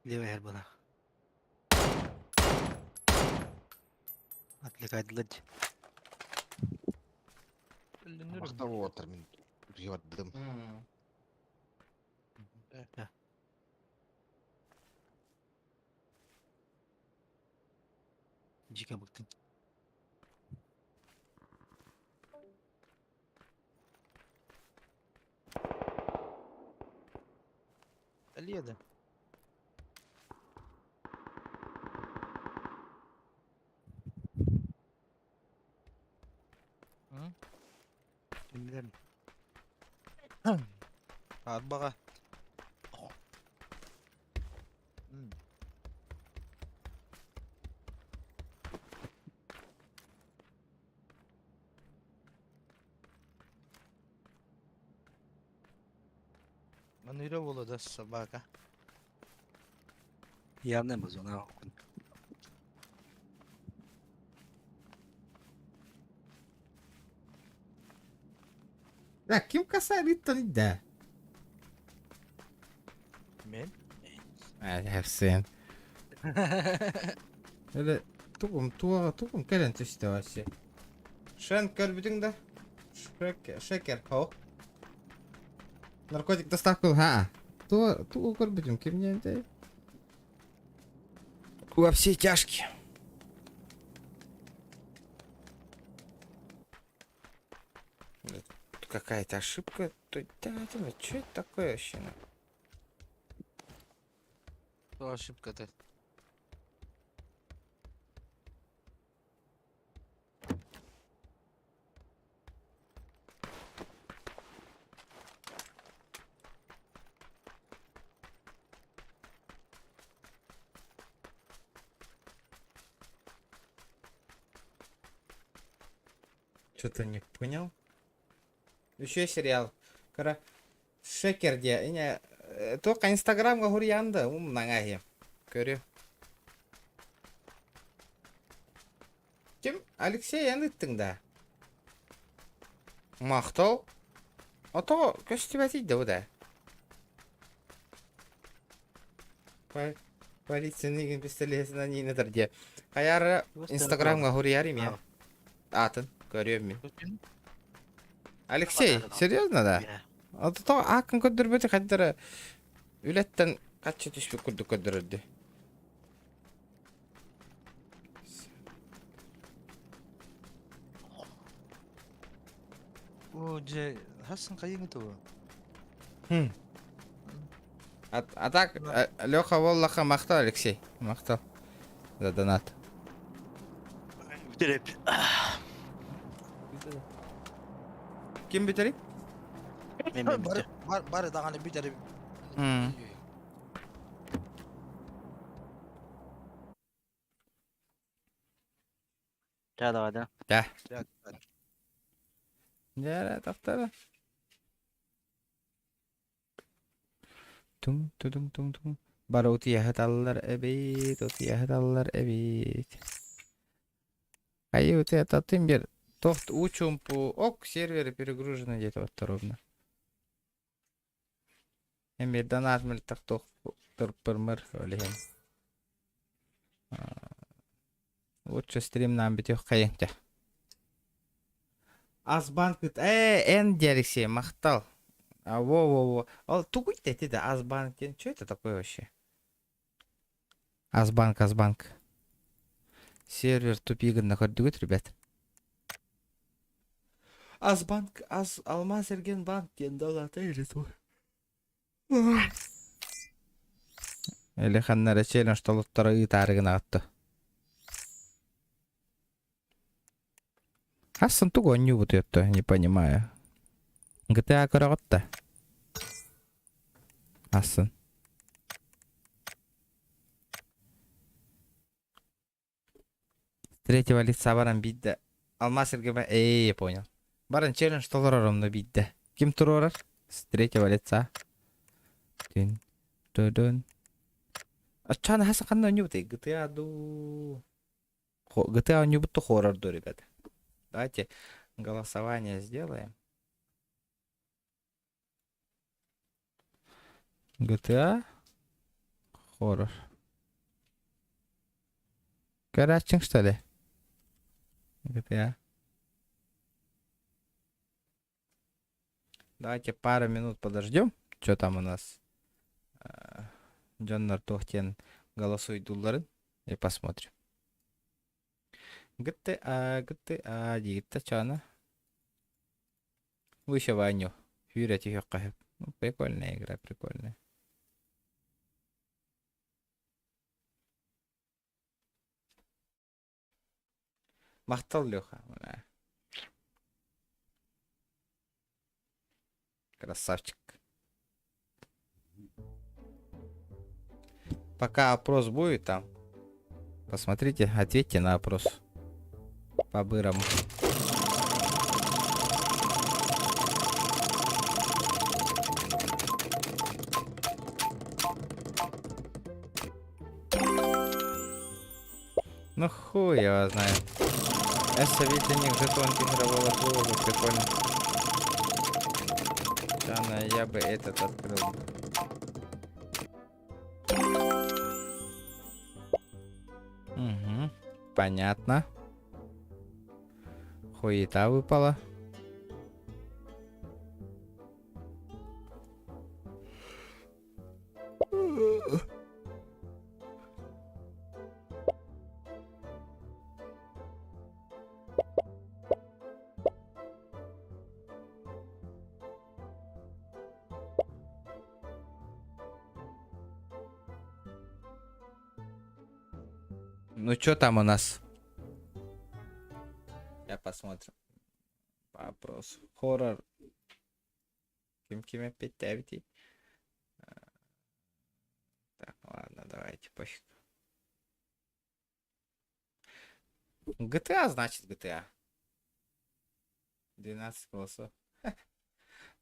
Левая была. Отвлекать лыть. Өлүнүрүм. Мақта болып отыр мен үрге бардым. Жике быктың. Әлиеді. Bilmiyorum. Арбаға. Мануйра болады собака. Явно базона. Ким касает да? Мен? Sen. Öyle tuğum kelen tüste vasi. Şen körбүтүң да? Шекер, хо. Наркотик доставка, ha. Ту körбүтүң кимнен де? Во все тяжкие. Тут какая-то ошибка. Что это такое вообще? Что ошибка-то? Что-то не понял. Еще сериал. Кара Шекер де. Ине только Инстаграмга хурьянда. Наңа көрү. Ким? Алексей яныттың да. Мақтау. Ото көстүбәтейді о да. Полицияның пистолетина нейнедір де. Қаяры Инстаграмга хурьярим я. Атын көрөм мен. Алексей, серьезно да? Ото акын көддөрбөтү каддары үлеттен каччы түшпүк күрдү көддөрдү. О, же, хасын кайын это? А так, Леха Воллаха мақтал, Алексей. Мақтал. За донат. Bitirip. Ким битери? Ben bitir. Бары дағаны битер. Daha da hadi. Да. Да, таптары. Тум. Бара утияхат аллар эбит, утияхат аллар эбит. Ай, вот это тымбер. Тохт учум по ок, серверы перегружены где-то вот ровно. Эмбер донат мел так тох турпырмыр олем. Лучше стрим нам битех кайынта. Азбанк эн Алексей мақтал. Во. Ол тугуйт эти да Азбанк. Что это такое вообще? Азбанк. Сервер тупигін находит, ребят. Азбанк, Алмаз Эрген банк ден доллата ириту. Или ханнары челлендж толуттары итарыгын атты. Асын туго не вот это, не понимаю. GTA карагатта. Асын. С третьего лица баран бидде. Алмаз Эрген я понял. Баран челлендж толорором бидде. Ким турорар? С третьего лица. Дун. А чана хаса канна не вот GTA ду. GTA не будто хоррор до, ребята. Давайте голосование сделаем. GTA хоррор. Карачин, что ли? GTA. Давайте пару минут подождем. Что там у нас? Джоннар Тохтен голосует долларын. И посмотрим. GTA дейді чана. Вышиванию. Юрять их кахып. Ну, прикольная игра, прикольная. Мақтал Леха. Мына. Красавчик. Пока опрос будет там, посмотрите, ответьте на опрос. По-бырому. Ну хуй его знает. Если видите, них жетон игрового клуба, прикольно. Чана, я бы этот открыл. Угу. Понятно. Хуета выпала. Ну что там у нас? Я посмотрим. По опросу. Хоррор. Ким опять давите. Так, ладно, давайте пофиг. GTA, значит GTA. 12 голосов.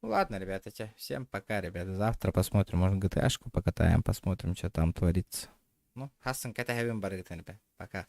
Ну ладно, ребята, всем пока, ребята. Завтра посмотрим, может GTA-шку покатаем, посмотрим, что там творится. Ну, Хасан, ката хавим барыгтен, пока.